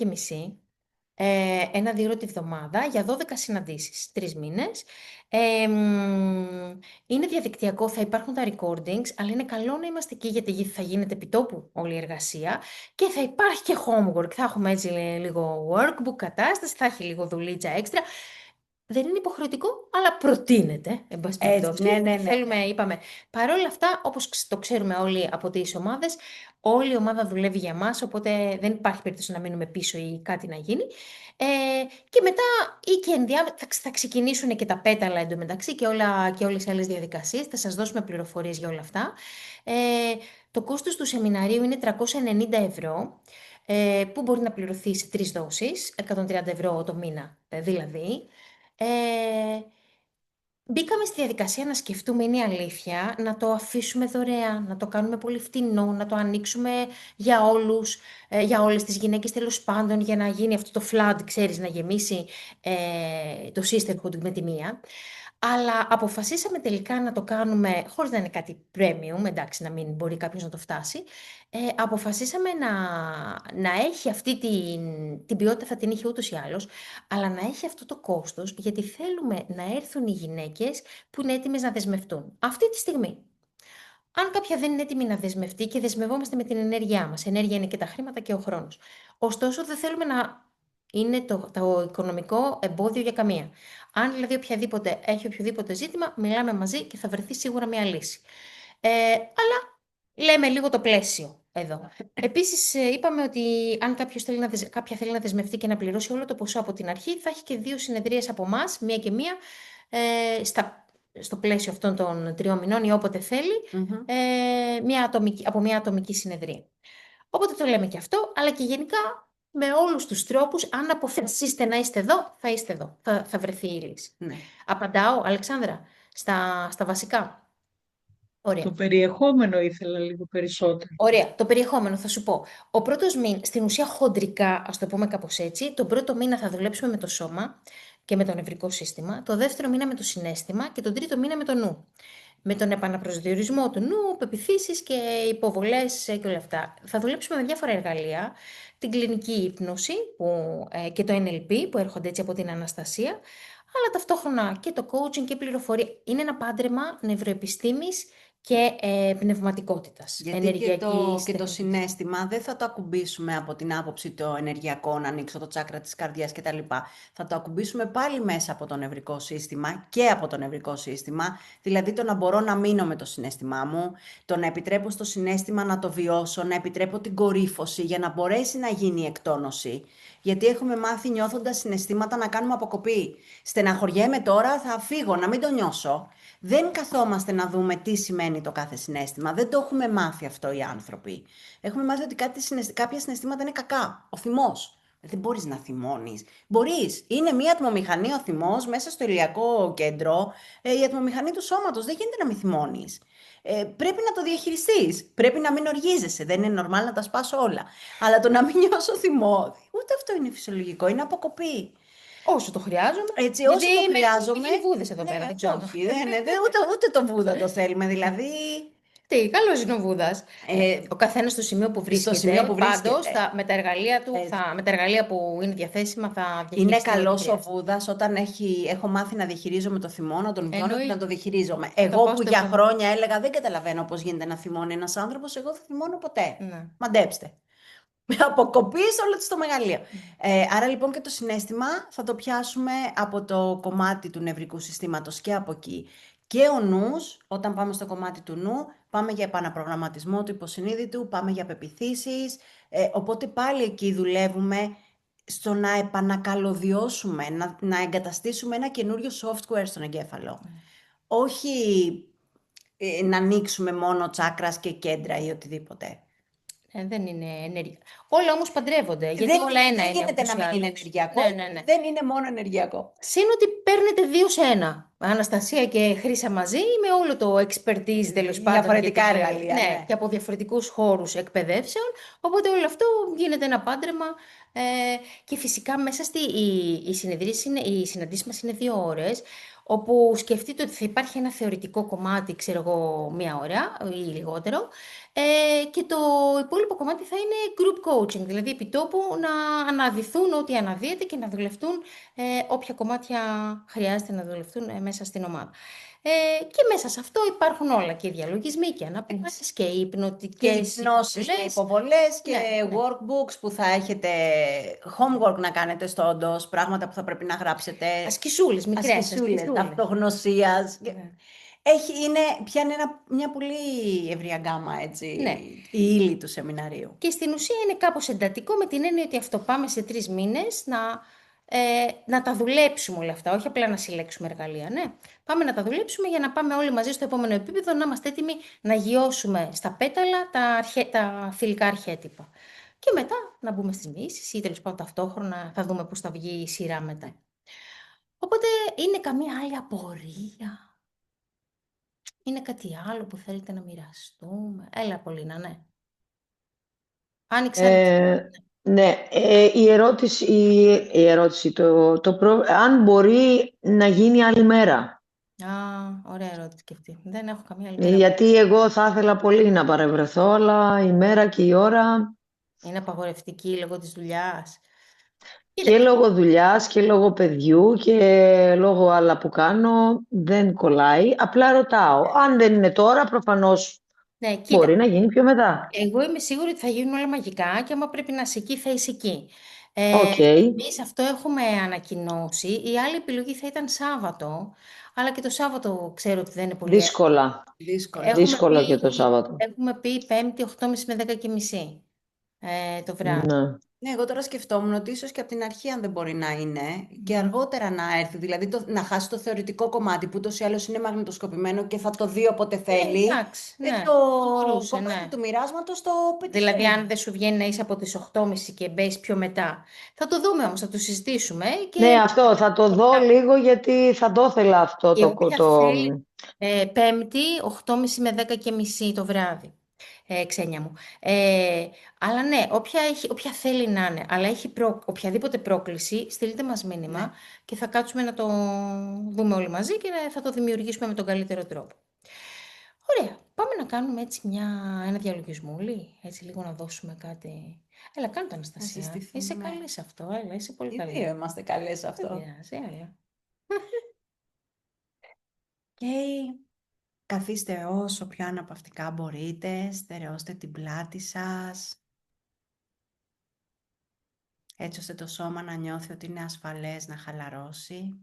Ένα 2 ώρο τη βδομάδα για 12 συναντήσεις, 3 μήνες. Είναι διαδικτυακό, θα υπάρχουν τα recordings, αλλά είναι καλό να είμαστε εκεί γιατί θα γίνεται επιτόπου όλη η εργασία και θα υπάρχει και homework. Θα έχουμε έτσι λίγο workbook κατάσταση, θα έχει λίγο δουλίτσα έξτρα. Δεν είναι υποχρεωτικό, αλλά προτείνεται. Ναι. Θέλουμε, είπαμε. Παρ' όλα αυτά, όπως το ξέρουμε όλοι από τις ομάδες, όλη η ομάδα δουλεύει για μας, οπότε δεν υπάρχει περίπτωση να μείνουμε πίσω ή κάτι να γίνει. Και μετά ή και ενδιάμεσα θα ξεκινήσουν και τα πέταλα εντωμεταξύ και όλες οι άλλες διαδικασίες. Θα σας δώσουμε πληροφορίες για όλα αυτά. Το κόστος του σεμιναρίου είναι 390 ευρώ, που μπορεί να πληρωθεί σε 3 δόσεις, 130 ευρώ το μήνα δηλαδή. Μπήκαμε στη διαδικασία να σκεφτούμε, είναι η αλήθεια, να το αφήσουμε δωρεάν, να το κάνουμε πολύ φτηνό, να το ανοίξουμε για όλους, για όλες τις γυναίκες τέλος πάντων, για να γίνει αυτό το flood, ξέρεις, να γεμίσει το sisterhood με τη μία. Αλλά αποφασίσαμε τελικά να το κάνουμε, χωρίς να είναι κάτι premium, εντάξει, να μην μπορεί κάποιος να το φτάσει, αποφασίσαμε να έχει αυτή την ποιότητα, θα την είχε ούτως ή άλλως, αλλά να έχει αυτό το κόστος, γιατί θέλουμε να έρθουν οι γυναίκες που είναι έτοιμες να δεσμευτούν. Αυτή τη στιγμή. Αν κάποια δεν είναι έτοιμη να δεσμευτεί και δεσμευόμαστε με την ενέργειά μας, ενέργεια είναι και τα χρήματα και ο χρόνος. Ωστόσο, δεν θέλουμε να είναι το οικονομικό εμπόδιο για καμία. Αν δηλαδή έχει οποιοδήποτε ζήτημα, μιλάμε μαζί και θα βρεθεί σίγουρα μια λύση. Αλλά λέμε λίγο το πλαίσιο εδώ. Επίσης, είπαμε ότι αν κάποια θέλει να δεσμευτεί και να πληρώσει όλο το ποσό από την αρχή, θα έχει και 2 συνεδρίες από εμάς, μία και μία, στο πλαίσιο αυτών των 3 μηνών ή όποτε θέλει, από μια ατομική συνεδρία. Οπότε το λέμε και αυτό, αλλά και γενικά με όλους τους τρόπους, αν αποφασίσετε να είστε εδώ, θα είστε εδώ. Θα βρεθεί η λύση. Ναι. Απαντάω, Αλεξάνδρα, στα βασικά. Ωραία. Το περιεχόμενο ήθελα λίγο περισσότερο. Ωραία. Το περιεχόμενο θα σου πω. Ο πρώτος μήνα, στην ουσία χοντρικά, ας το πούμε κάπως έτσι, τον πρώτο μήνα θα δουλέψουμε με το σώμα και με το νευρικό σύστημα, το δεύτερο μήνα με το συναίσθημα και τον τρίτο μήνα με το νου. Με τον επαναπροσδιορισμό του νου, πεποιθήσεις και υποβολές και όλα αυτά. Θα δουλέψουμε με διάφορα εργαλεία, την κλινική ύπνωση και το NLP που έρχονται έτσι από την Αναστασία, αλλά ταυτόχρονα και το coaching και πληροφορία. Είναι ένα πάντρεμα νευροεπιστήμης και πνευματικότητας. Γιατί και το συναίσθημα δεν θα το ακουμπήσουμε από την άποψη το ενεργειακό, να ανοίξω το τσάκρα της καρδιάς κτλ. Θα το ακουμπήσουμε πάλι μέσα από το νευρικό σύστημα και από το νευρικό σύστημα, δηλαδή το να μπορώ να μείνω με το συναίσθημά μου, το να επιτρέπω στο συναίσθημα να το βιώσω, να επιτρέπω την κορύφωση για να μπορέσει να γίνει η εκτόνωση. Γιατί έχουμε μάθει νιώθοντας συναισθήματα να κάνουμε αποκοπή. Στεναχωριέμαι τώρα, θα φύγω, να μην το νιώσω. Δεν καθόμαστε να δούμε τι σημαίνει το κάθε συναίσθημα. Δεν το έχουμε μάθει αυτό οι άνθρωποι. Έχουμε μάθει ότι κάποια συναισθήματα είναι κακά. Ο θυμός. Δεν μπορείς να θυμώνεις. Μπορείς. Είναι μία ατμομηχανή ο θυμός μέσα στο ηλιακό κέντρο. Η ατμομηχανή του σώματος. Δεν γίνεται να μην θυμώνεις. Πρέπει να το διαχειριστείς. Πρέπει να μην οργίζεσαι. Δεν είναι normal να τα σπάσω όλα. Αλλά το να μην νιώσω θυμό, ούτε αυτό είναι φυσιολογικό. Είναι αποκοπή. Όσο το χρειάζομαι. Έτσι, όσο το χρειάζομαι. Είναι Βούδες εδώ πέρα, δεν ξέρω. Ούτε το Βούδα το θέλουμε, δηλαδή. Τι, καλός είναι ο Βούδας. Ο καθένας στο σημείο που βρίσκεται. Πάντως, με τα εργαλεία του, με τα εργαλεία που είναι διαθέσιμα, θα διαχειριστεί. Είναι καλός ο Βούδας όταν έχω μάθει να διαχειρίζομαι το θυμό, να τον βιώνω και να το διαχειρίζομαι. Εγώ που για χρόνια έλεγα δεν καταλαβαίνω πώς γίνεται να θυμώνει ένας άνθρωπος, εγώ δεν θυμώνω ποτέ. Μαντέψτε. Αποκοπής όλο στο μεγαλείο. Άρα λοιπόν και το συναίσθημα θα το πιάσουμε από το κομμάτι του νευρικού συστήματος και από εκεί. Και ο νους, όταν πάμε στο κομμάτι του νου, πάμε για επαναπρογραμματισμό του υποσυνείδητου, πάμε για πεποιθήσεις, οπότε πάλι εκεί δουλεύουμε στο να επανακαλωδιώσουμε, να εγκαταστήσουμε ένα καινούριο software στον εγκέφαλο. Όχι να ανοίξουμε μόνο τσάκρας και κέντρα ή οτιδήποτε. Δεν είναι ενεργειακό. Όλα όμως παντρεύονται. Γιατί όλα ένα είναι. Δεν γίνεται να μην είναι ενεργειακό. Ναι. Δεν είναι μόνο ενεργειακό. Συν ότι παίρνετε 2 σε 1. Αναστασία και Χρύσα μαζί, με όλο το expertise τέλος πάντων. Διαφορετικά εργαλεία. Ναι, και από διαφορετικούς χώρους εκπαιδεύσεων. Οπότε όλο αυτό γίνεται ένα πάντρεμα. Και φυσικά μέσα οι συναντήσεις μας είναι 2 ώρες. Όπου σκεφτείτε ότι θα υπάρχει ένα θεωρητικό κομμάτι, ξέρω εγώ, 1 ώρα ή λιγότερο, και το υπόλοιπο κομμάτι θα είναι group coaching, δηλαδή επιτόπου να αναδυθούν ό,τι αναδύεται και να δουλευτούν όποια κομμάτια χρειάζεται να δουλευτούν μέσα στην ομάδα. Και μέσα σε αυτό υπάρχουν όλα, και διαλογισμοί και αναπτύξεις και υπνοτικές γνώσεις και υποβολές και workbooks που θα έχετε homework να κάνετε στο όντως, πράγματα που θα πρέπει να γράψετε. Ασκησούλες, μικρές ασκησούλες αυτογνωσίας. Πιάνει μια πολύ ευρία γκάμα, έτσι, η ύλη του σεμιναρίου. Και στην ουσία είναι κάπως εντατικό με την έννοια ότι αυτό πάμε σε 3 μήνες να τα δουλέψουμε όλα αυτά, όχι απλά να συλλέξουμε εργαλεία. Ναι. Πάμε να τα δουλέψουμε για να πάμε όλοι μαζί στο επόμενο επίπεδο, να είμαστε έτοιμοι να γιώσουμε στα πέταλα τα θηλυκά αρχέτυπα. Και μετά να μπούμε στις μοιήσεις ή τέλος πάντων ταυτόχρονα θα δούμε πώς θα βγει η σειρά μετά. Οπότε είναι καμία άλλη απορία? Είναι κάτι άλλο που θέλετε να μοιραστούμε? Έλα, Πολίνα, ναι. Άνοιξε. Ναι, η ερώτηση, αν μπορεί να γίνει άλλη μέρα. Ωραία ερώτηση και αυτή. Δεν έχω καμία άλλη μέρα. Γιατί εγώ θα ήθελα πολύ να παρευρεθώ, αλλά η μέρα και η ώρα... Είναι απαγορευτική λόγω της δουλειάς. Και λόγω δουλειάς και λόγω παιδιού και λόγω άλλα που κάνω δεν κολλάει. Απλά ρωτάω. Αν δεν είναι τώρα, προφανώς μπορεί να γίνει πιο μετά. Εγώ είμαι σίγουρη ότι θα γίνουν όλα μαγικά και άμα πρέπει να είσαι εκεί, θα είσαι εκεί. Οκ. Εμείς αυτό έχουμε ανακοινώσει. Η άλλη επιλογή θα ήταν Σάββατο, αλλά και το Σάββατο ξέρω ότι δεν είναι πολύ εύκολο. Δύσκολα. Δύσκολα. Δύσκολο και το Σάββατο. Έχουμε πει Πέμπτη 8.30 με 10.30 το βράδυ. Ναι. Ναι, εγώ τώρα σκεφτόμουν ότι ίσως και από την αρχή, αν δεν μπορεί να είναι, και αργότερα να έρθει, δηλαδή να χάσει το θεωρητικό κομμάτι που ούτως ή άλλως είναι μαγνητοσκοπημένο και θα το δει όποτε θέλει. Εντάξει, ναι, το μπορούσε, κομμάτι ναι. του μοιράσματος το πετυχαίνει. Δηλαδή, αν δεν σου βγαίνει να είσαι από τις 8.30 και μπες πιο μετά. Θα το δούμε όμως, θα το συζητήσουμε. Και... Ναι, αυτό θα το δω λίγο γιατί θα το ήθελα αυτό Και όποια το... θέλει, Πέμπτη 8.30 με 10.30 το βράδυ. Ξένια μου. Αλλά ναι, όποια θέλει να είναι, αλλά έχει οποιαδήποτε πρόκληση, στείλτε μας μήνυμα Ναι. και θα κάτσουμε να το δούμε όλοι μαζί και θα το δημιουργήσουμε με τον καλύτερο τρόπο. Ωραία, πάμε να κάνουμε έτσι ένα διαλογισμούλι, έτσι λίγο να δώσουμε κάτι. Έλα, κάνε το, Αναστασία. συστηθούμε. Είσαι καλή σε αυτό, έλα, είσαι πολύ Οι καλή. δύο είμαστε καλές σε αυτό. Δεν πειράζει, έλα. Και καθίστε όσο πιο αναπαυτικά μπορείτε, στερεώστε την πλάτη σας, έτσι ώστε το σώμα να νιώθει ότι είναι ασφαλές να χαλαρώσει.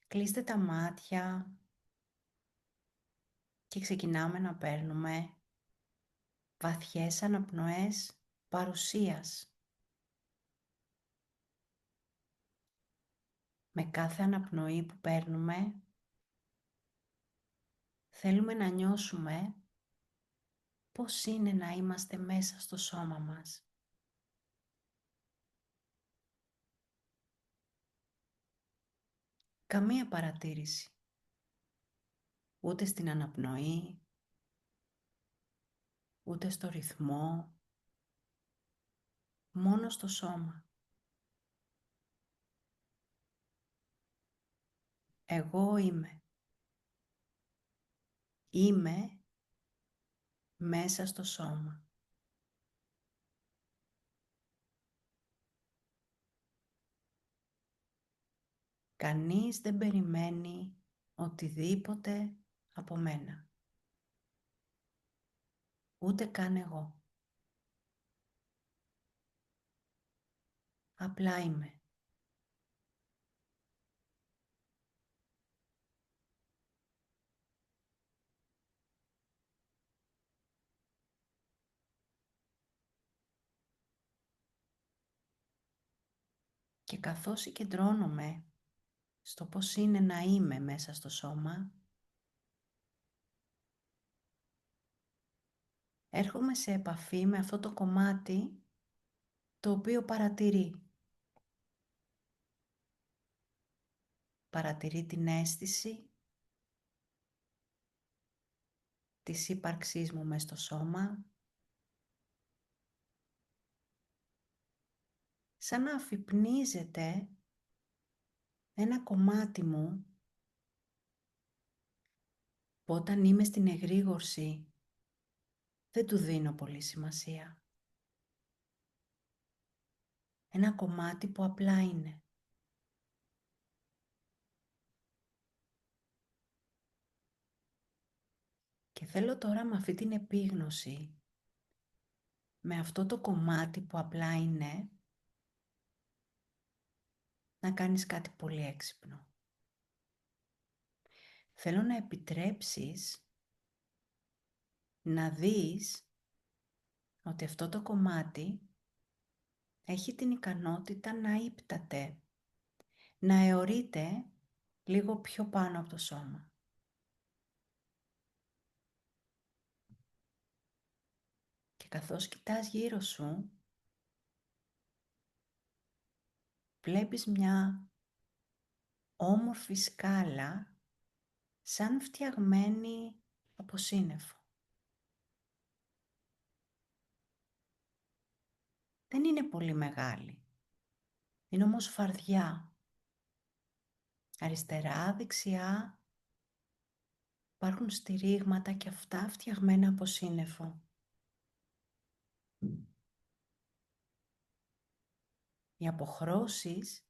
Κλείστε τα μάτια και ξεκινάμε να παίρνουμε βαθιές αναπνοές παρουσίας. Με κάθε αναπνοή που παίρνουμε, θέλουμε να νιώσουμε πώς είναι να είμαστε μέσα στο σώμα μας. Καμία παρατήρηση. Ούτε στην αναπνοή, ούτε στο ρυθμό, μόνο στο σώμα. Εγώ είμαι. Είμαι μέσα στο σώμα. Κανείς δεν περιμένει οτιδήποτε από μένα. Ούτε καν εγώ. Απλά είμαι. Και καθώς συγκεντρώνομαι στο πώς είναι να είμαι μέσα στο σώμα, έρχομαι σε επαφή με αυτό το κομμάτι το οποίο παρατηρεί. Παρατηρεί την αίσθηση της ύπαρξής μου μες στο σώμα, σαν να αφυπνίζεται ένα κομμάτι μου που όταν είμαι στην εγρήγορση δεν του δίνω πολύ σημασία. Ένα κομμάτι που απλά είναι. Και θέλω τώρα με αυτή την επίγνωση, με αυτό το κομμάτι που απλά είναι, να κάνεις κάτι πολύ έξυπνο. Θέλω να επιτρέψεις να δεις ότι αυτό το κομμάτι έχει την ικανότητα να ύπταται, να αιωρείται λίγο πιο πάνω από το σώμα. Και καθώς κοιτάς γύρω σου, βλέπεις μια όμορφη σκάλα σαν φτιαγμένη από σύννεφο. Δεν είναι πολύ μεγάλη, είναι όμως φαρδιά. Αριστερά, δεξιά υπάρχουν στηρίγματα και αυτά φτιαγμένα από σύννεφο. Οι αποχρώσεις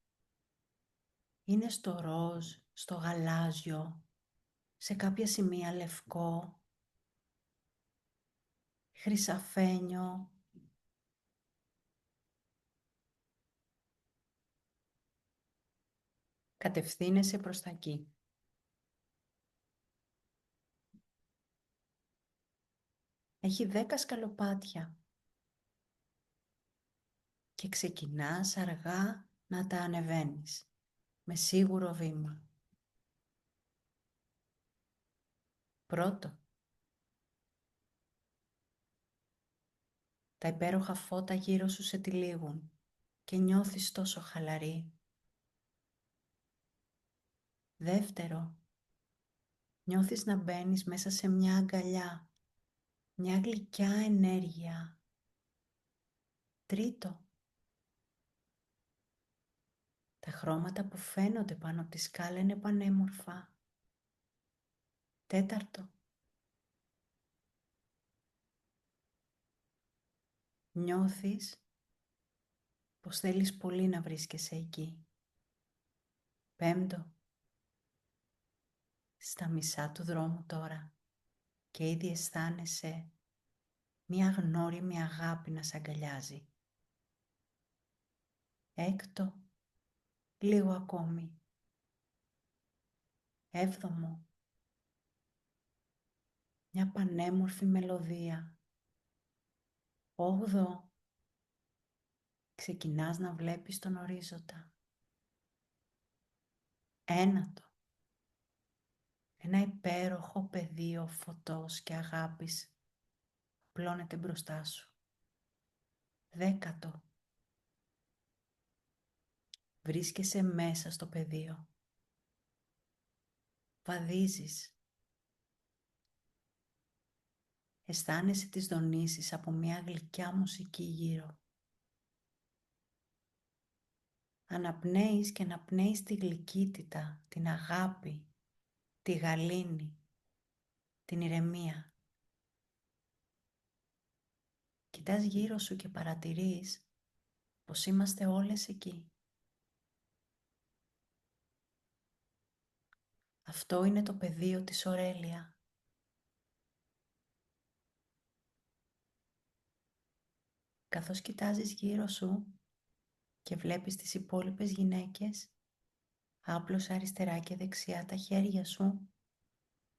είναι στο ροζ, στο γαλάζιο, σε κάποια σημεία λευκό, χρυσαφένιο, Κατευθύνεσαι προς τα εκεί. Έχει 10 σκαλοπάτια. Και ξεκινάς αργά να τα ανεβαίνεις, με σίγουρο βήμα. Πρώτο. Τα υπέροχα φώτα γύρω σου σε τυλίγουν και νιώθεις τόσο χαλαρή. Δεύτερο. Νιώθεις να μπαίνεις μέσα σε μια αγκαλιά, μια γλυκιά ενέργεια. Τρίτο. Τα χρώματα που φαίνονται πάνω από τη σκάλα είναι πανέμορφα. Τέταρτο. Νιώθεις πως θέλεις πολύ να βρίσκεσαι εκεί. Πέμπτο. Στα μισά του δρόμου τώρα και ήδη αισθάνεσαι μια γνώριμη αγάπη να σ' αγκαλιάζει. Έκτο. Λίγο ακόμη. Έβδομο. Μια πανέμορφη μελωδία. Όγδοο. Ξεκινάς να βλέπεις τον ορίζοντα. Ένατο. Ένα υπέροχο πεδίο φωτός και αγάπης απλώνεται μπροστά σου. Δέκατο. Βρίσκεσαι μέσα στο πεδίο. Βαδίζεις. Αισθάνεσαι τις δονήσεις από μια γλυκιά μουσική γύρω. Αναπνέεις και αναπνέεις τη γλυκύτητα, την αγάπη, τη γαλήνη, την ηρεμία. Κοιτάς γύρω σου και παρατηρείς πως είμαστε όλες εκεί. Αυτό είναι το πεδίο της Ωρέλια. Καθώς κοιτάζεις γύρω σου και βλέπεις τις υπόλοιπες γυναίκες, άπλωσε αριστερά και δεξιά τα χέρια σου,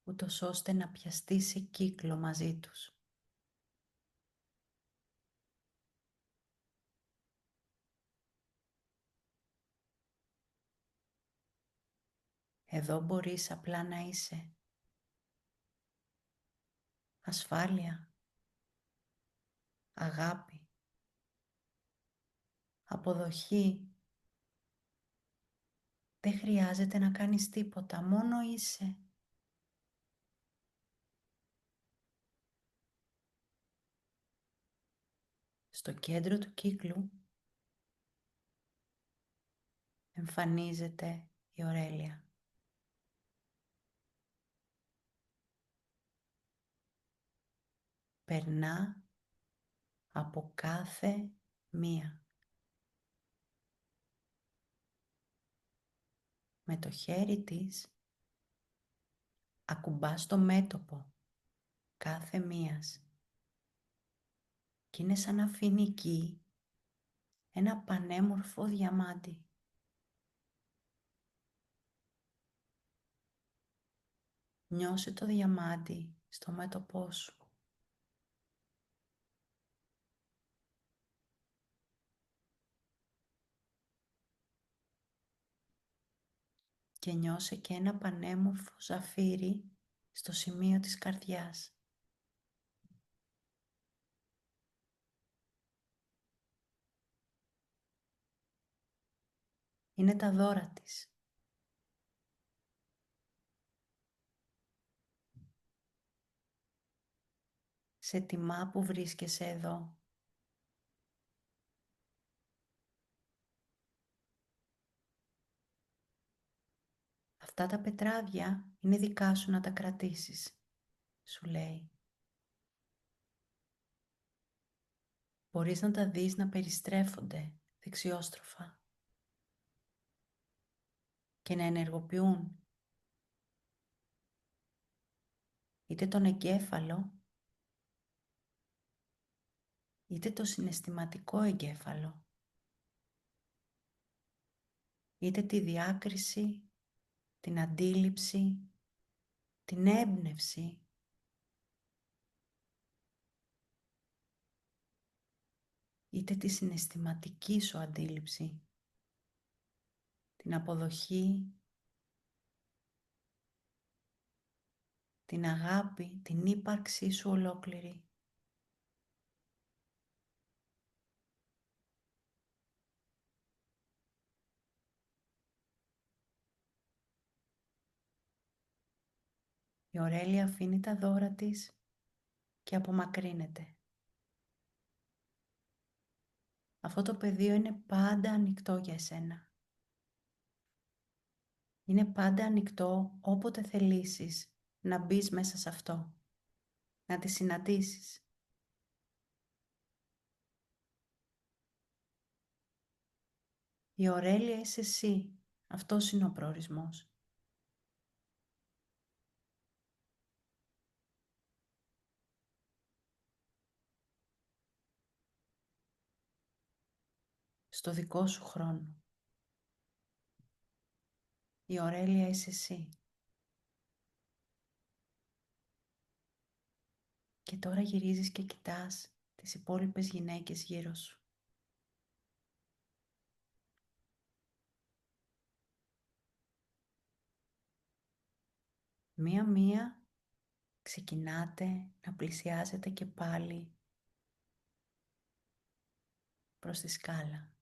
ούτως ώστε να πιαστείς σε κύκλο μαζί τους. Εδώ μπορείς απλά να είσαι. Ασφάλεια, αγάπη, αποδοχή. Δεν χρειάζεται να κάνεις τίποτα, μόνο είσαι. Στο κέντρο του κύκλου εμφανίζεται η Ωρέλια. Περνά από κάθε μία. Με το χέρι της ακουμπά στο μέτωπο κάθε μίας και είναι σαν να αφήνει εκεί ένα πανέμορφο διαμάντι. Νιώσε το διαμάντι στο μέτωπό σου. Και νιώσε και ένα πανέμορφο ζαφύρι στο σημείο της καρδιάς. Είναι τα δώρα της. Σε τιμά που βρίσκεσαι εδώ. Αυτά τα πετράδια είναι δικά σου να τα κρατήσεις, σου λέει. Μπορείς να τα δεις να περιστρέφονται δεξιόστροφα και να ενεργοποιούν είτε τον εγκέφαλο, είτε το συναισθηματικό εγκέφαλο. είτε τη διάκριση, την αντίληψη, την έμπνευση, είτε τη συναισθηματική σου αντίληψη, την αποδοχή, την αγάπη, την ύπαρξή σου ολόκληρη. Η Ωρέλια αφήνει τα δώρα της και απομακρύνεται. Αυτό το πεδίο είναι πάντα ανοιχτό για εσένα. Είναι πάντα ανοιχτό όποτε θελήσεις να μπεις μέσα σε αυτό, να τη συναντήσεις. Η Ωρέλια είσαι εσύ. Αυτός είναι ο προορισμός. Στο δικό σου χρόνο. Η Ωρέλια είσαι εσύ. Και τώρα γυρίζεις και κοιτάς τις υπόλοιπες γυναίκες γύρω σου. Μία-μία ξεκινάτε να πλησιάζετε και πάλι προς τη σκάλα.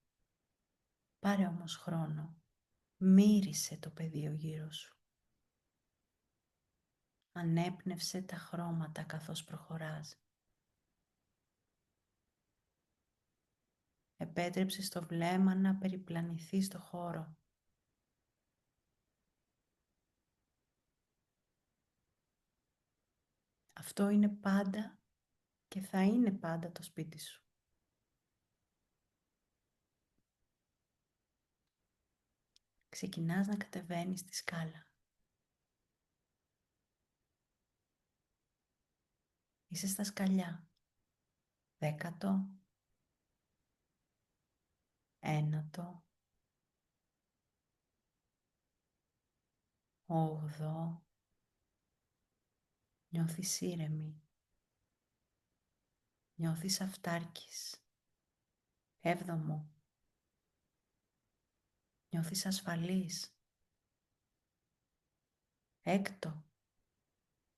Πάρε όμως χρόνο. Μύρισε το πεδίο γύρω σου. Ανέπνευσε τα χρώματα καθώς προχωράς. Επέτρεψε στο βλέμμα να περιπλανηθεί στο χώρο. Αυτό είναι πάντα και θα είναι πάντα το σπίτι σου. Ξεκινάς να κατεβαίνεις τη σκάλα. Είσαι στα σκαλιά. 10ο, 9ο, 8ο. Νιώθεις ήρεμη. Νιώθεις αυτάρκης. 7ο. Νιώθεις ασφαλής. 6ο.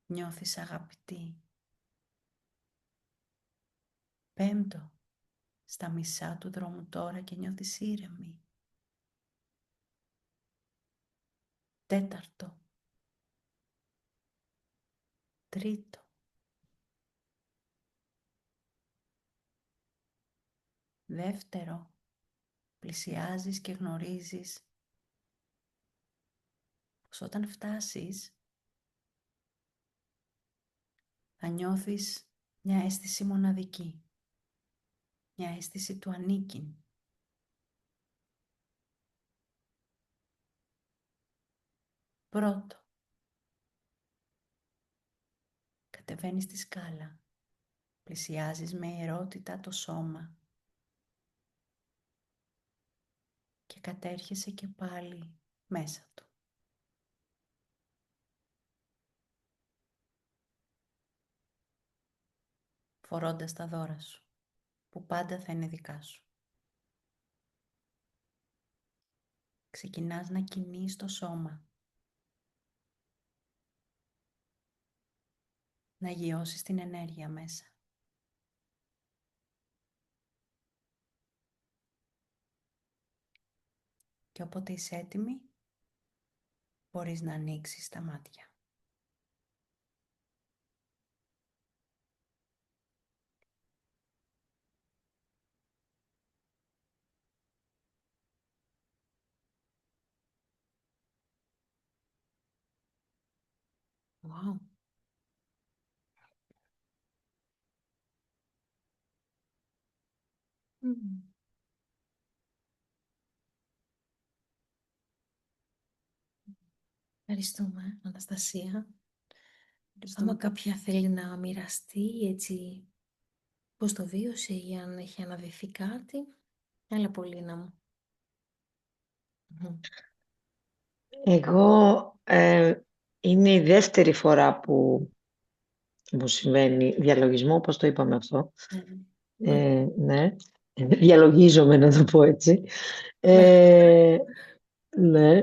Νιώθεις αγαπητή. 5ο. Στα μισά του δρόμου τώρα και νιώθεις ήρεμη. 4ο. 3ο. 2ο. Πλησιάζεις και γνωρίζεις πως όταν φτάσεις θα νιώθεις μια αίσθηση μοναδική. Μια αίσθηση του ανήκειν. Πρώτο. Κατεβαίνεις τη σκάλα. Πλησιάζεις με ιερότητα το σώμα. Και κατέρχεσαι και πάλι μέσα του. Φορώντας τα δώρα σου, που πάντα θα είναι δικά σου. Ξεκινάς να κινείς το σώμα. Να γιώσεις την ενέργεια μέσα. Και όποτε είσαι έτοιμη, μπορείς να ανοίξεις τα μάτια. Wow. Ευχαριστούμε, Αναστασία. Άμα κάποια θέλει να μοιραστεί έτσι πώς το βίωσε ή αν έχει αναδειχθεί κάτι, έλα Πολύνα μου. Εγώ είναι η δεύτερη φορά που μου συμβαίνει διαλογισμό, πώς το είπαμε αυτό. Ναι, διαλογίζομαι να το πω έτσι. Ναι.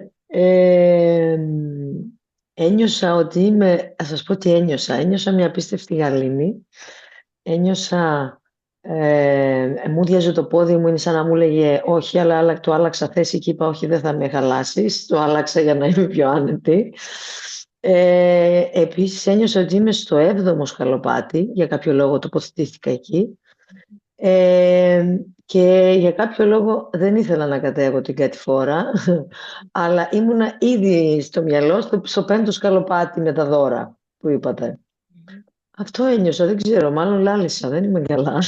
Ένιωσα ότι είμαι, θα σας πω τι ένιωσα. Ένιωσα μια απίστευτη γαλήνη. Ένιωσα, μου διάζε το πόδι μου, είναι σαν να μου λέγε όχι, αλλά το άλλαξα θέση και είπα όχι, δεν θα με χαλάσεις. Το άλλαξα για να είμαι πιο άνετη. Επίσης ένιωσα ότι είμαι στο 7ο σκαλοπάτι, για κάποιο λόγο τοποθετήθηκα εκεί. Και για κάποιο λόγο δεν ήθελα να κατέβω την κατηφόρα, αλλά ήμουνα ήδη στο μυαλό, στο 5ο σκαλοπάτι με τα δώρα που είπατε. Αυτό ένιωσα, δεν ξέρω, μάλλον λάλησα, δεν είμαι καλά.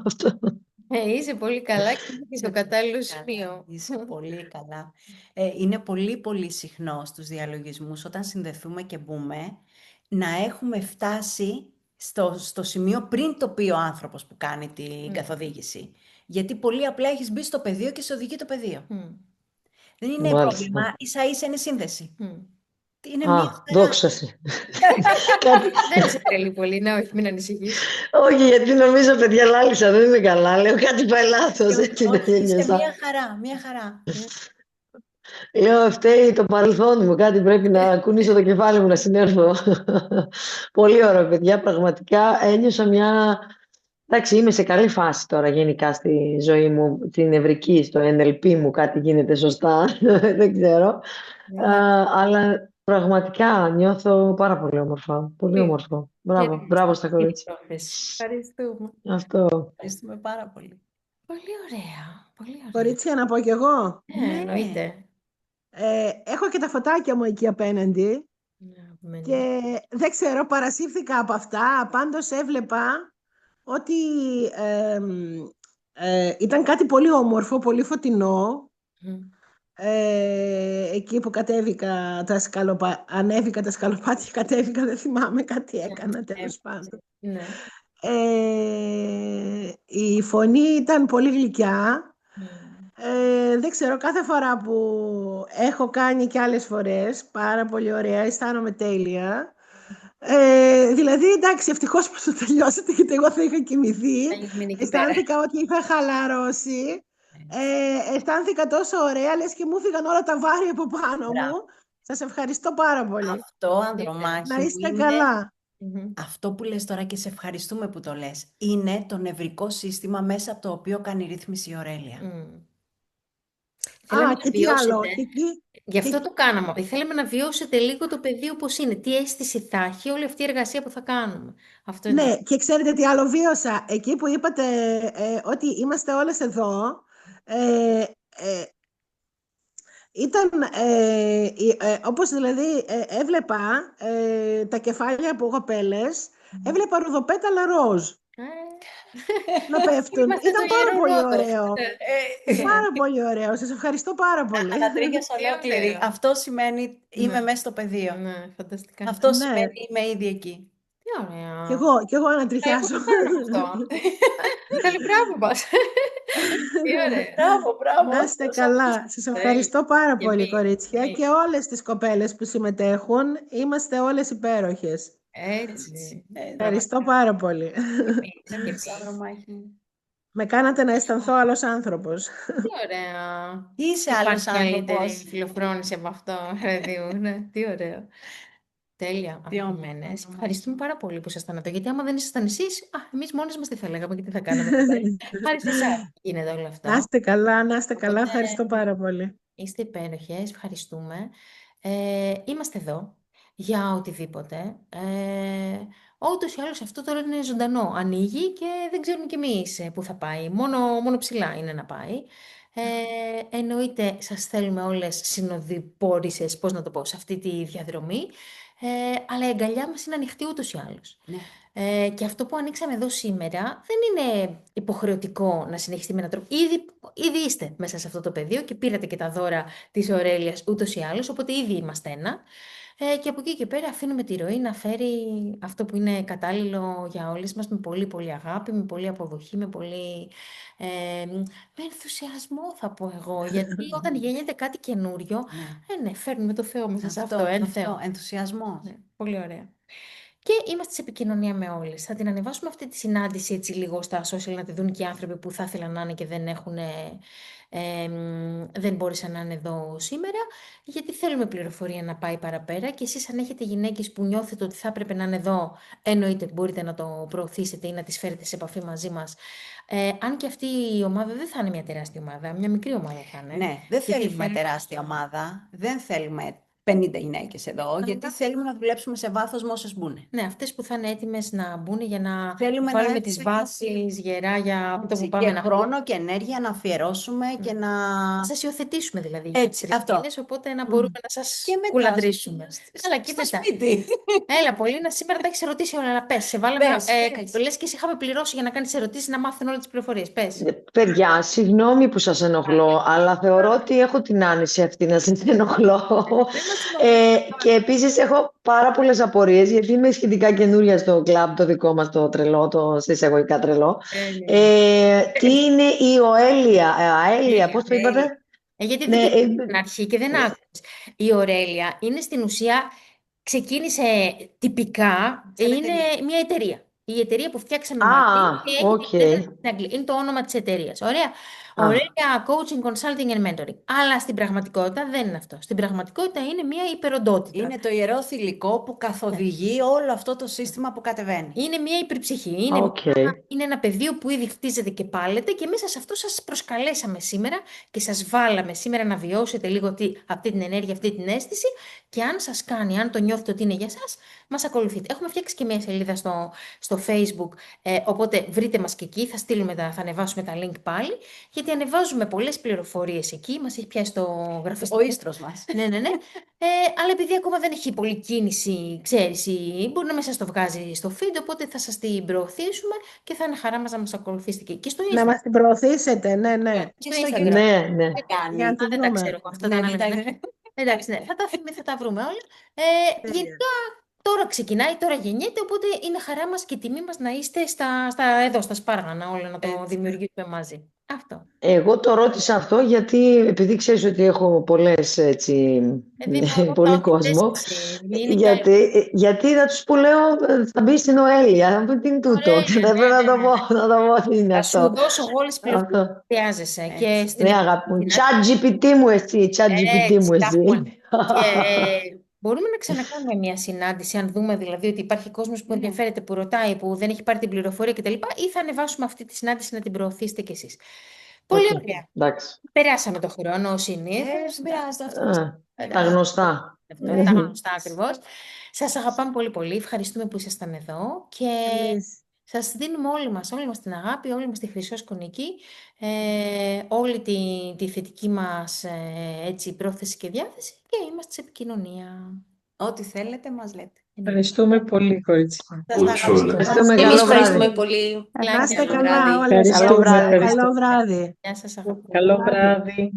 Αυτό. Είσαι πολύ καλά και είσαι στο κατάλληλο σημείο. Είσαι πολύ καλά. Είναι πολύ πολύ συχνό στους διαλογισμούς όταν συνδεθούμε και μπούμε να έχουμε φτάσει στο σημείο πριν το πει ο άνθρωπος που κάνει την καθοδήγηση. Γιατί πολύ απλά έχεις μπει στο πεδίο και σε οδηγεί το πεδίο. Δεν είναι πρόβλημα, ίσα-ίσα είναι σύνδεση. Είναι μία χαρά. Δόξα σε. Δεν είσαι τρελή πολύ, ναι, όχι, μην ανησυχείς. Όχι, γιατί νομίζω, παιδιά, λάλησα, δεν είμαι καλά. Λέω κάτι πάει λάθος. Είσαι μία χαρά, μία χαρά. Λέω, φταίει το παρελθόν μου, κάτι πρέπει να κουνήσω το κεφάλι μου να συνέρθω. Πολύ ωραία, παιδιά, πραγματικά ένιωσα μια... Εντάξει, είμαι σε καλή φάση τώρα γενικά στη ζωή μου, την νευρική, στο NLP μου, κάτι γίνεται σωστά, δεν ξέρω. Αλλά πραγματικά νιώθω πάρα πολύ όμορφα, πολύ όμορφο. Μπράβο, μπράβο στα κορίτσια. Ευχαριστούμε. Αυτό. Ευχαριστούμε πάρα πολύ. Πολύ ωραία, πολύ ωραία. Κορίτσια, να πω κι εγώ. Ναι, εννοείται. Έχω και τα φωτάκια μου εκεί απέναντι και δεν ξέρω, παρασύρθηκα από αυτά. Πάντως έβλεπα ότι ήταν κάτι πολύ όμορφο, πολύ φωτεινό. Εκεί που κατέβηκα ανέβηκα τα σκαλοπάτια, κατέβηκα, δεν θυμάμαι, κάτι έκανα τέλος πάντων. Η φωνή ήταν πολύ γλυκιά. Δεν ξέρω, κάθε φορά που έχω κάνει και άλλες φορές, πάρα πολύ ωραία, αισθάνομαι τέλεια. Δηλαδή, εντάξει, ευτυχώς που το τελειώσατε, γιατί εγώ θα είχα κοιμηθεί. Αισθάνθηκα ότι είχα χαλαρώσει. Αισθάνθηκα τόσο ωραία, λες και μου φύγαν όλα τα βάρη από πάνω μου. Σας ευχαριστώ πάρα πολύ. Αυτό, Ανδρομάχη, να είστε καλά. Αυτό που λες τώρα και σε ευχαριστούμε που το λες, είναι το νευρικό σύστημα μέσα από το οποίο κάνει ρύθμιση η Ωρέλια. Και τι άλλο. Γι' αυτό το κάναμε. Θέλαμε να βιώσετε λίγο το πεδίο πώς είναι. Τι αίσθηση θα έχει όλη αυτή η εργασία που θα κάνουμε. Αυτό είναι. Ναι, και ξέρετε τι άλλο βίωσα. Εκεί που είπατε ότι είμαστε όλες εδώ, ήταν όπως δηλαδή έβλεπα τα κεφάλια από κοπέλες, έβλεπα ρουδοπέταλα ροζ να πέφτουν. Ήταν πάρα πολύ ωραίο. Πάρα πολύ ωραίο. Σας ευχαριστώ πάρα πολύ. Ανατρίχιασα ολόκληρη. Αυτό σημαίνει είμαι μέσα στο πεδίο. Ναι, φανταστικά. Αυτό σημαίνει είμαι ήδη εκεί. Τι ωραία. Κι εγώ ανατριχιάζω. Καλή, μπράβο μας. Μπράβο. Να είστε καλά. Σας ευχαριστώ πάρα πολύ, κορίτσια, και όλες τις κοπέλες που συμμετέχουν. Είμαστε όλες υπέροχες. Έτσι. Ευχαριστώ πάρα πολύ. Με κάνατε να αισθανθώ άλλος άνθρωπος. Τι ωραία. Είσαι άλλος άνθρωπος. Φιλοφρόνησε από αυτό, παιδί μου. Ναι, τι ωραίο. Τέλεια. Αγαπημένες. Ευχαριστούμε πάρα πολύ που ήσασταν εδώ. Γιατί άμα δεν ήσασταν εσείς, εμείς μόνες μας τι θα λέγαμε και τι θα κάναμε. Χάρη σε εσάς γίνεται όλα αυτά. Να είστε καλά, να είστε καλά. Ευχαριστώ πάρα πολύ. Είστε υπέροχες. Ευχαριστούμε. Είμαστε εδώ για οτιδήποτε. Ούτως ή άλλως αυτό τώρα είναι ζωντανό. Ανοίγει και δεν ξέρουμε κι εμείς πού θα πάει. Μόνο ψηλά είναι να πάει. Εννοείται σας θέλουμε όλες συνοδοιπόρισσες, πώς να το πω, σε αυτή τη διαδρομή. Αλλά η αγκαλιά μας είναι ανοιχτή ούτως ή άλλως. Ναι. Και αυτό που ανοίξαμε εδώ σήμερα δεν είναι υποχρεωτικό να συνεχιστεί με έναν τρόπο. Ήδη είστε μέσα σε αυτό το πεδίο και πήρατε και τα δώρα της Ωρέλιας ούτως ή άλλως, οπότε ήδη είμαστε ένα. Και από εκεί και πέρα αφήνουμε τη ροή να φέρει αυτό που είναι κατάλληλο για όλες μας, με πολύ πολύ αγάπη, με πολύ αποδοχή, με ενθουσιασμό θα πω εγώ, γιατί όταν γεννιέται κάτι καινούριο, ναι, φέρνουμε το Θεό μέσα σε αυτό, ενθουσιασμό. Ναι, πολύ ωραία. Και είμαστε σε επικοινωνία με όλες. Θα την ανεβάσουμε αυτή τη συνάντηση έτσι λίγο στα social, να τη δουν και οι άνθρωποι που θα ήθελαν να είναι και δεν μπόρεσαν να είναι εδώ σήμερα, γιατί θέλουμε πληροφορία να πάει παραπέρα και εσείς αν έχετε γυναίκες που νιώθετε ότι θα έπρεπε να είναι εδώ, εννοείται μπορείτε να το προωθήσετε ή να τις φέρετε σε επαφή μαζί μας. Αν και αυτή η ομάδα δεν θα είναι μια τεράστια ομάδα, μια μικρή ομάδα θα είναι. Ναι, δεν θέλουμε τεράστια ομάδα, δεν θέλουμε 50 γυναίκες εδώ, γιατί θέλουμε να δουλέψουμε σε βάθος με όσες μπουν. Ναι, αυτές που θα είναι έτοιμες να μπουν για να θέλουμε βάλουμε τις βάσεις γερά για αυτό που πάμε και να χρόνο και ενέργεια να αφιερώσουμε και να σας υιοθετήσουμε δηλαδή έτσι, για τις ρητίνες, οπότε να μπορούμε να σας κουλαντρίσουμε. Καλά, και μετά. Έλα, Πολίνα, σήμερα τα έχεις ερωτήσει όλα, αλλά πες, σε βάλαμε, λες και είχαμε πληρώσει για να κάνεις ερωτήσεις, να μάθουν όλες τις πληροφορίες. Πες. Παιδιά, συγγνώμη που σας ενοχλώ, αλλά θεωρώ ότι έχω την άνεση αυτή να σας ενοχλώ. Και επίσης έχω πάρα πολλές απορίες, γιατί είμαι σχετικά καινούρια στο κλαμπ το δικό μας, το τρελό, το εισαγωγικά τρελό. Τι είναι η Αέλια, πώς το είπατε? Γιατί δεν την αρχή και δεν άκουσες. Η Ωρέλια είναι στην ουσία, ξεκίνησε τυπικά, είναι μια εταιρεία. Η εταιρεία που φτιάξαμε μαζί είναι το όνομα της εταιρείας. Ωραία. Ωρέλια Coaching, Consulting and Mentoring. Αλλά στην πραγματικότητα δεν είναι αυτό. Στην πραγματικότητα είναι μια υπεροντότητα. Είναι το ιερό θηλυκό που καθοδηγεί όλο αυτό το σύστημα που κατεβαίνει. Είναι μια υπερψυχή. Είναι ένα πεδίο που ήδη χτίζεται και πάλετε και μέσα σε αυτό σας προσκαλέσαμε σήμερα και σας βάλαμε σήμερα να βιώσετε λίγο αυτή την ενέργεια, αυτή την αίσθηση και αν σας κάνει, αν το νιώθετε ότι είναι για σας, μας ακολουθείτε. Έχουμε φτιάξει και μια σελίδα στο Facebook, οπότε βρείτε μας και εκεί, θα ανεβάσουμε τα link πάλι, γιατί ανεβάζουμε πολλές πληροφορίες εκεί, μας έχει πιάσει το γραφιστικό. Ο ίστρος μας. Ναι. Αλλά επειδή ακόμα δεν έχει πολλή κίνηση, ξέρεις, μπορεί να μην σας το βγάζει στο feed, οπότε θα σας την προωθήσουμε και θα είναι χαρά μας να μας ακολουθήσετε και στο Instagram. Να μας την προωθήσετε, ναι. Και στο Instagram. Ναι. Δεν τα ξέρω αυτά. Εντάξει, ναι, θα τα βρούμε όλα. Γενικά, τώρα ξεκινάει, τώρα γεννιέται, οπότε είναι χαρά μας και τιμή μας να είστε εδώ, στα Σπάργανα, όλα να το δημιουργήσουμε μαζί. Αυτό. Εγώ το ρώτησα αυτό γιατί, επειδή ξέρεις ότι έχω πολλές, πολύ κόσμο, γιατί θα τους που λέω, θα μπει στην Ωρέλια, τι είναι τούτο, δεν πρέπει να το πω τι είναι αυτό. Θα σου δώσω εγώ όλες τις πληροφορίες που χρειάζεσαι. Ναι, αγάπη μου, ChatGPT μου εσύ, Μπορούμε να ξανακάνουμε μια συνάντηση, αν δούμε δηλαδή ότι υπάρχει κόσμος που ενδιαφέρεται, που ρωτάει, που δεν έχει πάρει την πληροφορία κτλ. Ή θα ανεβάσουμε αυτή τη συνάντηση να την προωθήσετε κι εσείς. Πολύ ωραία. Εντάξει. Περάσαμε το χρόνο συνήθως. Τα γνωστά. Τα γνωστά ακριβώς. Σας αγαπάμε πολύ πολύ. Ευχαριστούμε που ήσασταν εδώ και σας δίνουμε όλοι μας την αγάπη, όλη μας τη χρυσόσκονική, όλη τη θετική μας πρόθεση και διάθεση και είμαστε σε επικοινωνία. Ό,τι θέλετε μας λέτε. Ευχαριστούμε πολύ, κορίτσια. Εμείς ευχαριστούμε πολύ. Να είστε καλά όλες. Καλό βράδυ. Γεια σας, αγαπητοί. Καλό βράδυ.